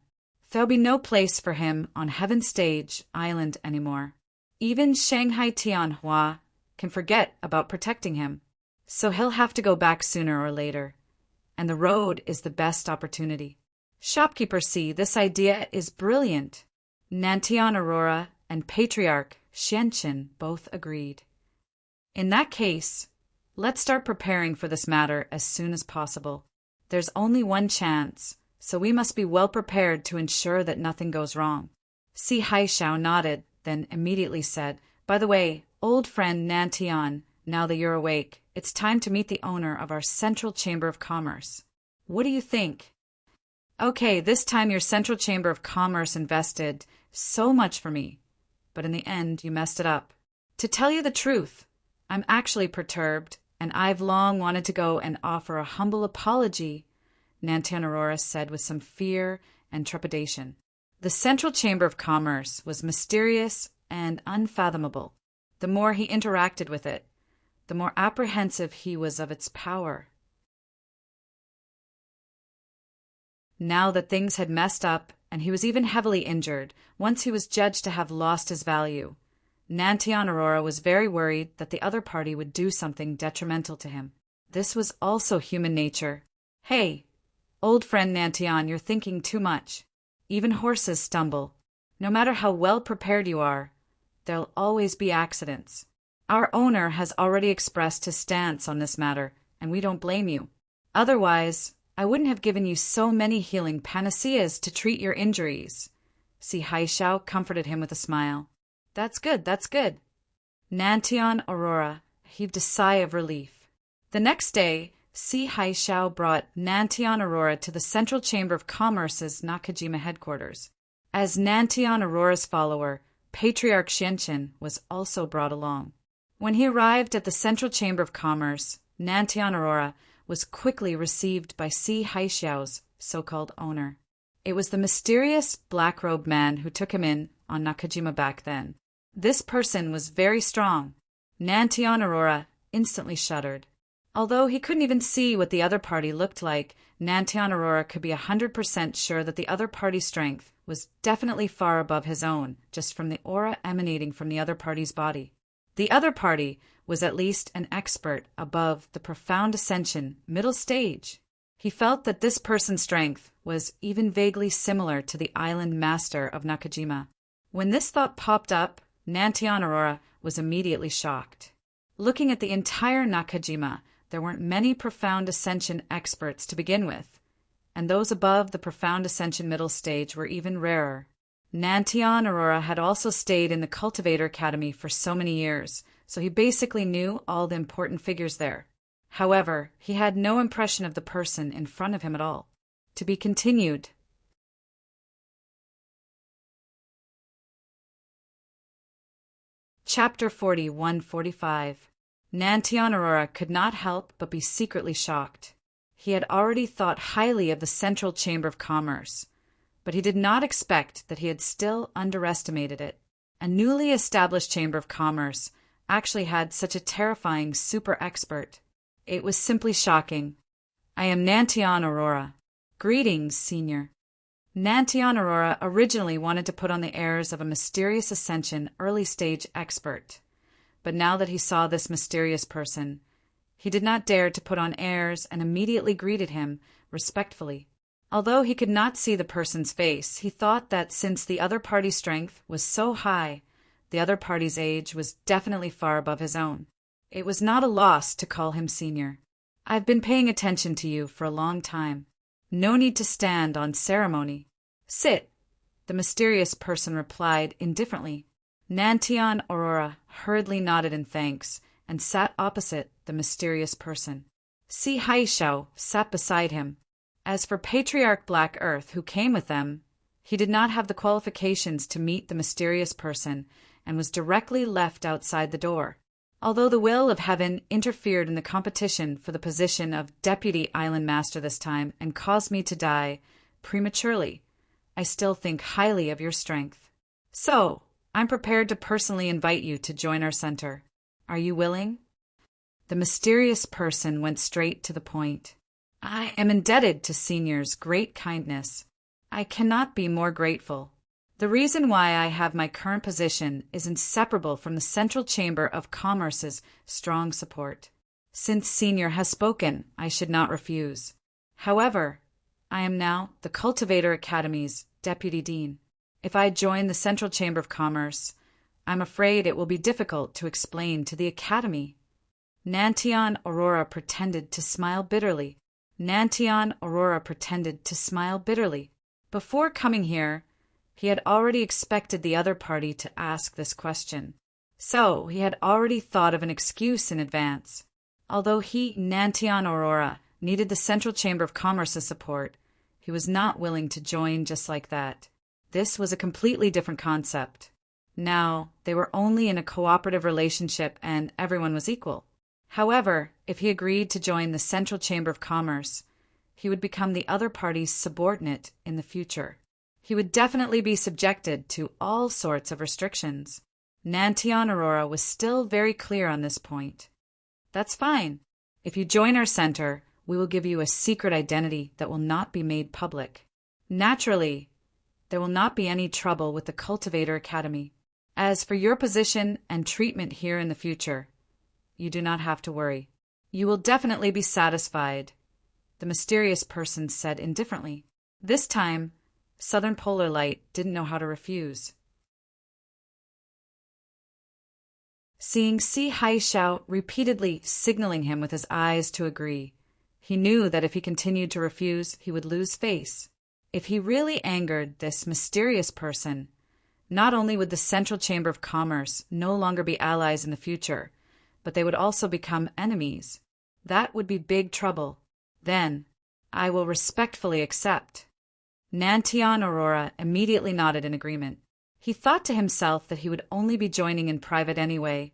[SPEAKER 1] There'll be no place for him on Heaven's Stage Island anymore. Even Shanghai Tianhua can forget about protecting him. So he'll have to go back sooner or later. And the road is the best opportunity. Shopkeeper C, this idea is brilliant. Nantian Aurora and Patriarch Xianqin both agreed. In that case, let's start preparing for this matter as soon as possible. There's only one chance, so we must be well prepared to ensure that nothing goes wrong. Si Haishao nodded, then immediately said, "By the way, old friend Nantian, now that you're awake, it's time to meet the owner of our Central Chamber of Commerce. What do you think?" Okay, this time your Central Chamber of Commerce invested so much for me, but in the end you messed it up. To tell you the truth, I'm actually perturbed, and I've long wanted to go and offer a humble apology, Nantian Aurora said with some fear and trepidation. The Central Chamber of Commerce was mysterious and unfathomable. The more he interacted with it, the more apprehensive he was of its power. Now that things had messed up, and he was even heavily injured, once he was judged to have lost his value, Nantian Aurora was very worried that the other party would do something detrimental to him. This was also human nature. Hey, old friend Nantian, you're thinking too much. Even horses stumble. No matter how well prepared you are, there'll always be accidents. Our owner has already expressed his stance on this matter, and we don't blame you. Otherwise, I wouldn't have given you so many healing panaceas to treat your injuries. Si Haishao comforted him with a smile. That's good, that's good. Nantian Aurora heaved a sigh of relief. The next day, Si Haishao brought Nantian Aurora to the Central Chamber of Commerce's Nakajima headquarters. As Nantian Aurora's follower, Patriarch Xianqin was also brought along. When he arrived at the Central Chamber of Commerce, Nantian Aurora was quickly received by Si Haishao's so-called owner. It was the mysterious black-robed man who took him in on Nakajima back then. This person was very strong. Nantian Aurora instantly shuddered. Although he couldn't even see what the other party looked like, Nantian Aurora could be 100% sure that the other party's strength was definitely far above his own, just from the aura emanating from the other party's body. The other party was at least an expert above the profound ascension middle stage. He felt that this person's strength was even vaguely similar to the island master of Nakajima. When this thought popped up, Nantian Aurora was immediately shocked. Looking at the entire Nakajima, there weren't many profound ascension experts to begin with, and those above the profound ascension middle stage were even rarer. Nantian Aurora had also stayed in the Cultivator Academy for so many years, so he basically knew all the important figures there. However, he had no impression of the person in front of him at all. To be continued. Chapter 41-45. Nantian Aurora could not help but be secretly shocked. He had already thought highly of the Central Chamber of Commerce, but he did not expect that he had still underestimated it. A newly established Chamber of Commerce actually had such a terrifying super expert. It was simply shocking. I am Nantian Aurora. Greetings, Senior. Nantian Aurora originally wanted to put on the airs of a mysterious ascension early-stage expert. But now that he saw this mysterious person, he did not dare to put on airs and immediately greeted him respectfully. Although he could not see the person's face, he thought that since the other party's strength was so high, the other party's age was definitely far above his own. It was not a loss to call him Senior. I've been paying attention to you for a long time. No need to stand on ceremony. Sit, the mysterious person replied indifferently. Nantian Aurora hurriedly nodded in thanks and sat opposite the mysterious person. Si Haishao sat beside him. As for Patriarch Black Earth, who came with them, he did not have the qualifications to meet the mysterious person and was directly left outside the door. Although the will of heaven interfered in the competition for the position of Deputy Island Master this time and caused me to die prematurely, I still think highly of your strength. So, I'm prepared to personally invite you to join our center. Are you willing? The mysterious person went straight to the point. I am indebted to Senior's great kindness. I cannot be more grateful. The reason why I have my current position is inseparable from the Central Chamber of Commerce's strong support. Since Senior has spoken, I should not refuse. However, I am now the Cultivator Academy's Deputy Dean. If I join the Central Chamber of Commerce, I'm afraid it will be difficult to explain to the Academy. Nantian Aurora pretended to smile bitterly. Before coming here, he had already expected the other party to ask this question. So he had already thought of an excuse in advance. Although he, Nantian Aurora, needed the Central Chamber of Commerce's support, he was not willing to join just like that. This was a completely different concept. Now, they were only in a cooperative relationship and everyone was equal. However, if he agreed to join the Central Chamber of Commerce, he would become the other party's subordinate in the future. He would definitely be subjected to all sorts of restrictions. Nantian Aurora was still very clear on this point. That's fine. If you join our center, we will give you a secret identity that will not be made public. Naturally, there will not be any trouble with the Cultivator Academy. As for your position and treatment here in the future, you do not have to worry. You will definitely be satisfied, the mysterious person said indifferently. This time, Southern Polar Light didn't know how to refuse. Seeing Si Haishao repeatedly signaling him with his eyes to agree, he knew that if he continued to refuse, he would lose face. If he really angered this mysterious person, not only would the Central Chamber of Commerce no longer be allies in the future, but they would also become enemies. That would be big trouble. Then, I will respectfully accept. Nantian Aurora immediately nodded in agreement. He thought to himself that he would only be joining in private anyway,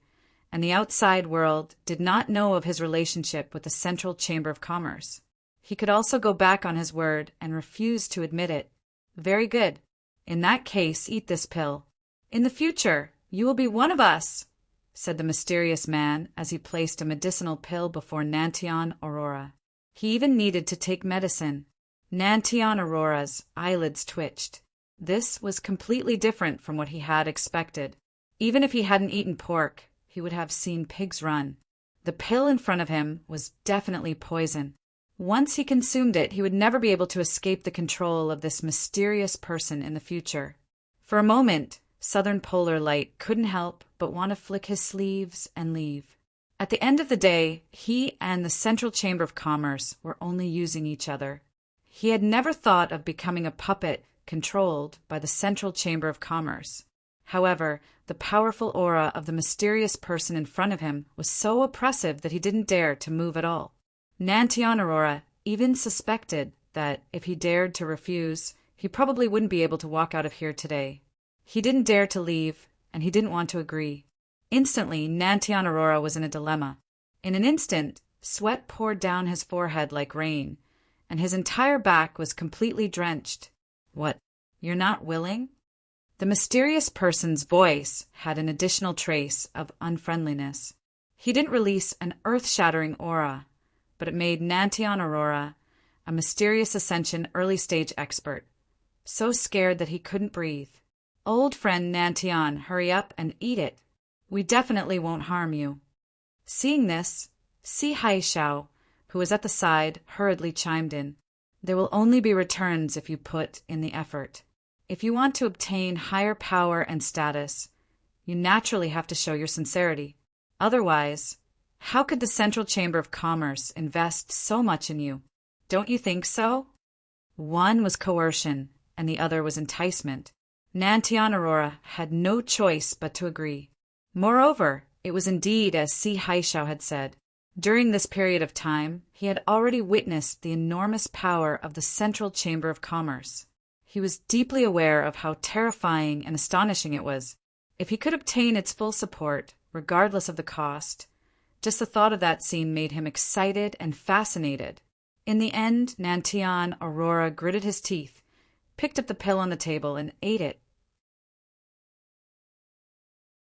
[SPEAKER 1] and the outside world did not know of his relationship with the Central Chamber of Commerce. He could also go back on his word and refuse to admit it. Very good. In that case, eat this pill. In the future, you will be one of us, said the mysterious man as he placed a medicinal pill before Nantian Aurora. He even needed to take medicine. Nantian Aurora's eyelids twitched. This was completely different from what he had expected. Even if he hadn't eaten pork, he would have seen pigs run. The pill in front of him was definitely poison. Once he consumed it, he would never be able to escape the control of this mysterious person in the future. For a moment, Southern Polar Light couldn't help but want to flick his sleeves and leave. At the end of the day, he and the Central Chamber of Commerce were only using each other. He had never thought of becoming a puppet controlled by the Central Chamber of Commerce. However, the powerful aura of the mysterious person in front of him was so oppressive that he didn't dare to move at all. Nantian Aurora even suspected that if he dared to refuse, he probably wouldn't be able to walk out of here today. He didn't dare to leave, and he didn't want to agree. Instantly, Nantian Aurora was in a dilemma. In an instant, sweat poured down his forehead like rain, and his entire back was completely drenched. What, you're not willing? The mysterious person's voice had an additional trace of unfriendliness. He didn't release an earth-shattering aura, but it made Nantian Aurora a mysterious ascension early-stage expert, so scared that he couldn't breathe. Old friend Nantian, hurry up and eat it. We definitely won't harm you. Seeing this, Si Haishao, who was at the side, hurriedly chimed in. There will only be returns if you put in the effort. If you want to obtain higher power and status, you naturally have to show your sincerity. Otherwise, how could the Central Chamber of Commerce invest so much in you? Don't you think so? One was coercion, and the other was enticement. Nantian Aurora had no choice but to agree. Moreover, it was indeed as Si Haishao had said. During this period of time, he had already witnessed the enormous power of the Central Chamber of Commerce. He was deeply aware of how terrifying and astonishing it was. If he could obtain its full support, regardless of the cost, just the thought of that scene made him excited and fascinated. In the end, Nantian Aurora gritted his teeth, picked up the pill on the table, and ate it.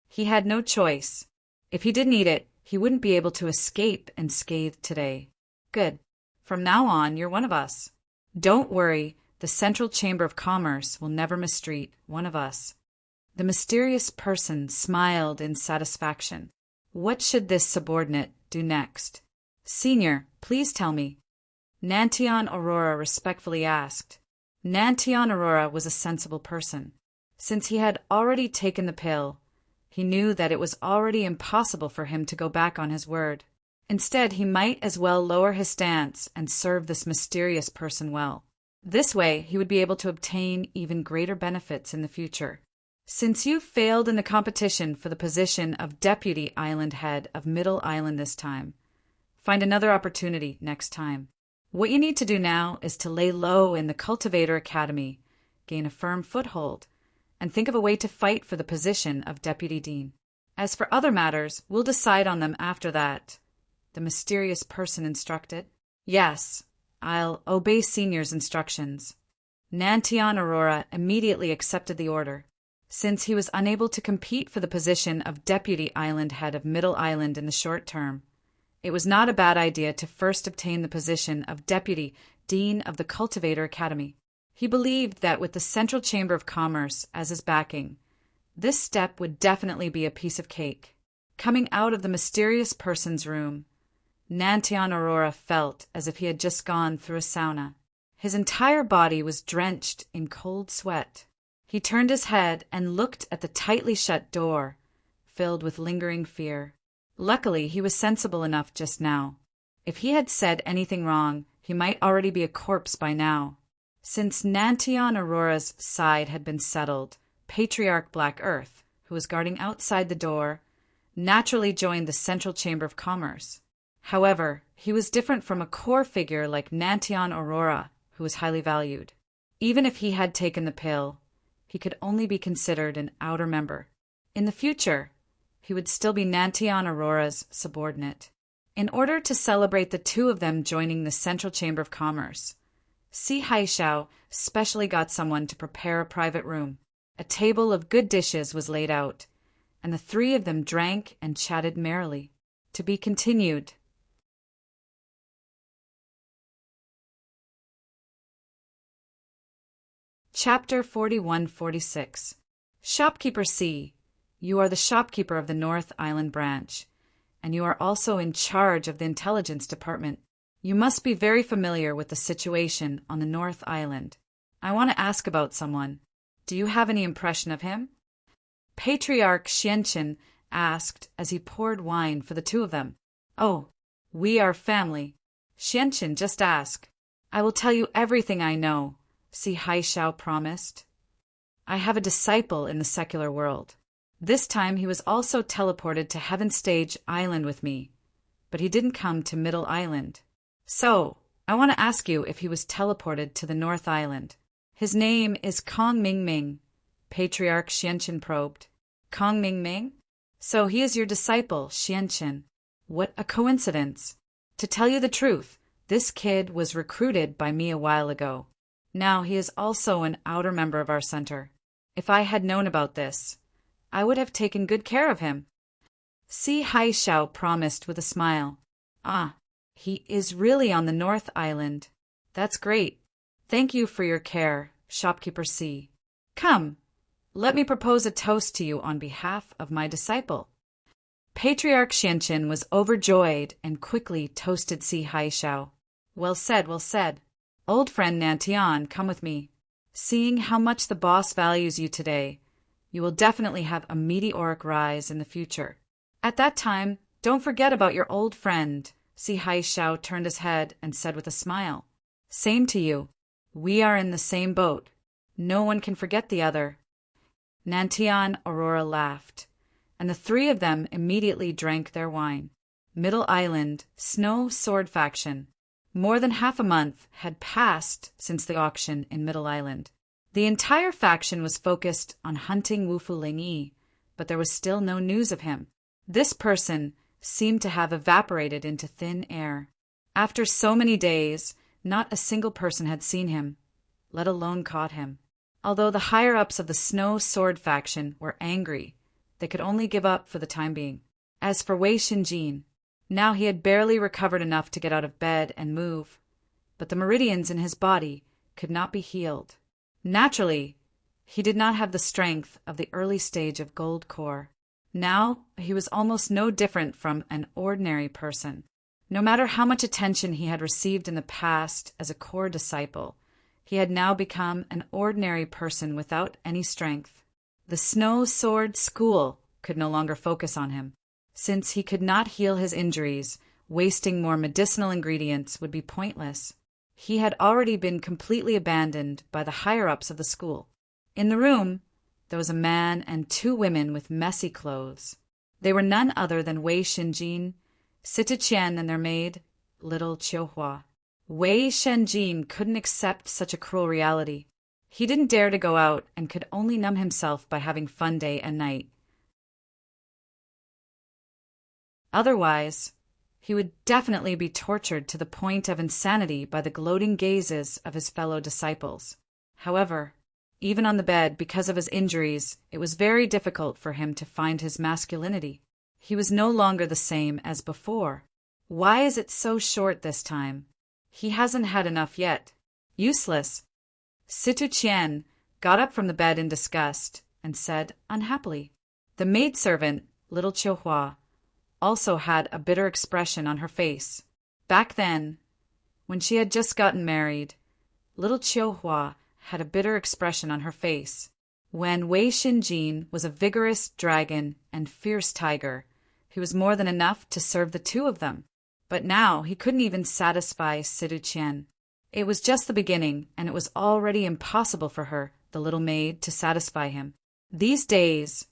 [SPEAKER 1] He had no choice. If he didn't eat it, he wouldn't be able to escape unscathed today. Good. From now on, you're one of us. Don't worry, the Central Chamber of Commerce will never mistreat one of us. The mysterious person smiled in satisfaction. What should this subordinate do next? Senior, please tell me. Nantian Aurora respectfully asked. Nantian Aurora was a sensible person. Since he had already taken the pill, he knew that it was already impossible for him to go back on his word. Instead, he might as well lower his stance and serve this mysterious person well. This way, he would be able to obtain even greater benefits in the future. Since you failed in the competition for the position of Deputy Island Head of Middle Island this time, find another opportunity next time. What you need to do now is to lay low in the Cultivator Academy, gain a firm foothold, and think of a way to fight for the position of Deputy Dean. As for other matters, we'll decide on them after that, the mysterious person instructed. Yes, I'll obey Senior's instructions. Nantian Aurora immediately accepted the order. Since he was unable to compete for the position of Deputy Island Head of Middle Island in the short term, it was not a bad idea to first obtain the position of Deputy Dean of the Cultivator Academy. He believed that with the Central Chamber of Commerce as his backing, this step would definitely be a piece of cake. Coming out of the mysterious person's room, Nantian Aurora felt as if he had just gone through a sauna. His entire body was drenched in cold sweat. He turned his head and looked at the tightly shut door, filled with lingering fear. Luckily, he was sensible enough just now. If he had said anything wrong, he might already be a corpse by now. Since Nantian Aurora's side had been settled, Patriarch Black Earth, who was guarding outside the door, naturally joined the Central Chamber of Commerce. However, he was different from a core figure like Nantian Aurora, who was highly valued. Even if he had taken the pill, he could only be considered an outer member. In the future, he would still be Nantian Aurora's subordinate. In order to celebrate the two of them joining the Central Chamber of Commerce, Si Haishao specially got someone to prepare a private room. A table of good dishes was laid out, and the three of them drank and chatted merrily. To be continued. Chapter 41-46. Shopkeeper C. You are the shopkeeper of the North Island branch, and you are also in charge of the intelligence department. You must be very familiar with the situation on the North Island. I want to ask about someone. Do you have any impression of him? Patriarch Xianqin asked as he poured wine for the two of them. Oh, we are family. Xianqin, just ask. I will tell you everything I know, Si Haishao promised. I have a disciple in the secular world. This time he was also teleported to Heaven Stage Island with me, but he didn't come to Middle Island. So, I want to ask you if he was teleported to the North Island. His name is Kong Ming Ming, Patriarch Xianqin probed. Kong Ming Ming? So he is your disciple, Xianqin. What a coincidence. To tell you the truth, this kid was recruited by me a while ago. Now he is also an outer member of our center. If I had known about this, I would have taken good care of him. Si Haishao promised with a smile. Ah, he is really on the North Island. That's great. Thank you for your care, Shopkeeper C. Come, let me propose a toast to you on behalf of my disciple. Patriarch Xianqin was overjoyed and quickly toasted Si Haishao. Well said, well said. Old friend Nantian, come with me. Seeing how much the boss values you today, you will definitely have a meteoric rise in the future. At that time, don't forget about your old friend. Si Haishao turned his head and said with a smile. Same to you. We are in the same boat. No one can forget the other. Nantian Aurora laughed, and the three of them immediately drank their wine. Middle Island, Snow Sword Faction. More than half a month had passed since the auction in Middle Island. The entire faction was focused on hunting Wu Fu Lingyi, but there was still no news of him. This person seemed to have evaporated into thin air. After so many days, not a single person had seen him, let alone caught him. Although the higher-ups of the Snow Sword Faction were angry, they could only give up for the time being. As for Wei Xinjin, now he had barely recovered enough to get out of bed and move, but the meridians in his body could not be healed. Naturally, he did not have the strength of the early stage of Gold Core. Now, he was almost no different from an ordinary person. No matter how much attention he had received in the past as a core disciple, he had now become an ordinary person without any strength. The Snow Sword School could no longer focus on him. Since he could not heal his injuries, wasting more medicinal ingredients would be pointless. He had already been completely abandoned by the higher-ups of the school. In the room, there was a man and two women with messy clothes. They were none other than Wei Xinjin, Sita Qian, and their maid, little Qiuhua. Wei Xinjin couldn't accept such a cruel reality. He didn't dare to go out and could only numb himself by having fun day and night. Otherwise, he would definitely be tortured to the point of insanity by the gloating gazes of his fellow disciples. However, even on the bed, because of his injuries, it was very difficult for him to find his masculinity. He was no longer the same as before. Why is it so short this time? He hasn't had enough yet. Useless. Situ Qian got up from the bed in disgust and said unhappily. The maidservant, little Chiuhua, also had a bitter expression on her face. Back then, when she had just gotten married, little Chiuhua had a bitter expression on her face. When Wei Xinjin was a vigorous dragon and fierce tiger, he was more than enough to serve the two of them. But now he couldn't even satisfy Situ Qian. It was just the beginning, and it was already impossible for her, the little maid, to satisfy him. These days,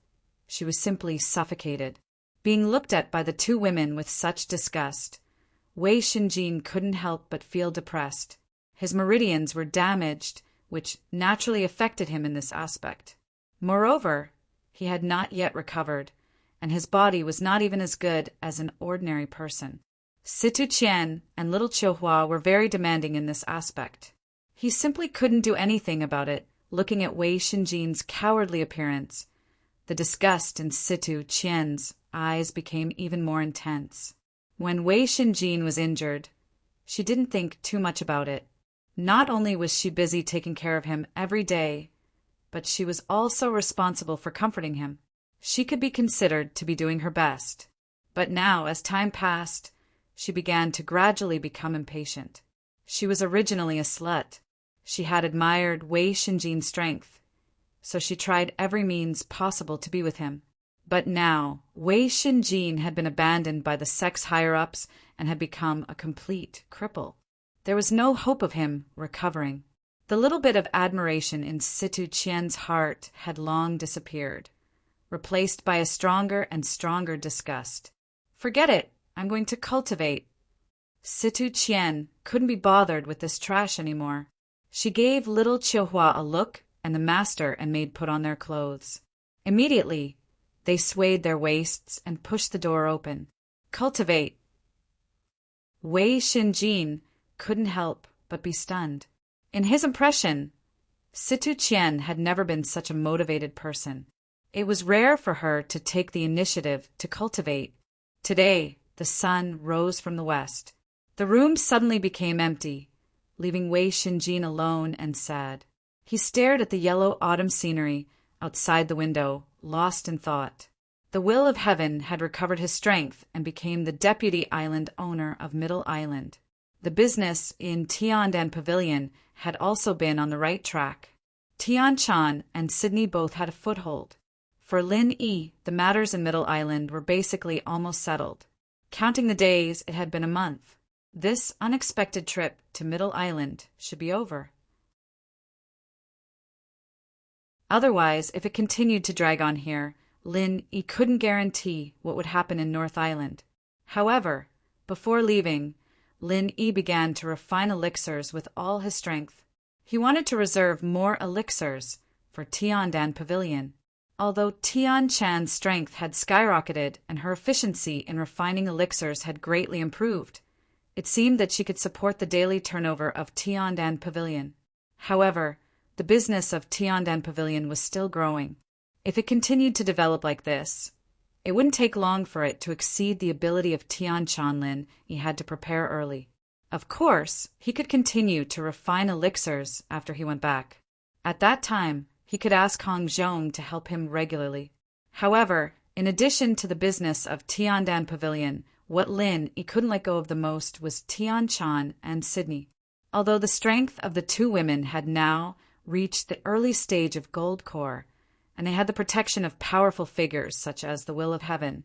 [SPEAKER 1] she was simply suffocated. Being looked at by the two women with such disgust, Wei Xinjin couldn't help but feel depressed. His meridians were damaged, which naturally affected him in this aspect. Moreover, he had not yet recovered, and his body was not even as good as an ordinary person. Situ Qian and little Chiuhua were very demanding in this aspect. He simply couldn't do anything about it. Looking at Wei Xinjin's cowardly appearance, the disgust in Situ Qian's eyes became even more intense. When Wei Xinjin was injured, she didn't think too much about it. Not only was she busy taking care of him every day, but she was also responsible for comforting him. She could be considered to be doing her best. But now, as time passed, she began to gradually become impatient. She was originally a slut. She had admired Wei Xinjin's strength, so she tried every means possible to be with him. But now, Wei Xinjin had been abandoned by the sex higher-ups and had become a complete cripple. There was no hope of him recovering. The little bit of admiration in Situ Qian's heart had long disappeared, replaced by a stronger and stronger disgust. Forget it. I'm going to cultivate. Situ Qian couldn't be bothered with this trash anymore. She gave little Chiuhua a look, and the master and maid put on their clothes. Immediately, they swayed their waists and pushed the door open. Cultivate. Wei Xinjin couldn't help but be stunned. In his impression, Situ Qian had never been such a motivated person. It was rare for her to take the initiative to cultivate. Today, the sun rose from the west. The room suddenly became empty, leaving Wei Xinjin alone and sad. He stared at the yellow autumn scenery outside the window, lost in thought. The will of heaven had recovered his strength and became the deputy island owner of Middle Island. The business in Tiandan Pavilion had also been on the right track. Tian Chan and Sydney both had a foothold. For Lin Yi, the matters in Middle Island were basically almost settled. Counting the days, it had been a month. This unexpected trip to Middle Island should be over. Otherwise, if it continued to drag on here, Lin Yi couldn't guarantee what would happen in North Island. However, before leaving, Lin Yi began to refine elixirs with all his strength. He wanted to reserve more elixirs for Tiandan Pavilion. Although Tian Chan's strength had skyrocketed and her efficiency in refining elixirs had greatly improved, it seemed that she could support the daily turnover of Tiandan Pavilion. However, the business of Tiandan Pavilion was still growing. If it continued to develop like this, it wouldn't take long for it to exceed the ability of Tian Chanlin. He had to prepare early. Of course, he could continue to refine elixirs after he went back. At that time, he could ask Hong Zhong to help him regularly. However, in addition to the business of Tiandan Pavilion, what Lin he couldn't let go of the most was Tian Chan and Sydney. Although the strength of the two women had now reached the early stage of gold core, and they had the protection of powerful figures such as the will of heaven,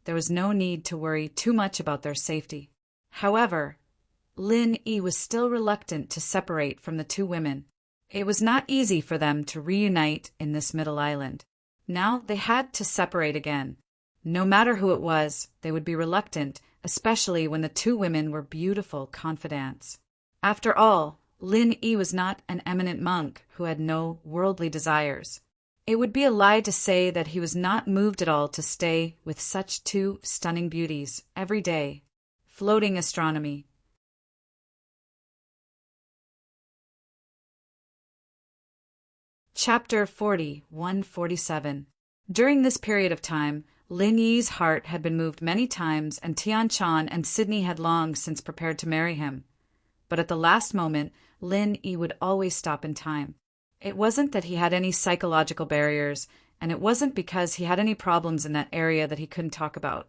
[SPEAKER 1] there was no need to worry too much about their safety. However, Lin Yi was still reluctant to separate from the two women. It was not easy for them to reunite in this Middle Island. Now they had to separate again. No matter who it was, they would be reluctant, especially when the two women were beautiful confidantes. After all, Lin Yi was not an eminent monk who had no worldly desires. It would be a lie to say that he was not moved at all to stay with such two stunning beauties every day. Floating astronomy. Chapter 40-147. During this period of time, Lin Yi's heart had been moved many times, and Tian Chan and Sydney had long since prepared to marry him. but at the last moment, Lin Yi would always stop in time. It wasn't that he had any psychological barriers, and it wasn't because he had any problems in that area that he couldn't talk about.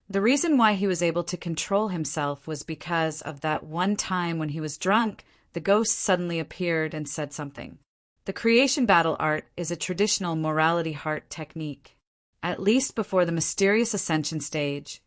[SPEAKER 1] The reason why he was able to control himself was because of that one time when he was drunk, the ghost suddenly appeared and said something. The creation battle art is a traditional morality heart technique. At least before the mysterious ascension stage,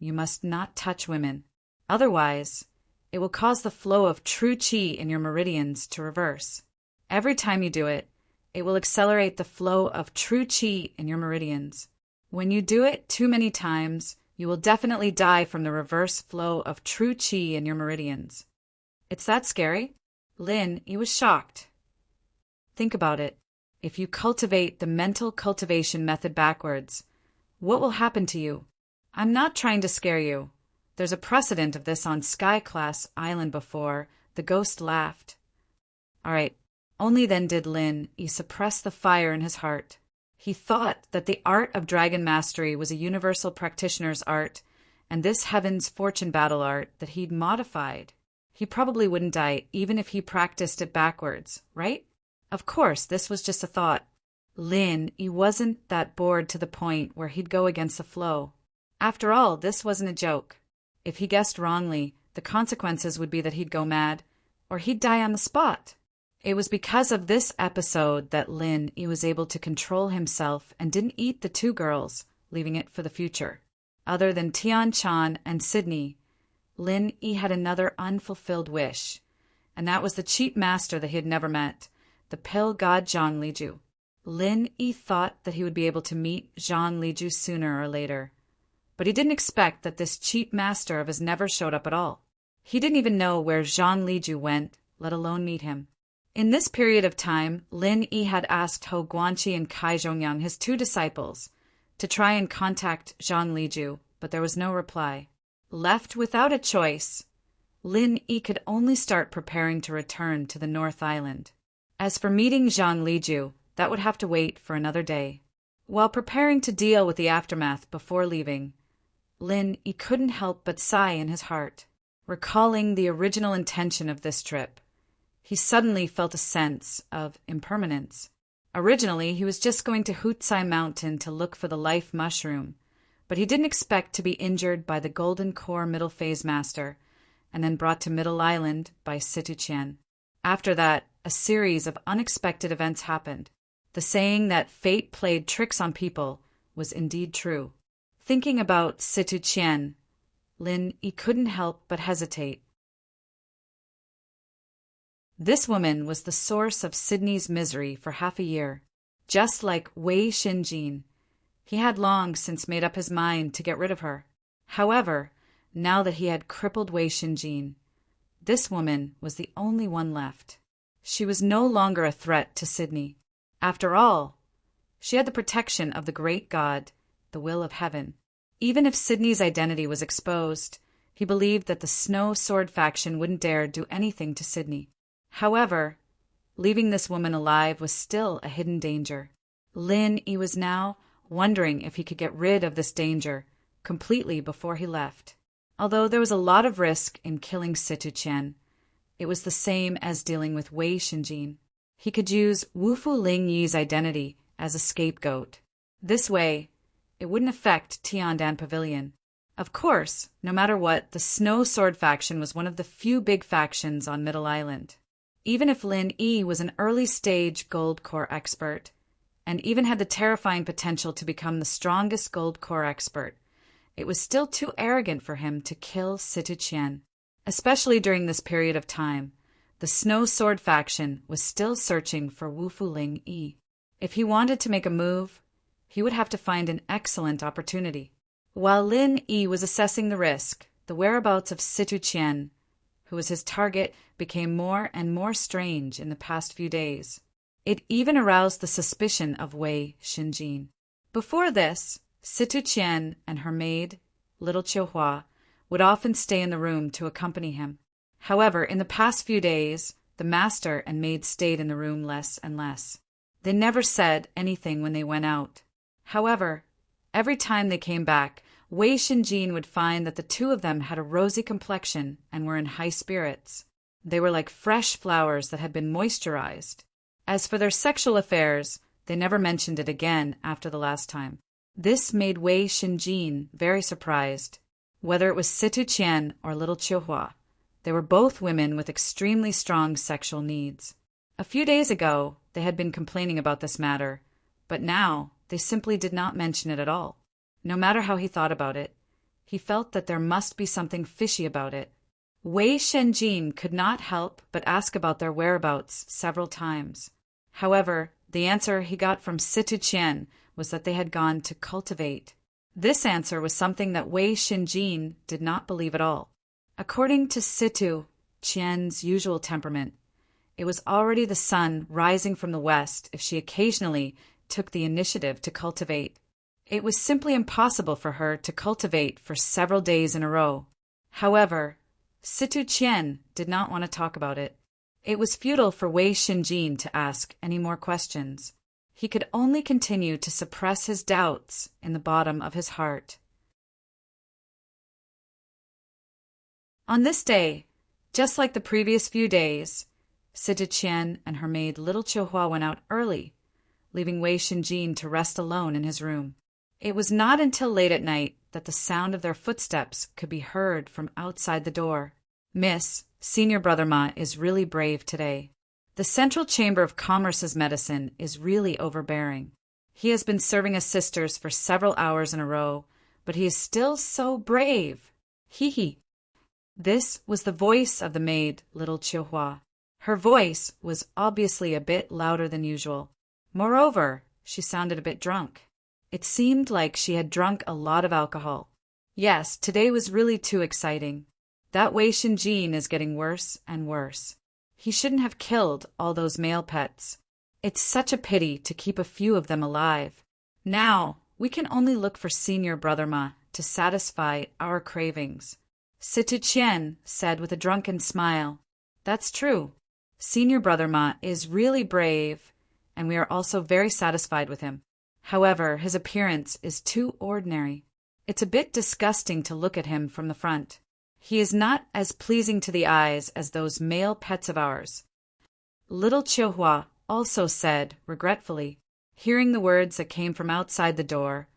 [SPEAKER 1] you must not touch women. Otherwise, it will cause the flow of true qi in your meridians to reverse. Every time you do it, it will accelerate the flow of true qi in your meridians. When you do it too many times, you will definitely die from the reverse flow of true qi in your meridians. It's that scary? Lin, he was shocked. Think about it. If you cultivate the mental cultivation method backwards, what will happen to you? I'm not trying to scare you. There's a precedent of this on Sky Class Island before. The ghost laughed. All right. Only then did Lin Yi suppress the fire in his heart. He thought that the art of dragon mastery was a universal practitioner's art, and this heaven's fortune battle art that he'd modified. He probably wouldn't die even if he practiced it backwards, right? Of course, this was just a thought. Lin Yi wasn't that bored to the point where he'd go against the flow. After all, this wasn't a joke. If he guessed wrongly, the consequences would be that he'd go mad, or he'd die on the spot. It was because of this episode that Lin Yi was able to control himself and didn't eat the two girls, leaving it for the future. Other than Tian Chan and Sydney, Lin Yi had another unfulfilled wish, and that was the cheap master that he had never met, the pill god Zhang Liju. Lin Yi thought that he would be able to meet Zhang Liju sooner or later, but he didn't expect that this cheap master of his never showed up at all. He didn't even know where Zhang Liju went, let alone meet him. In this period of time, Lin Yi had asked Hou Guanqi and Kai Zhongyang, his two disciples, to try and contact Zhang Liju, but there was no reply. Left without a choice, Lin Yi could only start preparing to return to the North Island. As for meeting Zhang Liju, that would have to wait for another day. While preparing to deal with the aftermath before leaving, Lin Yi couldn't help but sigh in his heart. Recalling the original intention of this trip, he suddenly felt a sense of impermanence. Originally, he was just going to Hutsai Mountain to look for the life mushroom, but he didn't expect to be injured by the Golden Core Middle Phase Master, and then brought to Middle Island by Situ Qian. After that, a series of unexpected events happened. The saying that fate played tricks on people was indeed true. Thinking about Situ Qian, Lin Yi couldn't help but hesitate. This woman was the source of Sydney's misery for half a year. Just like Wei Xinjin, he had long since made up his mind to get rid of her. However, now that he had crippled Wei Xinjin, this woman was the only one left. She was no longer a threat to Sydney. After all, she had the protection of the great god, the will of heaven. Even if Sydney's identity was exposed, he believed that the Snow Sword faction wouldn't dare do anything to Sydney. However, leaving this woman alive was still a hidden danger. Lin Yi was now wondering if he could get rid of this danger completely before he left. Although there was a lot of risk in killing Situ Qian, it was the same as dealing with Wei Xinjin. He could use Wufu Ling Yi's identity as a scapegoat. This way, it wouldn't affect Tiandan Pavilion. Of course, no matter what, the Snow Sword faction was one of the few big factions on Middle Island. Even if Lin Yi was an early-stage gold core expert, and even had the terrifying potential to become the strongest gold core expert, it was still too arrogant for him to kill Situ Qian. Especially during this period of time, the Snow Sword faction was still searching for Wufu Ling Yi. If he wanted to make a move, he would have to find an excellent opportunity. While Lin Yi was assessing the risk, the whereabouts of Situ Qian, who was his target, became more and more strange in the past few days. It even aroused the suspicion of Wei Xinjin. Before this, Situ Qian and her maid, Little Qiuhua, would often stay in the room to accompany him. However, in the past few days, the master and maid stayed in the room less and less. They never said anything when they went out. However, every time they came back, Wei Xinjin would find that the two of them had a rosy complexion and were in high spirits. They were like fresh flowers that had been moisturized. As for their sexual affairs, they never mentioned it again after the last time. This made Wei Shinjin very surprised. Whether it was Situ Qian or little Qiuhua, they were both women with extremely strong sexual needs. A few days ago, they had been complaining about this matter, but now they simply did not mention it at all. No matter how he thought about it, he felt that there must be something fishy about it. Wei Shenjin could not help but ask about their whereabouts several times. However, the answer he got from Situ Qian was that they had gone to cultivate. This answer was something that Wei Shenjin did not believe at all. According to Situ Qian's usual temperament, it was already the sun rising from the west if she occasionally took the initiative to cultivate. It was simply impossible for her to cultivate for several days in a row. However, Situ Qian did not want to talk about it. It was futile for Wei Shinjin to ask any more questions. He could only continue to suppress his doubts in the bottom of his heart. On this day, just like the previous few days, Situ Qian and her maid little Qiuhua went out early, leaving Wei Shinjin to rest alone in his room. It was not until late at night that the sound of their footsteps could be heard from outside the door. Miss, Senior Brother Ma is really brave today. The Central Chamber of Commerce's medicine is really overbearing. He has been serving us sisters for several hours in a row, but he is still so brave. Hee hee. This was the voice of the maid, little Qiuhua. Her voice was obviously a bit louder than usual. Moreover, she sounded a bit drunk. It seemed like she had drunk a lot of alcohol. Yes, today was really too exciting. That Wei Shinjin is getting worse and worse. He shouldn't have killed all those male pets. It's such a pity to keep a few of them alive. Now, we can only look for Senior Brother Ma to satisfy our cravings. Situ Qian said with a drunken smile. That's true. Senior Brother Ma is really brave, and we are also very satisfied with him. However, his appearance is too ordinary. It's a bit disgusting to look at him from the front. He is not as pleasing to the eyes as those male pets of ours. Little Qiuhua also said, regretfully. Hearing the words that came from outside the door,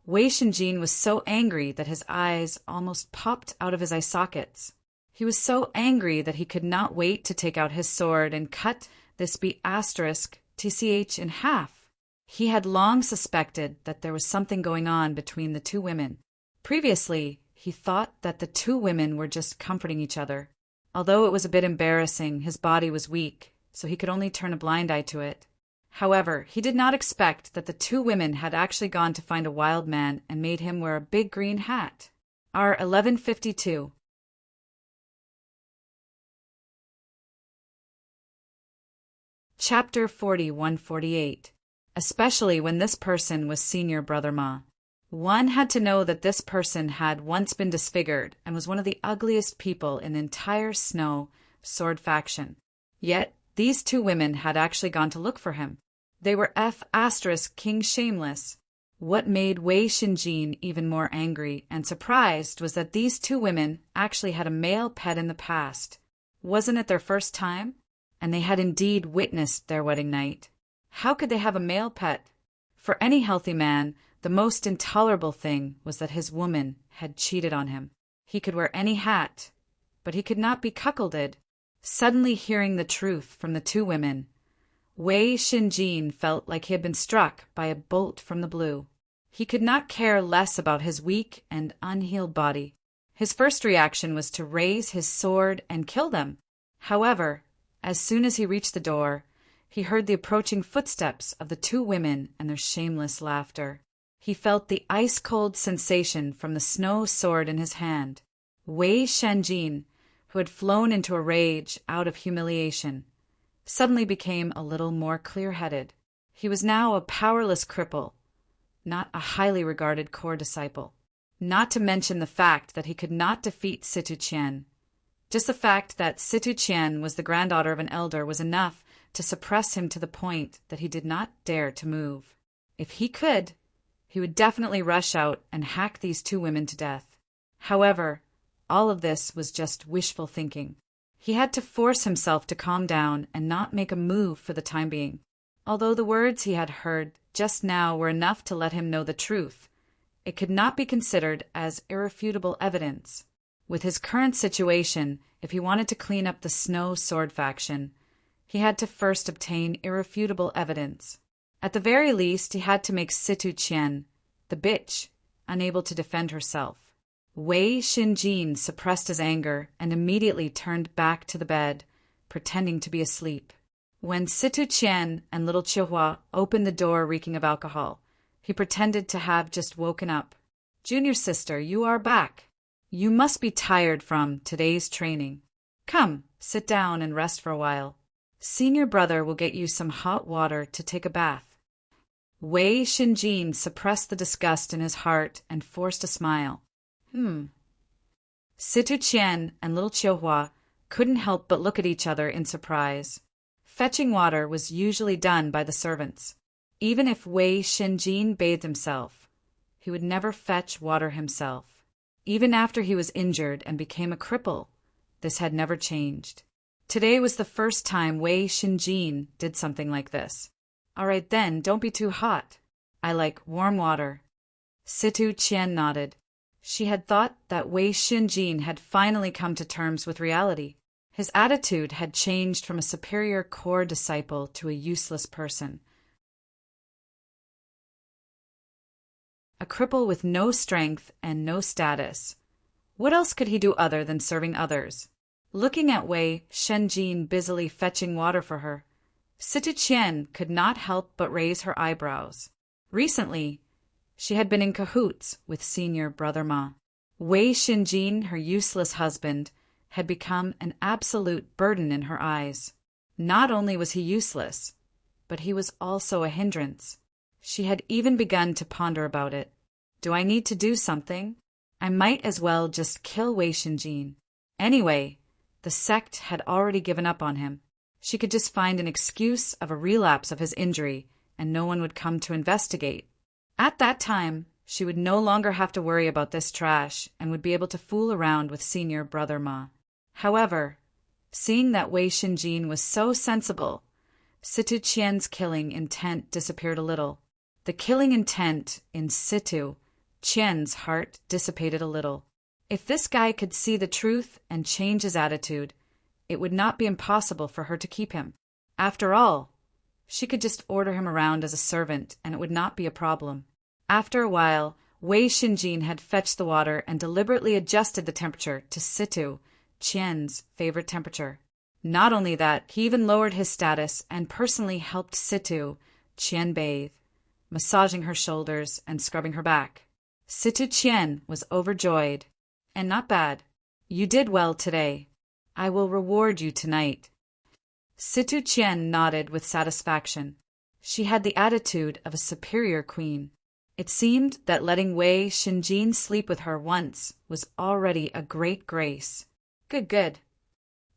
[SPEAKER 1] Wei Shinjin was so angry that his eyes almost popped out of his eye sockets. He was so angry that he could not wait to take out his sword and cut this B*TCH in half. He had long suspected that there was something going on between the two women. Previously, he thought that the two women were just comforting each other. Although it was a bit embarrassing, his body was weak, so he could only turn a blind eye to it. However, he did not expect that the two women had actually gone to find a wild man and made him wear a big green hat. R 1152. Chapter 4148. Especially when this person was Senior Brother Ma. One had to know that this person had once been disfigured and was one of the ugliest people in the entire Snow Sword faction. Yet, these two women had actually gone to look for him. They were King Shameless. What made Wei Shinjin even more angry and surprised was that these two women actually had a male pet in the past. Wasn't it their first time? And they had indeed witnessed their wedding night. How could they have a male pet? For any healthy man, the most intolerable thing was that his woman had cheated on him. He could wear any hat, but he could not be cuckolded. Suddenly hearing the truth from the two women, Wei Shinjin felt like he had been struck by a bolt from the blue. He could not care less about his weak and unhealed body. His first reaction was to raise his sword and kill them. However, as soon as he reached the door, he heard the approaching footsteps of the two women and their shameless laughter. He felt the ice-cold sensation from the snow sword in his hand. Wei Shinjin, who had flown into a rage out of humiliation, suddenly became a little more clear-headed. He was now a powerless cripple, not a highly regarded core disciple. Not to mention the fact that he could not defeat Situ Qian. Just the fact that Situ Qian was the granddaughter of an elder was enough to suppress him to the point that he did not dare to move. If he could, he would definitely rush out and hack these two women to death. However, all of this was just wishful thinking. He had to force himself to calm down and not make a move for the time being. Although the words he had heard just now were enough to let him know the truth, it could not be considered as irrefutable evidence. With his current situation, if he wanted to clean up the Snow Sword faction, he had to first obtain irrefutable evidence. At the very least, he had to make Situ Qian, the bitch, unable to defend herself. Wei Xinjin suppressed his anger and immediately turned back to the bed, pretending to be asleep. When Situ Qian and little Chihua opened the door reeking of alcohol, he pretended to have just woken up. "Junior sister, you are back. You must be tired from today's training. Come, sit down and rest for a while. Senior brother will get you some hot water to take a bath." Wei Xinjin suppressed the disgust in his heart and forced a smile. Situ Qian and little Chihua couldn't help but look at each other in surprise. Fetching water was usually done by the servants. Even if Wei Xinjin bathed himself, he would never fetch water himself. Even after he was injured and became a cripple, this had never changed. Today was the first time Wei Xinjin did something like this. "All right then, don't be too hot. I like warm water." Situ Qian nodded. She had thought that Wei Xinjin had finally come to terms with reality. His attitude had changed from a superior core disciple to a useless person. A cripple with no strength and no status. What else could he do other than serving others? Looking at Wei Xinjin busily fetching water for her, Situ Qian could not help but raise her eyebrows. Recently, she had been in cahoots with senior brother Ma. Wei Xinjin, her useless husband, had become an absolute burden in her eyes. Not only was he useless, but he was also a hindrance. She had even begun to ponder about it. Do I need to do something? I might as well just kill Wei Xinjin. Anyway, the sect had already given up on him. She could just find an excuse of a relapse of his injury, and no one would come to investigate. At that time, she would no longer have to worry about this trash and would be able to fool around with senior brother Ma. However, seeing that Wei Xinjin was so sensible, Situ Qian's killing intent disappeared a little. The killing intent in Situ Qian's heart dissipated a little. If this guy could see the truth and change his attitude, it would not be impossible for her to keep him. After all, she could just order him around as a servant and it would not be a problem. After a while, Wei Xinjin had fetched the water and deliberately adjusted the temperature to Situ Qian's favorite temperature. Not only that, he even lowered his status and personally helped Situ Qian bathe, massaging her shoulders and scrubbing her back. Situ Qian was overjoyed. "And not bad. You did well today. I will reward you tonight." Situ Qian nodded with satisfaction. She had the attitude of a superior queen. It seemed that letting Wei Xinjin sleep with her once was already a great grace. Good.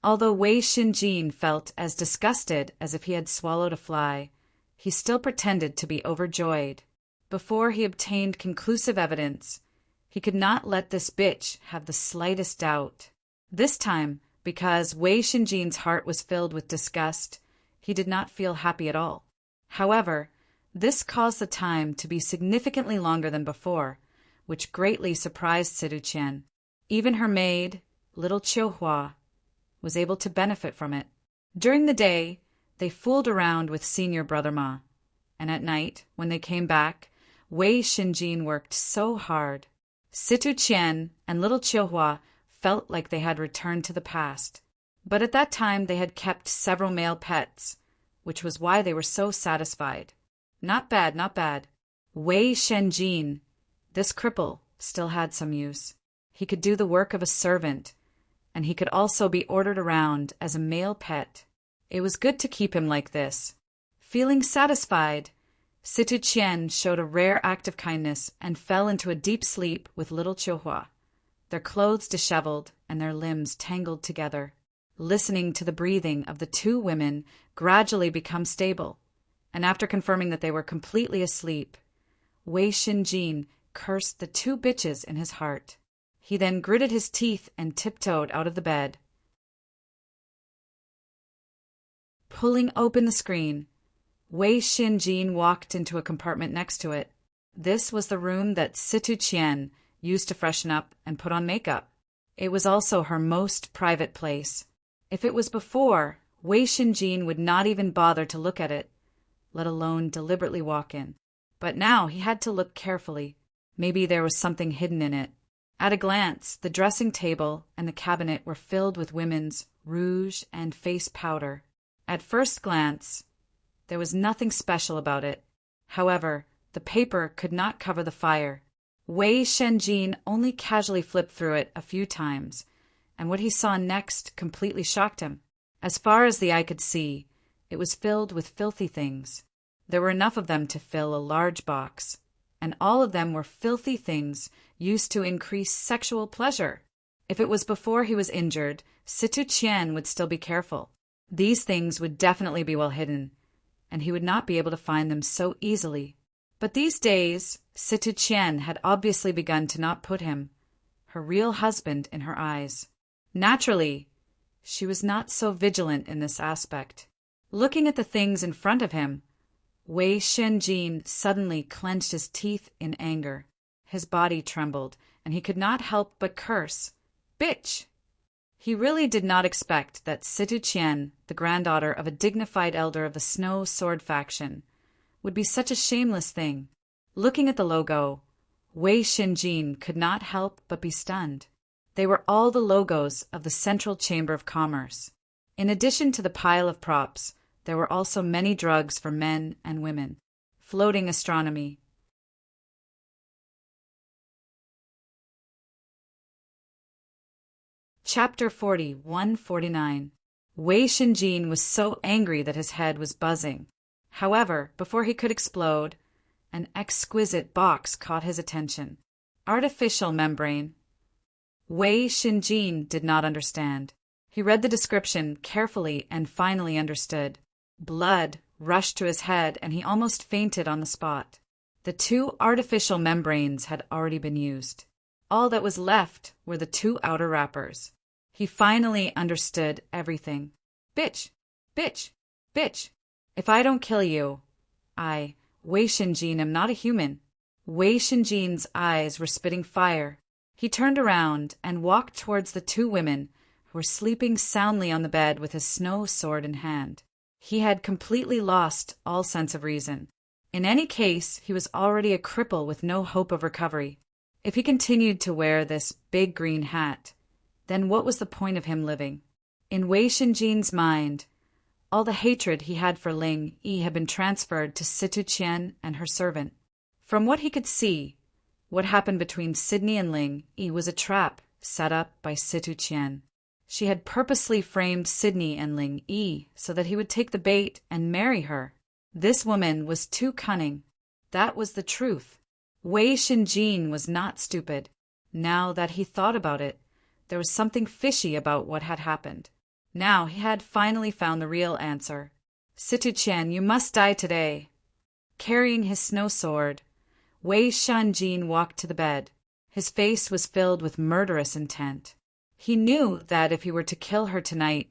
[SPEAKER 1] Although Wei Xinjin felt as disgusted as if he had swallowed a fly, he still pretended to be overjoyed. Before he obtained conclusive evidence, he could not let this bitch have the slightest doubt. This time, because Wei Xinjin's heart was filled with disgust, he did not feel happy at all. However, this caused the time to be significantly longer than before, which greatly surprised Situ Qian. Even her maid, little Chihua, was able to benefit from it. During the day, they fooled around with senior brother Ma, and at night, when they came back, Wei Xinjin worked so hard. Situ Qian and little Chihua felt like they had returned to the past. But at that time they had kept several male pets, which was why they were so satisfied. Not bad. Wei Xinjin, this cripple, still had some use. He could do the work of a servant, and he could also be ordered around as a male pet. It was good to keep him like this. Feeling satisfied, Situ Qian showed a rare act of kindness and fell into a deep sleep with little Chihua, their clothes disheveled and their limbs tangled together. Listening to the breathing of the two women gradually become stable, and after confirming that they were completely asleep, Wei Xinjin cursed the two bitches in his heart. He then gritted his teeth and tiptoed out of the bed. Pulling open the screen, Wei Xinjin walked into a compartment next to it. This was the room that Situ Qian used to freshen up and put on makeup. It was also her most private place. If it was before, Wei Xinjin would not even bother to look at it, let alone deliberately walk in. But now he had to look carefully. Maybe there was something hidden in it. At a glance, the dressing table and the cabinet were filled with women's rouge and face powder. At first glance, there was nothing special about it. However, the paper could not cover the fire. Wei Shenjin only casually flipped through it a few times, and what he saw next completely shocked him. As far as the eye could see, it was filled with filthy things. There were enough of them to fill a large box, and all of them were filthy things used to increase sexual pleasure. If it was before he was injured, Situ Qian would still be careful. These things would definitely be well hidden, and he would not be able to find them so easily. But these days, Situ Qian had obviously begun to not put him, her real husband, in her eyes. Naturally, she was not so vigilant in this aspect. Looking at the things in front of him, Wei Shenjin suddenly clenched his teeth in anger. His body trembled, and he could not help but curse. Bitch! He really did not expect that Situ Qian, the granddaughter of a dignified elder of the Snow Sword faction, would be such a shameless thing. Looking at the logo, Wei Shenjin could not help but be stunned. They were all the logos of the Central Chamber of Commerce. In addition to the pile of props, there were also many drugs for men and women. Floating astronomy. Chapter 41-49. Wei Shenjin was so angry that his head was buzzing. However, before he could explode, an exquisite box caught his attention. Artificial membrane. Wei Shenjin did not understand. He read the description carefully and finally understood. Blood rushed to his head and he almost fainted on the spot. The 2 artificial membranes had already been used. All that was left were the 2 outer wrappers. He finally understood everything. Bitch! Bitch! Bitch! If I don't kill you, I, Wei Shenjin, am not a human. Wei Shenjin's eyes were spitting fire. He turned around and walked towards the 2 women who were sleeping soundly on the bed with his snow sword in hand. He had completely lost all sense of reason. In any case, he was already a cripple with no hope of recovery. If he continued to wear this big green hat, then what was the point of him living? In Wei Shenjin's mind, all the hatred he had for Ling Yi had been transferred to Situ Qian and her servant. From what he could see, what happened between Sydney and Ling Yi was a trap set up by Situ Qian. She had purposely framed Sydney and Ling Yi so that he would take the bait and marry her. This woman was too cunning. That was the truth. Wei Shenjin was not stupid. Now that he thought about it, there was something fishy about what had happened. Now he had finally found the real answer. Situ Qian, you must die today. Carrying his snow sword, Wei Shenjin walked to the bed. His face was filled with murderous intent. He knew that if he were to kill her tonight,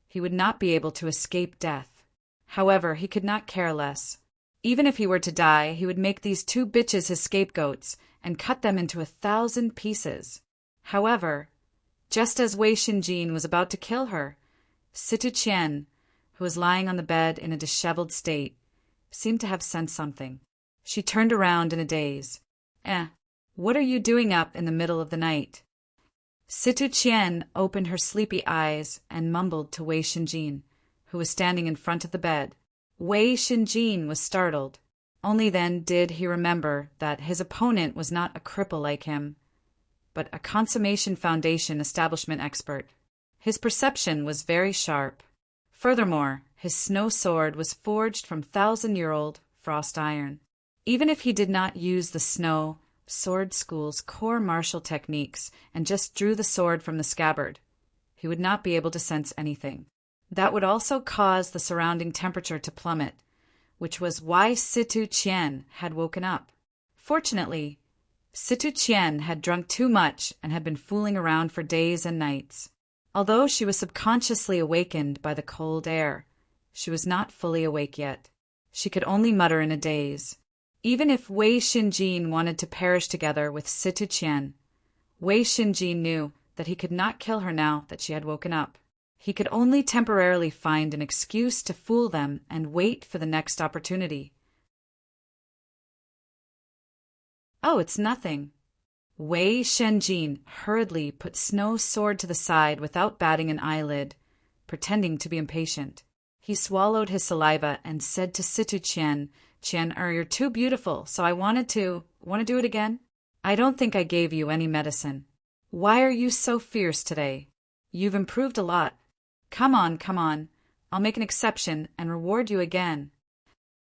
[SPEAKER 1] he would not be able to escape death. However, he could not care less. Even if he were to die, he would make these 2 bitches his scapegoats and cut them into 1,000 pieces. However, just as Wei Shenjin was about to kill her, Situ Qian, who was lying on the bed in a disheveled state, seemed to have sensed something. She turned around in a daze. What are you doing up in the middle of the night? Situ Qian opened her sleepy eyes and mumbled to Wei Shenjin, who was standing in front of the bed. Wei Shenjin was startled. Only then did he remember that his opponent was not a cripple like him, but a consummation foundation establishment expert. His perception was very sharp. Furthermore, his snow sword was forged from 1,000-year-old frost iron. Even if he did not use the snow sword school's core martial techniques and just drew the sword from the scabbard, he would not be able to sense anything. That would also cause the surrounding temperature to plummet, which was why Situ Qian had woken up. Fortunately, Situ Qian had drunk too much and had been fooling around for days and nights. Although she was subconsciously awakened by the cold air, She was not fully awake yet. She could only mutter in a daze. Even if Wei Xinjin wanted to perish together with Situ Qian, Wei Xinjin knew that he could not kill her now that she had woken up. He could only temporarily find an excuse to fool them and wait for the next opportunity. "Oh, it's nothing." Wei Shenzhen hurriedly put Snow's sword to the side without batting an eyelid, pretending to be impatient. He swallowed his saliva and said to Situ Qian, "You're too beautiful, so I wanted to... Want to do it again? I don't think I gave you any medicine. Why are you so fierce today? You've improved a lot. Come on, come on. I'll make an exception and reward you again."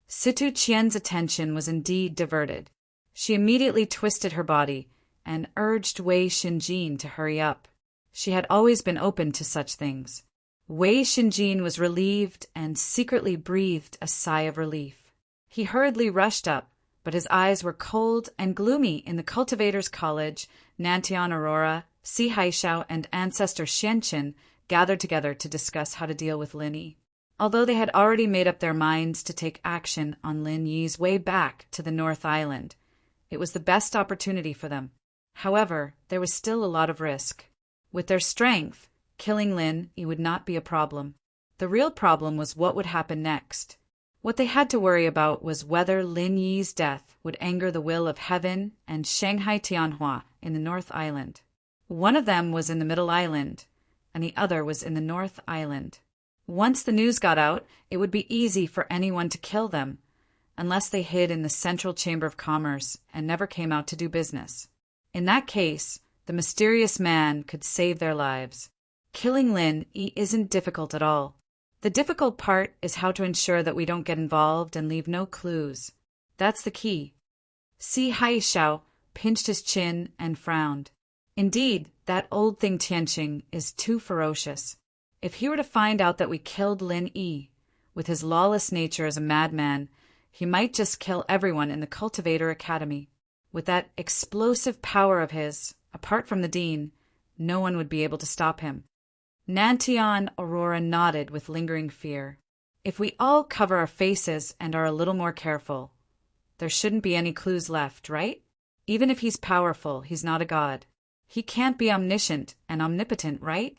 [SPEAKER 1] Situ Qian's attention was indeed diverted. She immediately twisted her body and urged Wei Xinjin to hurry up. She had always been open to such things. Wei Xinjin was relieved and secretly breathed a sigh of relief. He hurriedly rushed up, but his eyes were cold and gloomy in the Cultivators' College. Nantian Aurora, Si Haishao, and ancestor Xianqin gathered together to discuss how to deal with Lin Yi. Although they had already made up their minds to take action on Lin Yi's way back to the North Island, it was the best opportunity for them. However, there was still a lot of risk. With their strength, killing Lin Yi would not be a problem. The real problem was what would happen next. What they had to worry about was whether Lin Yi's death would anger the will of Heaven and Shanghai Tianhua in the North Island. One of them was in the Middle Island, and the other was in the North Island. Once the news got out, it would be easy for anyone to kill them, unless they hid in the Central Chamber of Commerce and never came out to do business. In that case, the mysterious man could save their lives. Killing Lin Yi isn't difficult at all. The difficult part is how to ensure that we don't get involved and leave no clues. That's the key. Si Haishao pinched his chin and frowned. Indeed, that old thing Tianqing is too ferocious. If he were to find out that we killed Lin Yi, with his lawless nature as a madman, he might just kill everyone in the Cultivator Academy. With that explosive power of his, apart from the dean, no one would be able to stop him. Nantian Aurora nodded with lingering fear. If we all cover our faces and are a little more careful, there shouldn't be any clues left, right? Even if he's powerful, he's not a god. He can't be omniscient and omnipotent, right?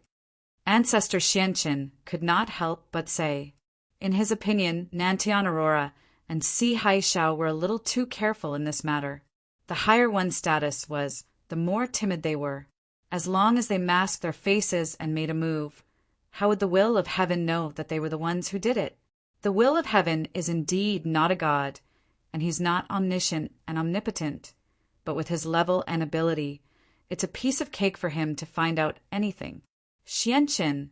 [SPEAKER 1] Ancestor Xianqin could not help but say. In his opinion, Nantian Aurora and Si Haishao were a little too careful in this matter. The higher one's status was, the more timid they were. As long as they masked their faces and made a move, how would the will of Heaven know that they were the ones who did it? The will of Heaven is indeed not a god, and he's not omniscient and omnipotent, but with his level and ability, it's a piece of cake for him to find out anything. Xianqin,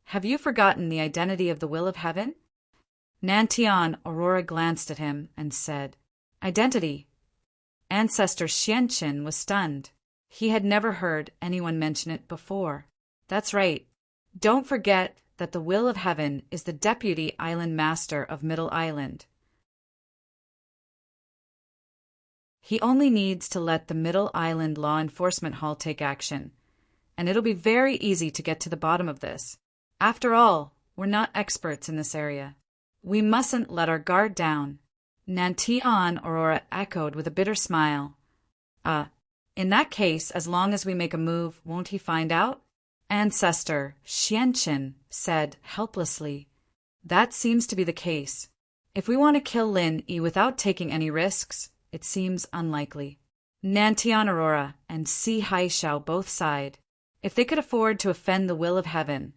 [SPEAKER 1] have you forgotten the identity of the will of Heaven? Nantian Aurora glanced at him and said, "Identity?" Ancestor Xianqin was stunned. He had never heard anyone mention it before. That's right. Don't forget that the will of Heaven is the deputy island master of Middle Island. He only needs to let the Middle Island Law Enforcement Hall take action, and it'll be very easy to get to the bottom of this. After all, we're not experts in this area. We mustn't let our guard down. Nantian Aurora echoed with a bitter smile. In that case, as long as we make a move, won't he find out? Ancestor Xianqin said helplessly. That seems to be the case. If we want to kill Lin Yi without taking any risks, it seems unlikely. Nantian Aurora and Si Haishao both sighed. If they could afford to offend the will of Heaven,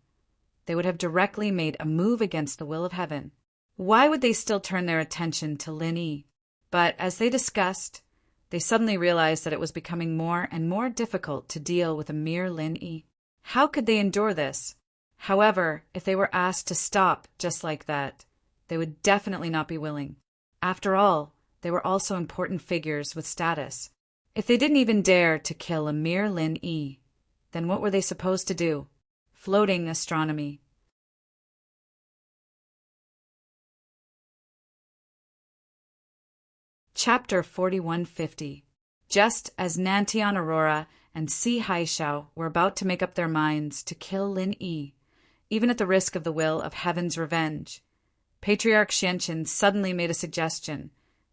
[SPEAKER 1] they would have directly made a move against the will of Heaven. Why would they still turn their attention to Lin Yi? But as they discussed, they suddenly realized that it was becoming more and more difficult to deal with a mere Lin Yi. How could they endure this? However, if they were asked to stop just like that, they would definitely not be willing. After all, they were also important figures with status. If they didn't even dare to kill a mere Lin Yi, then what were they supposed to do? Floating astronomy. Chapter 4150. Just as Nantian Aurora and Si Haishao were about to make up their minds to kill Lin Yi, even at the risk of the will of Heaven's revenge, Patriarch Xianqin suddenly made a suggestion,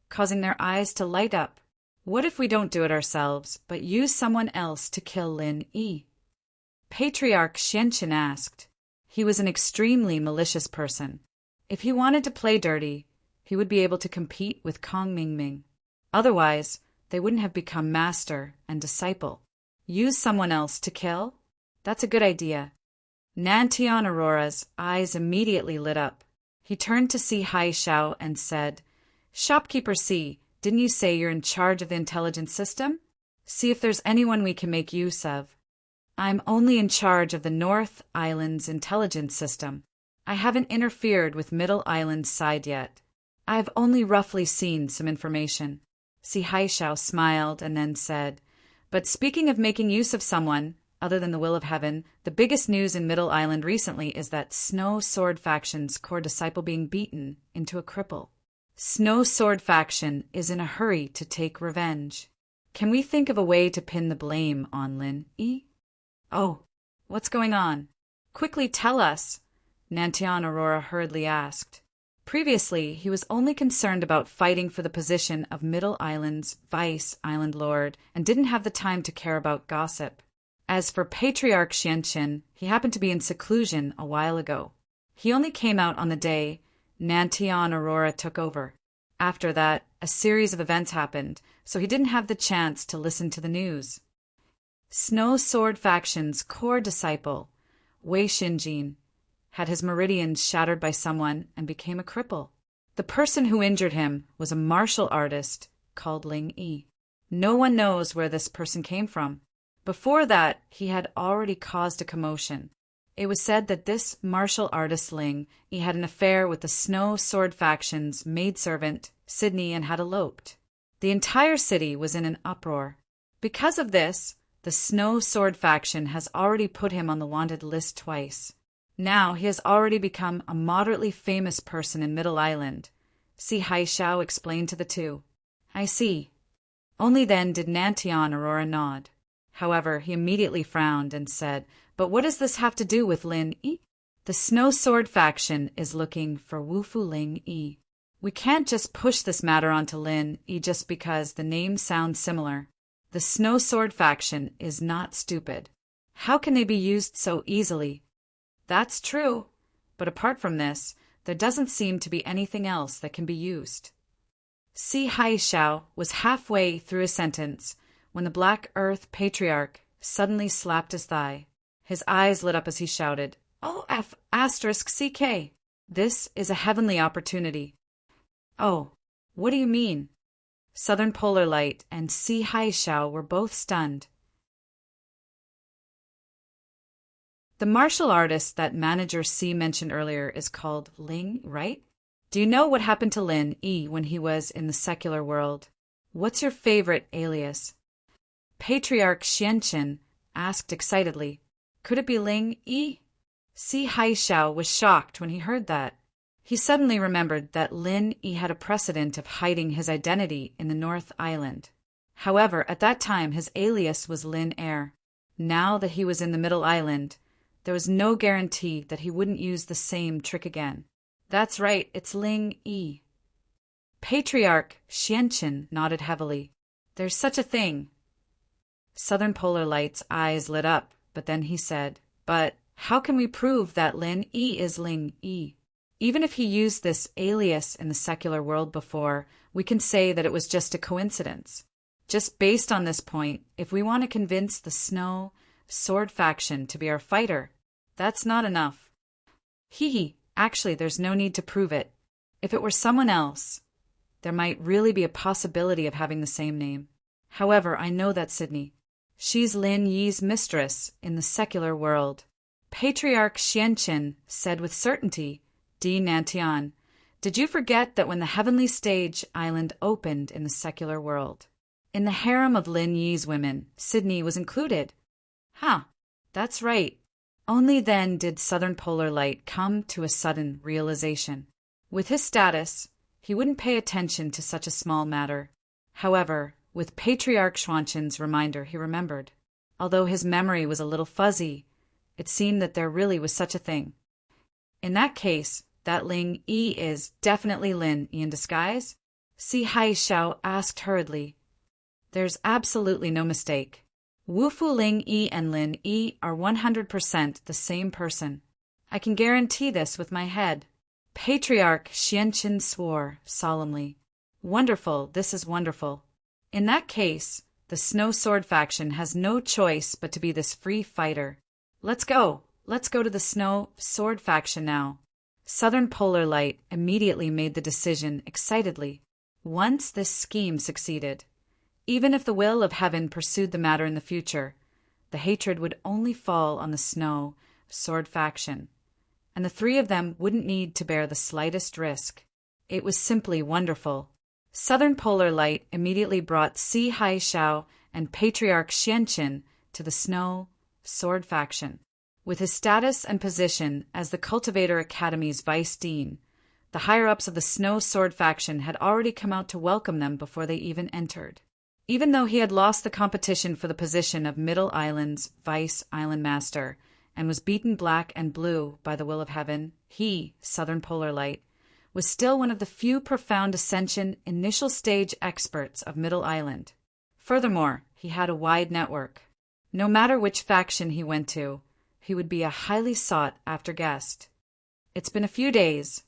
[SPEAKER 1] causing their eyes to light up. What if we don't do it ourselves, but use someone else to kill Lin Yi? Patriarch Xianqin asked. He was an extremely malicious person. If he wanted to play dirty, he would be able to compete with Kong Mingming. Otherwise, they wouldn't have become master and disciple. Use someone else to kill? That's a good idea. Nantian Aurora's eyes immediately lit up. He turned to see Hai Xiao and said, "Shopkeeper C, didn't you say you're in charge of the intelligence system? See if there's anyone we can make use of." "I'm only in charge of the North Island's intelligence system. I haven't interfered with Middle Island's side yet. I've only roughly seen some information." Si Haixiao smiled and then said, "But speaking of making use of someone, other than the will of heaven, the biggest news in Middle Island recently is that Snow Sword Faction's core disciple being beaten into a cripple. Snow Sword Faction is in a hurry to take revenge. Can we think of a way to pin the blame on Lin Yi?" "Oh, what's going on? Quickly tell us," Nantian Aurora hurriedly asked. Previously, he was only concerned about fighting for the position of Middle Island's Vice Island Lord and didn't have the time to care about gossip. As for Patriarch Xianqin, he happened to be in seclusion a while ago. He only came out on the day Nantian Aurora took over. After that, a series of events happened, so he didn't have the chance to listen to the news. Snow Sword Faction's core disciple, Wei Xinjin, had his meridians shattered by someone and became a cripple. The person who injured him was a martial artist called Ling Yi. No one knows where this person came from. Before that, he had already caused a commotion. It was said that this martial artist Ling Yi had an affair with the Snow Sword Faction's maidservant, Sydney, and had eloped. The entire city was in an uproar. Because of this, the Snow Sword Faction has already put him on the wanted list twice. Now he has already become a moderately famous person in Middle Island, Si Haixiao explained to the two. "I see." Only then did Nantian Aurora nod. However, he immediately frowned and said, "But what does this have to do with Lin Yi?" "The Snow Sword Faction is looking for Wufu Ling Yi. We can't just push this matter onto Lin Yi just because the name sounds similar. The Snow Sword Faction is not stupid. How can they be used so easily?" "That's true, but apart from this, there doesn't seem to be anything else that can be used." Si Haixiao was halfway through a sentence when the Black Earth Patriarch suddenly slapped his thigh. His eyes lit up as he shouted, "OF*CK! This is a heavenly opportunity." "Oh, what do you mean?" Southern Polar Light and Si Haixiao were both stunned. The martial artist that Manager C mentioned earlier is called Ling, right? Do you know what happened to Lin Yi when he was in the secular world? What's your favorite alias? Patriarch Xianqin asked excitedly. Could it be Ling Yi? Si Haixiao was shocked when he heard that. He suddenly remembered that Lin Yi had a precedent of hiding his identity in the North Island. However, at that time his alias was Lin Air. Now that he was in the Middle Island, there was no guarantee that he wouldn't use the same trick again. "That's right, it's Ling Yi." Patriarch Xianqin nodded heavily. "There's such a thing." Southern Polar Light's eyes lit up, but then he said, "But how can we prove that Lin Yi is Ling Yi? Even if he used this alias in the secular world before, we can say that it was just a coincidence. Just based on this point, if we want to convince the Snow Sword Faction to be our fighter, that's not enough." Actually, there's no need to prove it. If it were someone else, there might really be a possibility of having the same name. However, I know that Sydney. She's Lin Yi's mistress in the secular world. Patriarch Xianqin said with certainty, "D. Nantian, did you forget that when the Heavenly Stage Island opened in the secular world, in the harem of Lin Yi's women, Sydney was included?" That's right. Only then did Southern Polar Light come to a sudden realization. With his status, he wouldn't pay attention to such a small matter. However, with Patriarch Xianqin's reminder, he remembered. Although his memory was a little fuzzy, it seemed that there really was such a thing. In that case, that Ling Yi is definitely Lin Yi in disguise? Si Haishao asked hurriedly. There's absolutely no mistake. Wufu Ling Yi and Lin Yi are 100% the same person. I can guarantee this with my head. Patriarch Xianqin swore solemnly. Wonderful, this is wonderful. In that case, the Snow Sword faction has no choice but to be this free fighter. Let's go to the Snow Sword faction now. Southern Polar Light immediately made the decision excitedly. Once this scheme succeeded, even if the will of heaven pursued the matter in the future, the hatred would only fall on the Snow Sword faction, and the three of them wouldn't need to bear the slightest risk. It was simply wonderful. Southern Polar Light immediately brought Si Haishao and Patriarch Xianqin to the Snow Sword faction. With his status and position as the Cultivator Academy's vice dean, the higher-ups of the Snow Sword faction had already come out to welcome them before they even entered. Even though he had lost the competition for the position of Middle Island's vice island master and was beaten black and blue by the will of heaven, he, Southern Polar Light, was still one of the few profound ascension initial stage experts of Middle Island. Furthermore, he had a wide network. No matter which faction he went to, he would be a highly sought-after guest. It's been a few days.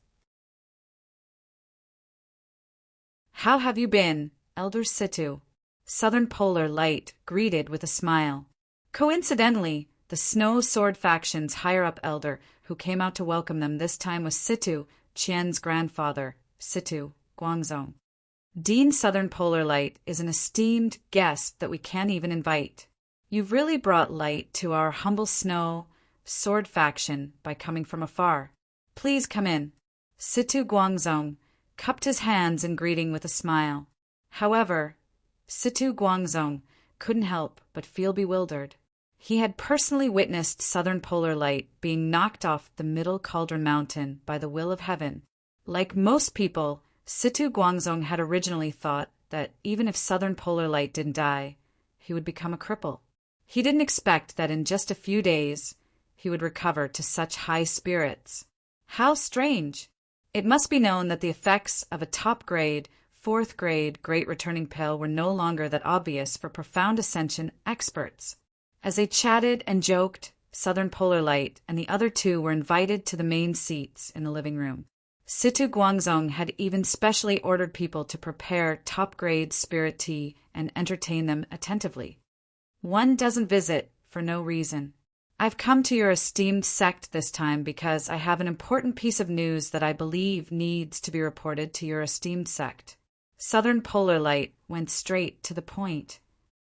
[SPEAKER 1] How have you been, Elder Situ? Southern Polar Light greeted with a smile. Coincidentally, the Snow Sword faction's higher-up elder who came out to welcome them this time was Situ Qian's grandfather, Situ Guangzong. Dean Southern Polar Light is an esteemed guest that we can't even invite. You've really brought light to our humble Snow Sword faction by coming from afar. Please come in. Situ Guangzong cupped his hands in greeting with a smile. However, Situ Guangzong couldn't help but feel bewildered. He had personally witnessed Southern Polar Light being knocked off the Middle Cauldron Mountain by the will of heaven. Like most people, Situ Guangzong had originally thought that even if Southern Polar Light didn't die, he would become a cripple. He didn't expect that in just a few days he would recover to such high spirits. How strange! It must be known that the effects of a top-grade, fourth-grade Great Returning Pale were no longer that obvious for profound ascension experts. As they chatted and joked, Southern Polar Light and the other two were invited to the main seats in the living room. Situ Guangzong had even specially ordered people to prepare top-grade spirit tea and entertain them attentively. One doesn't visit for no reason. I've come to your esteemed sect this time because I have an important piece of news that I believe needs to be reported to your esteemed sect. Southern Polar Light went straight to the point.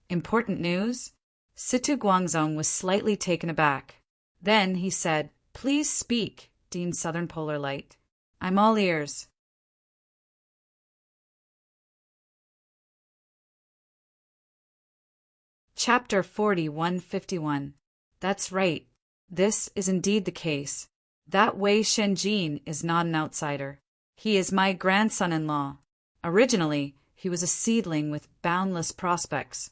[SPEAKER 1] Important news? Situ Guangzong was slightly taken aback. Then he said, Please speak, Dean Southern Polar Light. I'm all ears. Chapter 4151. That's right. This is indeed the case. That Wei Shenjin is not an outsider. He is my grandson-in-law. Originally, he was a seedling with boundless prospects.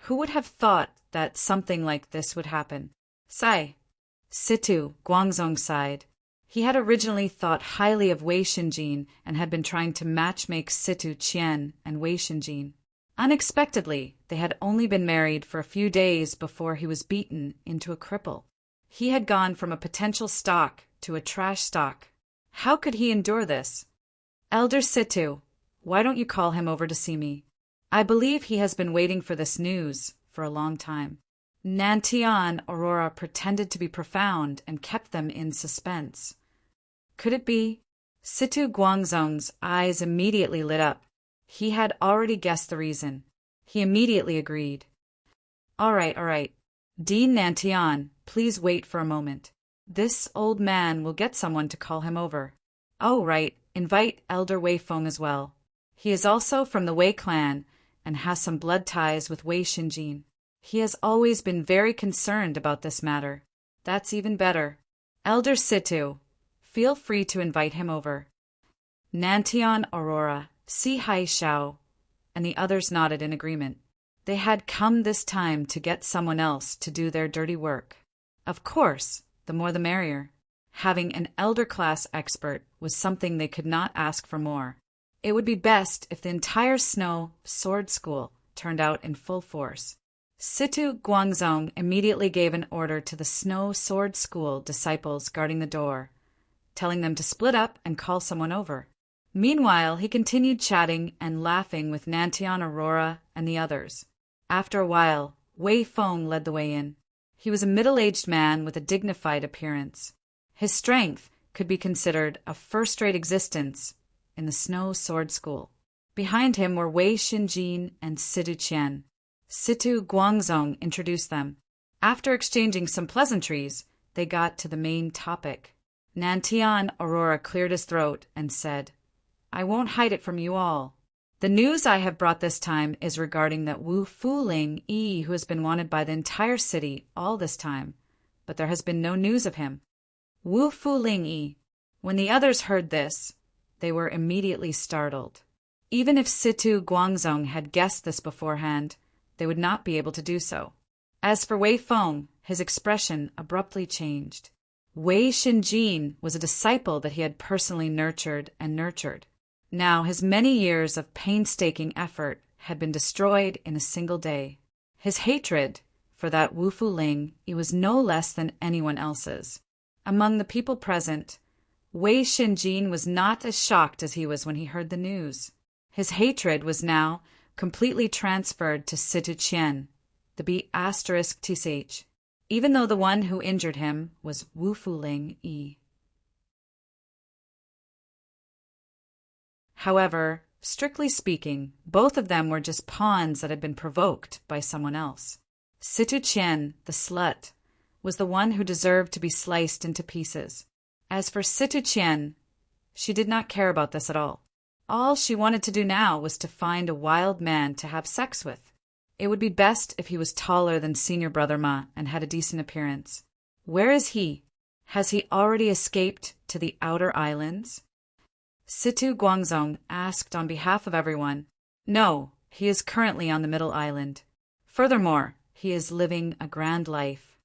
[SPEAKER 1] Who would have thought that something like this would happen? Sigh. Situ Guangzong sighed. He had originally thought highly of Wei Shenjin and had been trying to matchmake Situ Qian and Wei Shenjin. Unexpectedly, they had only been married for a few days before he was beaten into a cripple. He had gone from a potential stock to a trash stock. How could he endure this? Elder Situ, why don't you call him over to see me? I believe he has been waiting for this news for a long time. Nantian Aurora pretended to be profound and kept them in suspense. Could it be? Situ Guangzong's eyes immediately lit up. He had already guessed the reason. He immediately agreed. All right. Dean Nantian, please wait for a moment. This old man will get someone to call him over. Oh, right, invite Elder Wei Feng as well. He is also from the Wei clan and has some blood ties with Wei Shenjin. He has always been very concerned about this matter. That's even better. Elder Situ, feel free to invite him over. Nantian Aurora, Si Haishao, and the others nodded in agreement. They had come this time to get someone else to do their dirty work. Of course, the more the merrier. Having an elder class expert was something they could not ask for more. It would be best if the entire Snow Sword School turned out in full force. Situ Guangzong immediately gave an order to the Snow Sword School disciples guarding the door, telling them to split up and call someone over. Meanwhile, he continued chatting and laughing with Nantian Aurora and the others. After a while, Wei Feng led the way in. He was a middle-aged man with a dignified appearance. His strength could be considered a first-rate existence in the Snow Sword School. Behind him were Wei Xinjin and Situ Qian. Situ Guangzong introduced them. After exchanging some pleasantries, they got to the main topic. Nantian Aurora cleared his throat and said, "I won't hide it from you all. The news I have brought this time is regarding that Wu Fuling Yi, who has been wanted by the entire city all this time, but there has been no news of him." Wu Fuling Yi. When the others heard this, they were immediately startled. Even if Situ Guangzong had guessed this beforehand, they would not be able to do so. As for Wei Feng, his expression abruptly changed. Wei Xinjin was a disciple that he had personally nurtured. Now his many years of painstaking effort had been destroyed in a single day. His hatred for that Wu Fuling was no less than anyone else's. Among the people present, Wei Xinjin was not as shocked as he was when he heard the news. His hatred was now completely transferred to Situ Qian, the B*TSH, even though the one who injured him was Wu Fuling Yi. However, strictly speaking, both of them were just pawns that had been provoked by someone else. Situ Qian, the slut, was the one who deserved to be sliced into pieces. As for Situ Qian, she did not care about this at all. All she wanted to do now was to find a wild man to have sex with. It would be best if he was taller than senior brother Ma and had a decent appearance. Where is he? Has he already escaped to the outer islands? Situ Guangzong asked on behalf of everyone. No, he is currently on the middle island. Furthermore, he is living a grand life.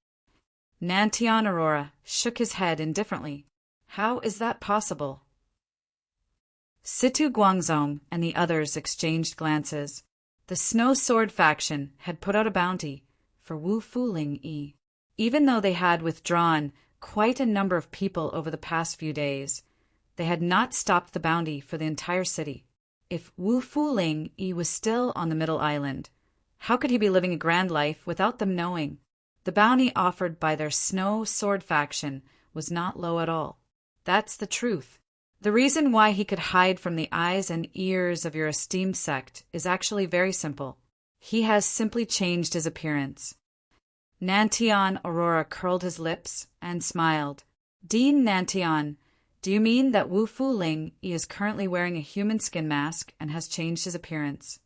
[SPEAKER 1] Nantian Aurora shook his head indifferently. How is that possible? Situ Guangzong and the others exchanged glances. The Snow Sword faction had put out a bounty for Wu Fuling Yi. Even though they had withdrawn quite a number of people over the past few days, they had not stopped the bounty for the entire city. If Wu Fuling Yi was still on the middle island, how could he be living a grand life without them knowing? The bounty offered by their Snow Sword faction was not low at all. That's the truth. The reason why he could hide from the eyes and ears of your esteemed sect is actually very simple. He has simply changed his appearance. Nantian Aurora curled his lips and smiled. Dean Nantian, do you mean that Wu Fuling is currently wearing a human skin mask and has changed his appearance?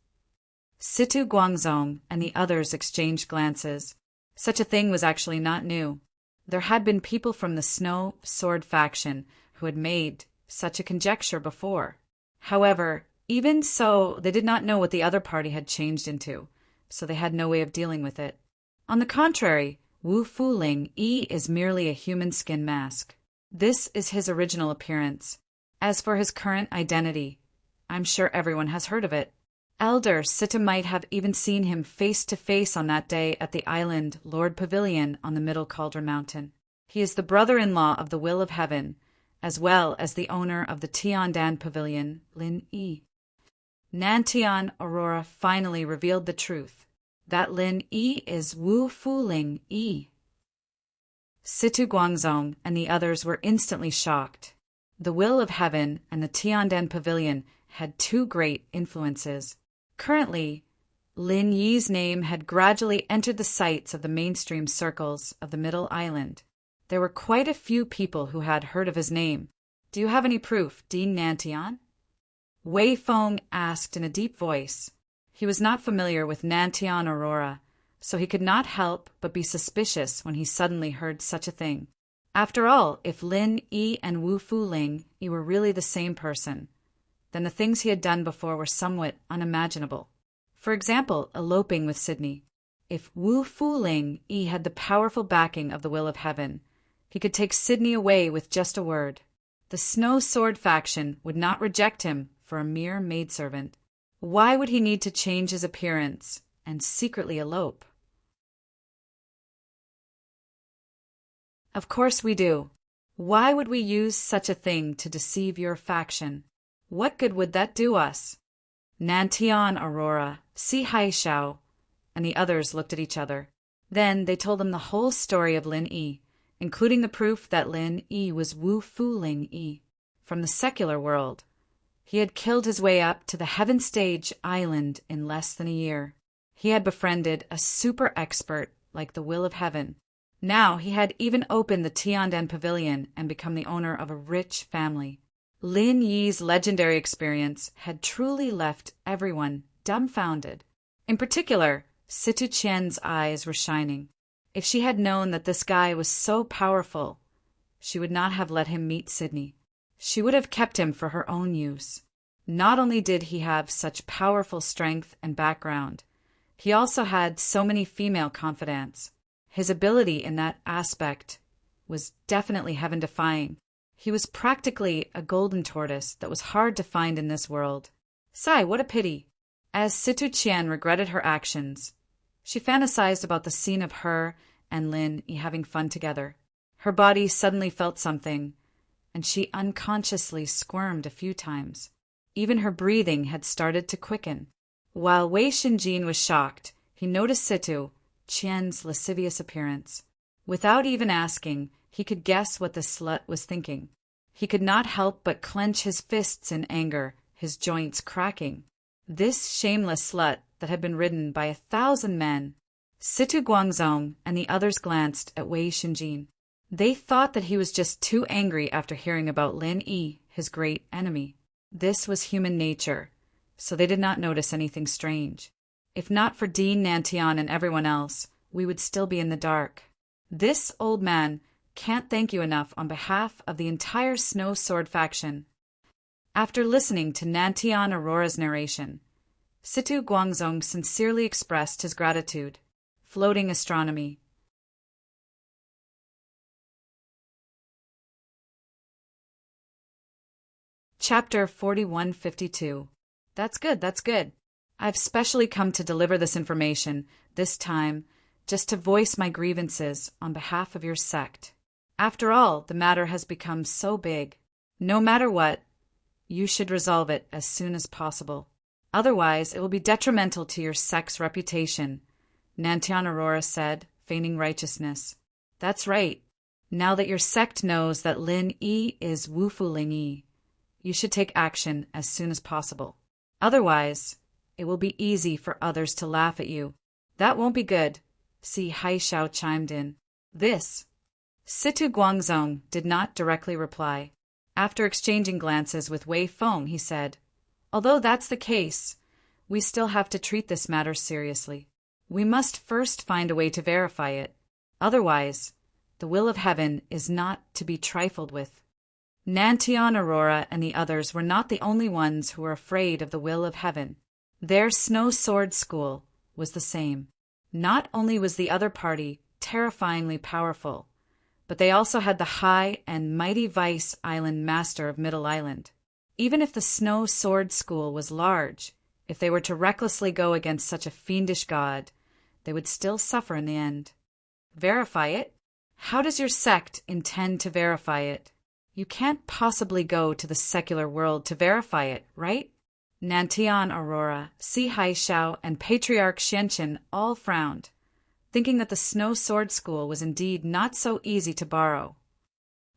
[SPEAKER 1] Situ Guangzong and the others exchanged glances. Such a thing was actually not new. There had been people from the Snow Sword faction who had made such a conjecture before. However, even so, they did not know what the other party had changed into, so they had no way of dealing with it. On the contrary, Wu Fuling is merely a human skin mask. This is his original appearance. As for his current identity, I'm sure everyone has heard of it. Elder Situ might have even seen him face to face on that day at the island Lord Pavilion on the Middle Cauldron Mountain. He is the brother-in-law of the Will of Heaven, as well as the owner of the Tiandan Pavilion, Lin Yi. Nantian Aurora finally revealed the truth. That Lin Yi is Wu Fuling Yi. Situ Guangzong and the others were instantly shocked. The Will of Heaven and the Tiandan Pavilion had two great influences. Currently, Lin Yi's name had gradually entered the sights of the mainstream circles of the Middle Island. There were quite a few people who had heard of his name. Do you have any proof, Dean Nantian? Wei Feng asked in a deep voice. He was not familiar with Nantian Aurora, so he could not help but be suspicious when he suddenly heard such a thing. After all, if Lin Yi and Wu Fuling were really the same person, then the things he had done before were somewhat unimaginable. For example, eloping with Sydney. If Wu Fuling had the powerful backing of the Will of Heaven, He could take Sydney away with just a word. The Snow Sword faction would not reject him for a mere maidservant. Why would he need to change his appearance and secretly elope? Of course we do. Why would we use such a thing to deceive your faction? What good would that do us? Nantian, Aurora, Si Haishao, and the others looked at each other. Then they told him the whole story of Lin Yi, including the proof that Lin Yi was Wu Fu Ling Yi, from the secular world. He had killed his way up to the Heaven Stage Island in less than a year. He had befriended a super expert like the Will of Heaven. Now he had even opened the Tiandan Pavilion and become the owner of a rich family. Lin Yi's legendary experience had truly left everyone dumbfounded. In particular, Situ Qian's eyes were shining. If she had known that this guy was so powerful, she would not have let him meet Sydney. She would have kept him for her own use. Not only did he have such powerful strength and background, he also had so many female confidants. His ability in that aspect was definitely heaven-defying. He was practically a golden tortoise that was hard to find in this world. Sigh, what a pity. As Situ Qian regretted her actions, she fantasized about the scene of her and Lin Yi having fun together. Her body suddenly felt something, and she unconsciously squirmed a few times. Even her breathing had started to quicken. While Wei Xinjin was shocked, he noticed Situ Qian's lascivious appearance. Without even asking, he could guess what the slut was thinking. He could not help but clench his fists in anger, his joints cracking. This shameless slut that had been ridden by 1,000 men. Situ Guangzong and the others glanced at Wei Xinjin. They thought that he was just too angry after hearing about Lin Yi, his great enemy. This was human nature, so they did not notice anything strange. If not for Dean Nantian and everyone else, we would still be in the dark. This old man can't thank you enough on behalf of the entire Snow Sword faction. After listening to Nantian Aurora's narration, Situ Guangzong sincerely expressed his gratitude. Floating astronomy. Chapter 4152. That's good, that's good. I've specially come to deliver this information, this time, just to voice my grievances on behalf of your sect. After all, the matter has become so big. No matter what, you should resolve it as soon as possible. Otherwise, it will be detrimental to your sect's reputation, Nantian Aurora said, feigning righteousness. That's right. Now that your sect knows that Lin Yi is Wu Fu Ling Yi, you should take action as soon as possible. Otherwise, it will be easy for others to laugh at you. That won't be good, Si Haishao chimed in. This. Situ Guangzong did not directly reply. After exchanging glances with Wei Feng, he said, although that's the case, we still have to treat this matter seriously. We must first find a way to verify it. Otherwise, the will of heaven is not to be trifled with. Nantian Aurora and the others were not the only ones who were afraid of the will of heaven. Their Snow Sword School was the same. Not only was the other party terrifyingly powerful, but they also had the high and mighty Vice Island Master of Middle Island. Even if the Snow Sword School was large, if they were to recklessly go against such a fiendish god, they would still suffer in the end. Verify it? How does your sect intend to verify it? You can't possibly go to the secular world to verify it, right? Nantian Aurora, Si Haishao, and Patriarch Xianqin all frowned, thinking that the Snow Sword School was indeed not so easy to borrow.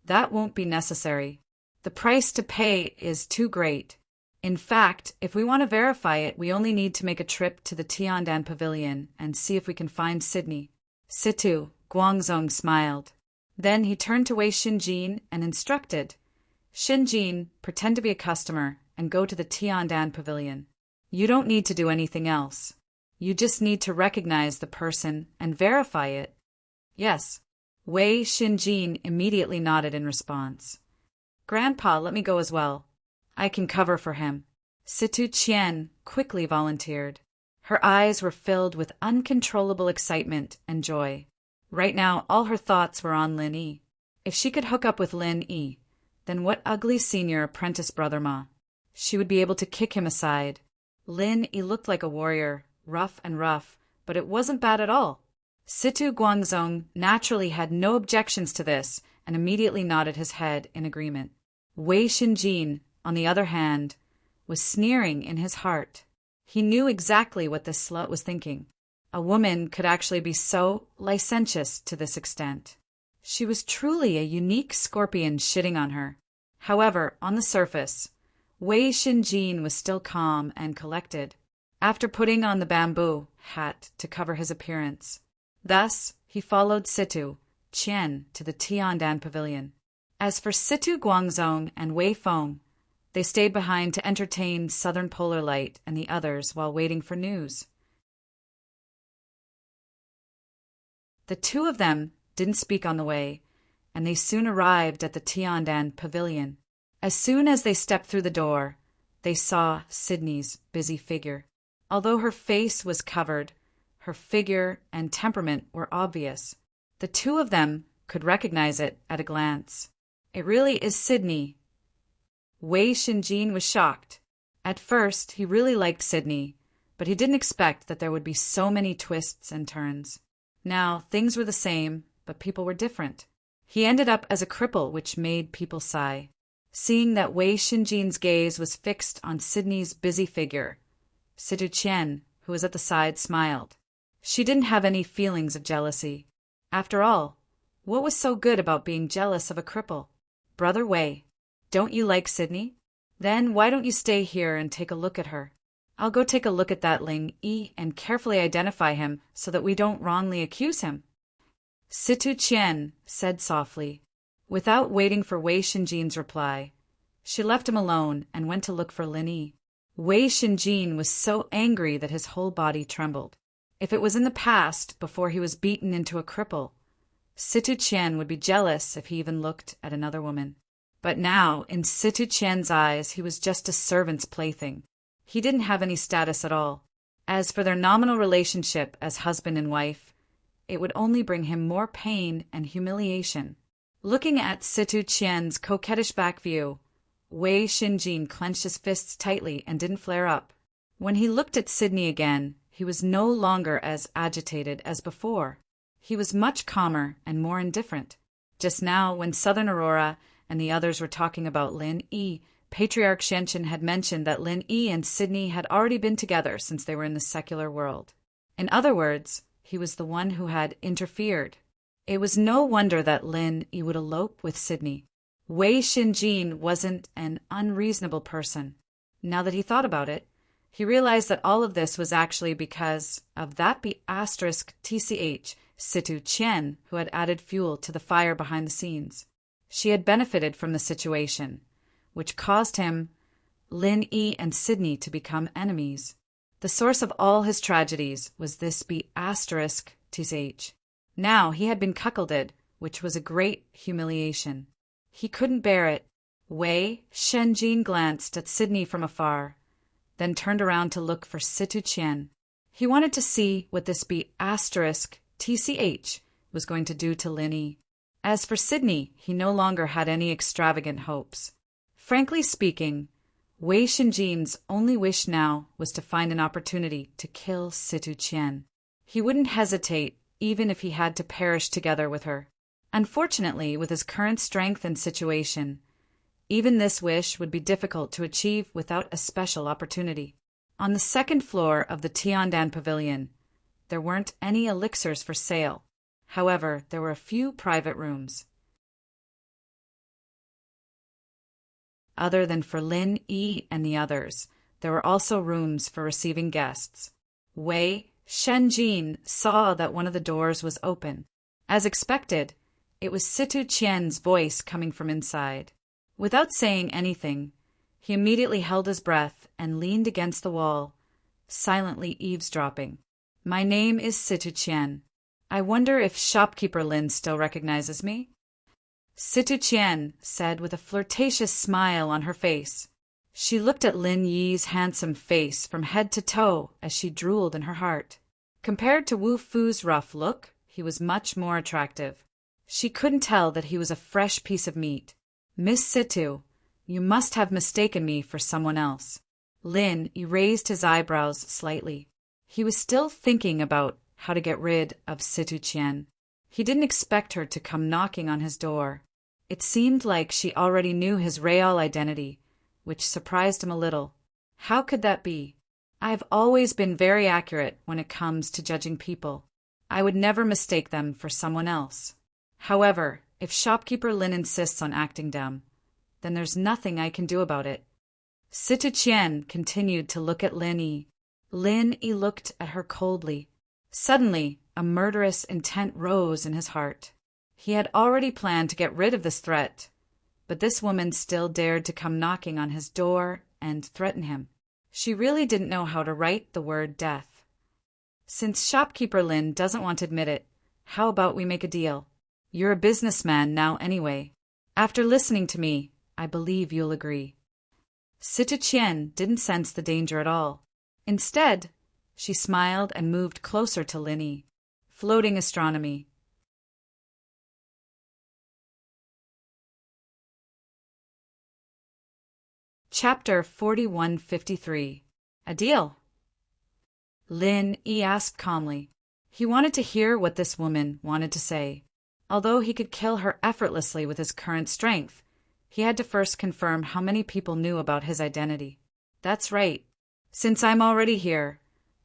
[SPEAKER 1] That won't be necessary. The price to pay is too great. In fact, if we want to verify it, we only need to make a trip to the Tiandan Pavilion and see if we can find Sydney. Situ Guangzong smiled. Then he turned to Wei Xinjin and instructed, Xinjin, pretend to be a customer and go to the Tiandan Pavilion. You don't need to do anything else. You just need to recognize the person and verify it. Yes. Wei Xinjin immediately nodded in response. Grandpa, let me go as well. I can cover for him. Situ Qian quickly volunteered. Her eyes were filled with uncontrollable excitement and joy. Right now, all her thoughts were on Lin Yi. If she could hook up with Lin Yi, then what ugly senior apprentice brother-ma? She would be able to kick him aside. Lin Yi looked like a warrior, rough, but it wasn't bad at all. Situ Guangzong naturally had no objections to this and immediately nodded his head in agreement. Wei Xinjin, on the other hand, was sneering in his heart. He knew exactly what this slut was thinking. A woman could actually be so licentious to this extent. She was truly a unique scorpion shitting on her. However, on the surface, Wei Xinjin was still calm and collected, after putting on the bamboo hat to cover his appearance. Thus, he followed Situ Qian to the Tiandan Pavilion. As for Situ Guangzong and Wei Feng, they stayed behind to entertain Southern Polar Light and the others while waiting for news. The two of them didn't speak on the way, and they soon arrived at the Tiandan Pavilion. As soon as they stepped through the door, they saw Sydney's busy figure. Although her face was covered, her figure and temperament were obvious. The two of them could recognize it at a glance. It really is Sydney. Wei Xinjin was shocked. At first, he really liked Sydney, but he didn't expect that there would be so many twists and turns. Now, things were the same, but people were different. He ended up as a cripple, which made people sigh. Seeing that Wei Xinjin's gaze was fixed on Sydney's busy figure, Situ Qian, who was at the side, smiled. She didn't have any feelings of jealousy. After all, what was so good about being jealous of a cripple? Brother Wei, don't you like Sydney? Then why don't you stay here and take a look at her? I'll go take a look at that Ling Yi and carefully identify him so that we don't wrongly accuse him. Situ Qian said softly. Without waiting for Wei Xinjin's reply, she left him alone and went to look for Lin Yi. Wei Xinjin was so angry that his whole body trembled. If it was in the past, before he was beaten into a cripple, Situ Qian would be jealous if he even looked at another woman. But now, in Situ Qian's eyes, he was just a servant's plaything. He didn't have any status at all. As for their nominal relationship as husband and wife, it would only bring him more pain and humiliation. Looking at Situ Qian's coquettish back view, Wei Xinjin clenched his fists tightly and didn't flare up. When he looked at Sydney again, he was no longer as agitated as before. He was much calmer and more indifferent. Just now, when Southern Aurora and the others were talking about Lin Yi, Patriarch Shenshin had mentioned that Lin Yi and Sydney had already been together since they were in the secular world. In other words, he was the one who had interfered. It was no wonder that Lin Yi would elope with Sydney. Wei Xinjin wasn't an unreasonable person. Now that he thought about it, he realized that all of this was actually because of that *TCH, Situ Qian, who had added fuel to the fire behind the scenes. She had benefited from the situation, which caused him, Lin Yi and Sydney, to become enemies. The source of all his tragedies was this *TCH. Now he had been cuckolded, which was a great humiliation. He couldn't bear it. Wei Xinjin glanced at Sydney from afar, then turned around to look for Situ Qian. He wanted to see what this *TCH was going to do to Lin Yi. As for Sydney, he no longer had any extravagant hopes. Frankly speaking, Wei Xinjin's only wish now was to find an opportunity to kill Situ Qian. He wouldn't hesitate even if he had to perish together with her. Unfortunately, with his current strength and situation, even this wish would be difficult to achieve without a special opportunity. On the second floor of the Tiandan Pavilion, there weren't any elixirs for sale. However, there were a few private rooms. Other than for Lin Yi and the others, there were also rooms for receiving guests. Wei Xinjin saw that one of the doors was open. As expected, it was Situ Qian's voice coming from inside. Without saying anything, he immediately held his breath and leaned against the wall, silently eavesdropping. "My name is Situ Qian. I wonder if shopkeeper Lin still recognizes me?" Situ Qian said with a flirtatious smile on her face. She looked at Lin Yi's handsome face from head to toe as she drooled in her heart. Compared to Wu Fu's rough look, he was much more attractive. She couldn't tell that he was a fresh piece of meat. Miss Situ, you must have mistaken me for someone else. Lin raised his eyebrows slightly. He was still thinking about how to get rid of Situ Qian. He didn't expect her to come knocking on his door. It seemed like she already knew his real identity, which surprised him a little. How could that be? I've always been very accurate when it comes to judging people. I would never mistake them for someone else. However, if shopkeeper Lin insists on acting dumb, then there's nothing I can do about it. Situ Qian continued to look at Lin Yi. Lin Yi looked at her coldly. Suddenly, a murderous intent rose in his heart. He had already planned to get rid of this threat, but this woman still dared to come knocking on his door and threaten him. She really didn't know how to write the word death. Since shopkeeper Lin doesn't want to admit it, how about we make a deal? You're a businessman now anyway. After listening to me, I believe you'll agree. Situ Qian didn't sense the danger at all. Instead, she smiled and moved closer to Lin Yi. Floating astronomy. Chapter 4153. A deal. Lin Yi asked calmly. He wanted to hear what this woman wanted to say. Although he could kill her effortlessly with his current strength, he had to first confirm how many people knew about his identity. That's right. Since I'm already here,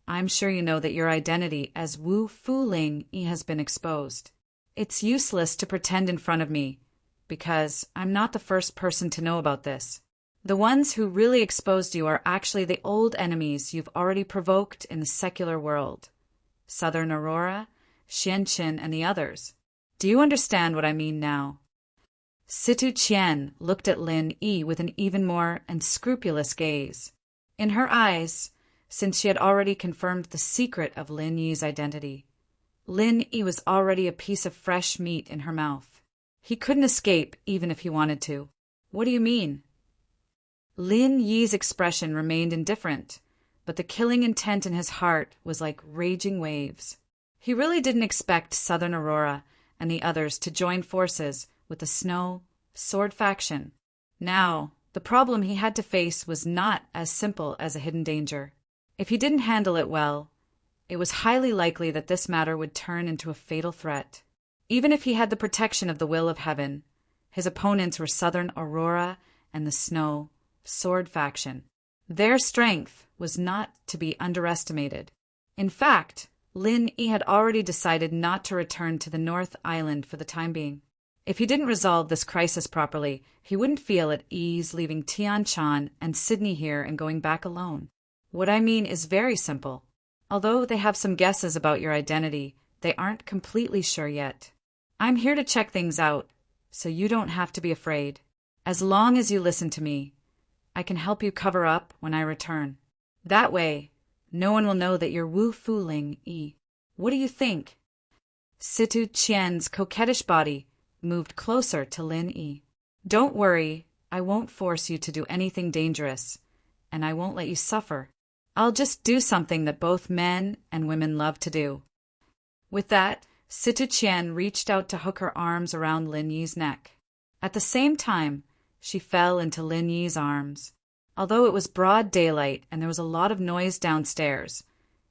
[SPEAKER 1] I'm sure you know that your identity as Wu Fuling Yi has been exposed. It's useless to pretend in front of me, because I'm not the first person to know about this. The ones who really exposed you are actually the old enemies you've already provoked in the secular world. Southern Aurora, Xianqin, and the others. Do you understand what I mean now? Situ Qian looked at Lin Yi with an even more unscrupulous gaze. In her eyes, since she had already confirmed the secret of Lin Yi's identity, Lin Yi was already a piece of fresh meat in her mouth. He couldn't escape even if he wanted to. What do you mean? Lin Yi's expression remained indifferent, but the killing intent in his heart was like raging waves. He really didn't expect Southern Aurora and the others to join forces with the Snow Sword faction. Now, the problem he had to face was not as simple as a hidden danger. If he didn't handle it well, it was highly likely that this matter would turn into a fatal threat. Even if he had the protection of the will of heaven, his opponents were Southern Aurora and the Snow Sword faction. Their strength was not to be underestimated. In fact, Lin Yi had already decided not to return to the North Island for the time being. If he didn't resolve this crisis properly, he wouldn't feel at ease leaving Tianchan and Sydney here and going back alone. What I mean is very simple. Although they have some guesses about your identity, they aren't completely sure yet. I'm here to check things out, so you don't have to be afraid. As long as you listen to me, I can help you cover up when I return. That way, no one will know that you're Wu Fuling Yi. What do you think? Situ Qian's coquettish body moved closer to Lin Yi. Don't worry, I won't force you to do anything dangerous, and I won't let you suffer. I'll just do something that both men and women love to do. With that, Situ Qian reached out to hook her arms around Lin Yi's neck. At the same time, she fell into Lin Yi's arms. Although it was broad daylight and there was a lot of noise downstairs,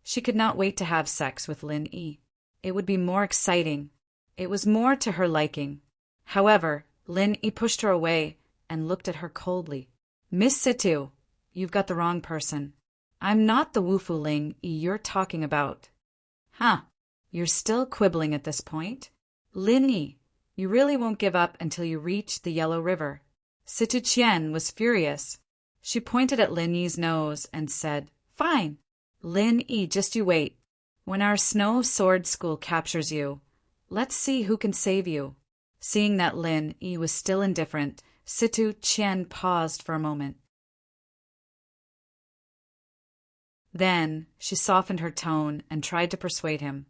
[SPEAKER 1] she could not wait to have sex with Lin Yi. It would be more exciting. It was more to her liking. However, Lin Yi pushed her away and looked at her coldly. Miss Situ, you've got the wrong person. I'm not the Wu Fuling Yi you're talking about. Huh, you're still quibbling at this point? Lin Yi, you really won't give up until you reach the Yellow River. Situ Qian was furious. She pointed at Lin Yi's nose and said, Fine. Lin Yi, just you wait. When our Snow Sword School captures you, let's see who can save you. Seeing that Lin Yi was still indifferent, Situ Qian paused for a moment. Then she softened her tone and tried to persuade him.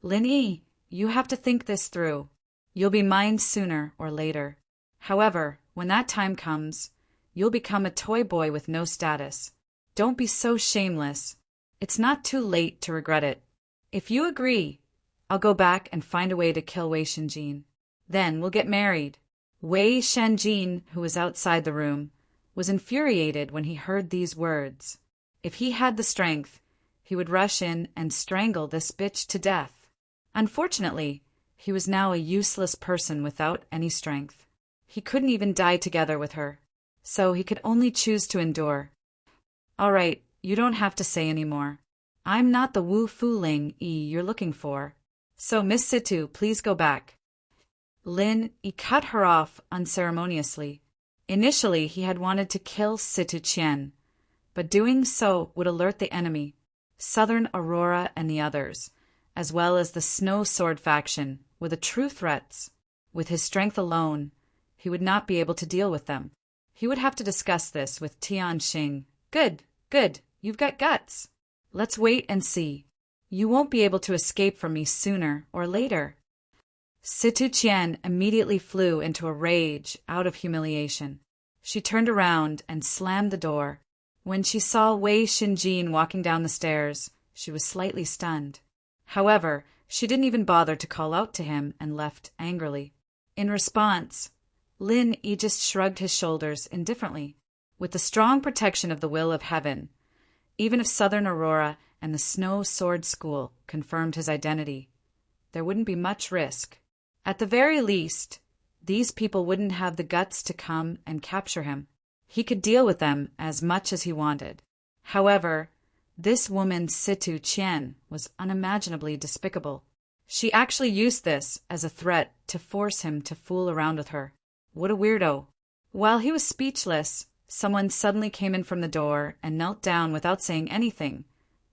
[SPEAKER 1] Lin Yi, you have to think this through. You'll be mine sooner or later. However, when that time comes, you'll become a toy boy with no status. Don't be so shameless. It's not too late to regret it. If you agree, I'll go back and find a way to kill Wei Shinjin. Then we'll get married." Wei Shenjin, who was outside the room, was infuriated when he heard these words. If he had the strength, he would rush in and strangle this bitch to death. Unfortunately, he was now a useless person without any strength. He couldn't even die together with her, so he could only choose to endure. "All right, you don't have to say any more. I'm not the Wu Fuling you're looking for. So, Miss Situ, please go back." Lin Yi cut her off unceremoniously. Initially, he had wanted to kill Situ Qian, but doing so would alert the enemy, Southern Aurora and the others, as well as the Snow Sword faction, with the true threats. With his strength alone, he would not be able to deal with them. He would have to discuss this with Tian Xing. Good, you've got guts. Let's wait and see. You won't be able to escape from me sooner or later. Situ Qian immediately flew into a rage out of humiliation. She turned around and slammed the door. When she saw Wei Shenjin walking down the stairs, she was slightly stunned. However, she didn't even bother to call out to him and left angrily. In response, Lin Yi just shrugged his shoulders indifferently. With the strong protection of the will of heaven, even if Southern Aurora and the Snow Sword School confirmed his identity, there wouldn't be much risk. At the very least, these people wouldn't have the guts to come and capture him. He could deal with them as much as he wanted. However, this woman Situ Qian was unimaginably despicable. She actually used this as a threat to force him to fool around with her. What a weirdo. While he was speechless, someone suddenly came in from the door and knelt down without saying anything,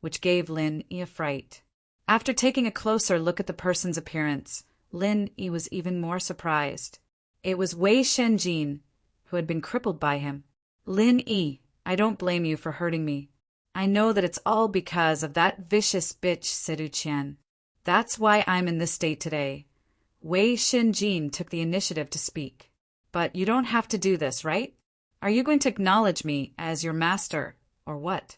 [SPEAKER 1] which gave Lin Yi a fright. After taking a closer look at the person's appearance, Lin Yi was even more surprised. It was Wei Shenjin, who had been crippled by him. "Lin Yi, I don't blame you for hurting me. I know that it's all because of that vicious bitch Situ Qian. That's why I'm in this state today." Wei Shenjin took the initiative to speak. "But you don't have to do this, right? Are you going to acknowledge me as your master, or what?"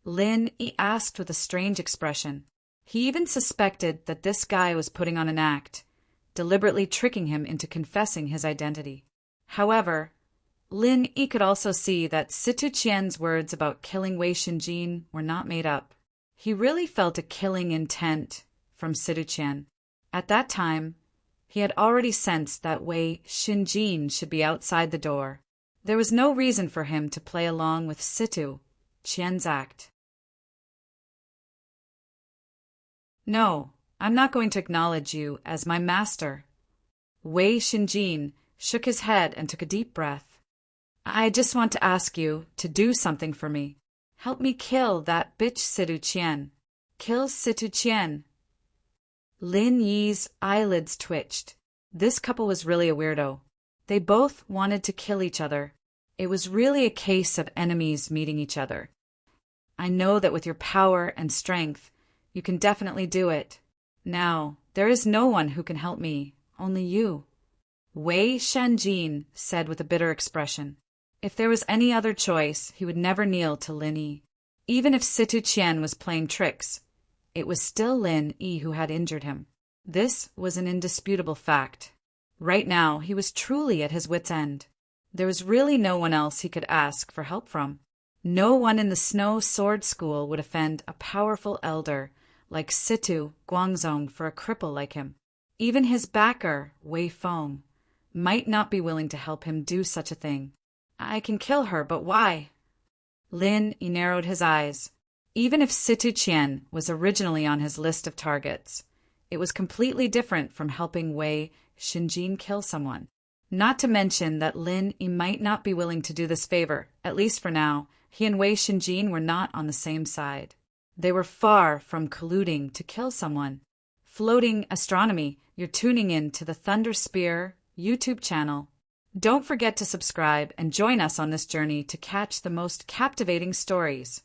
[SPEAKER 1] Lin Yi asked with a strange expression. He even suspected that this guy was putting on an act, deliberately tricking him into confessing his identity. However, Lin Yi could also see that Situ Qian's words about killing Wei Shenjin were not made up. He really felt a killing intent from Situ Qian. At that time, he had already sensed that Wei Shenjin should be outside the door. There was no reason for him to play along with Situ Qian's act. "No, I'm not going to acknowledge you as my master." Wei Shenjin shook his head and took a deep breath. "I just want to ask you to do something for me. Help me kill that bitch Situ Qian. Kill Situ Qian." Lin Yi's eyelids twitched. This couple was really a weirdo. They both wanted to kill each other. It was really a case of enemies meeting each other. "I know that with your power and strength, you can definitely do it. Now, there is no one who can help me, only you." Wei Shenjin said with a bitter expression. If there was any other choice, he would never kneel to Lin Yi. Even if Situ Qian was playing tricks, it was still Lin Yi who had injured him. This was an indisputable fact. Right now, he was truly at his wit's end. There was really no one else he could ask for help from. No one in the Snow Sword School would offend a powerful elder like Situ Guangzong for a cripple like him. Even his backer, Wei Feng, might not be willing to help him do such a thing. "I can kill her, but why?" Lin Yi narrowed his eyes. Even if Situ Qian was originally on his list of targets, it was completely different from helping Wei Shenjin kill someone. Not to mention that Lin Yi might not be willing to do this favor, at least for now. He and Wei Shenjin were not on the same side. They were far from colluding to kill someone. Floating Astronomy, you're tuning in to the Thunder Spear YouTube channel. Don't forget to subscribe and join us on this journey to catch the most captivating stories.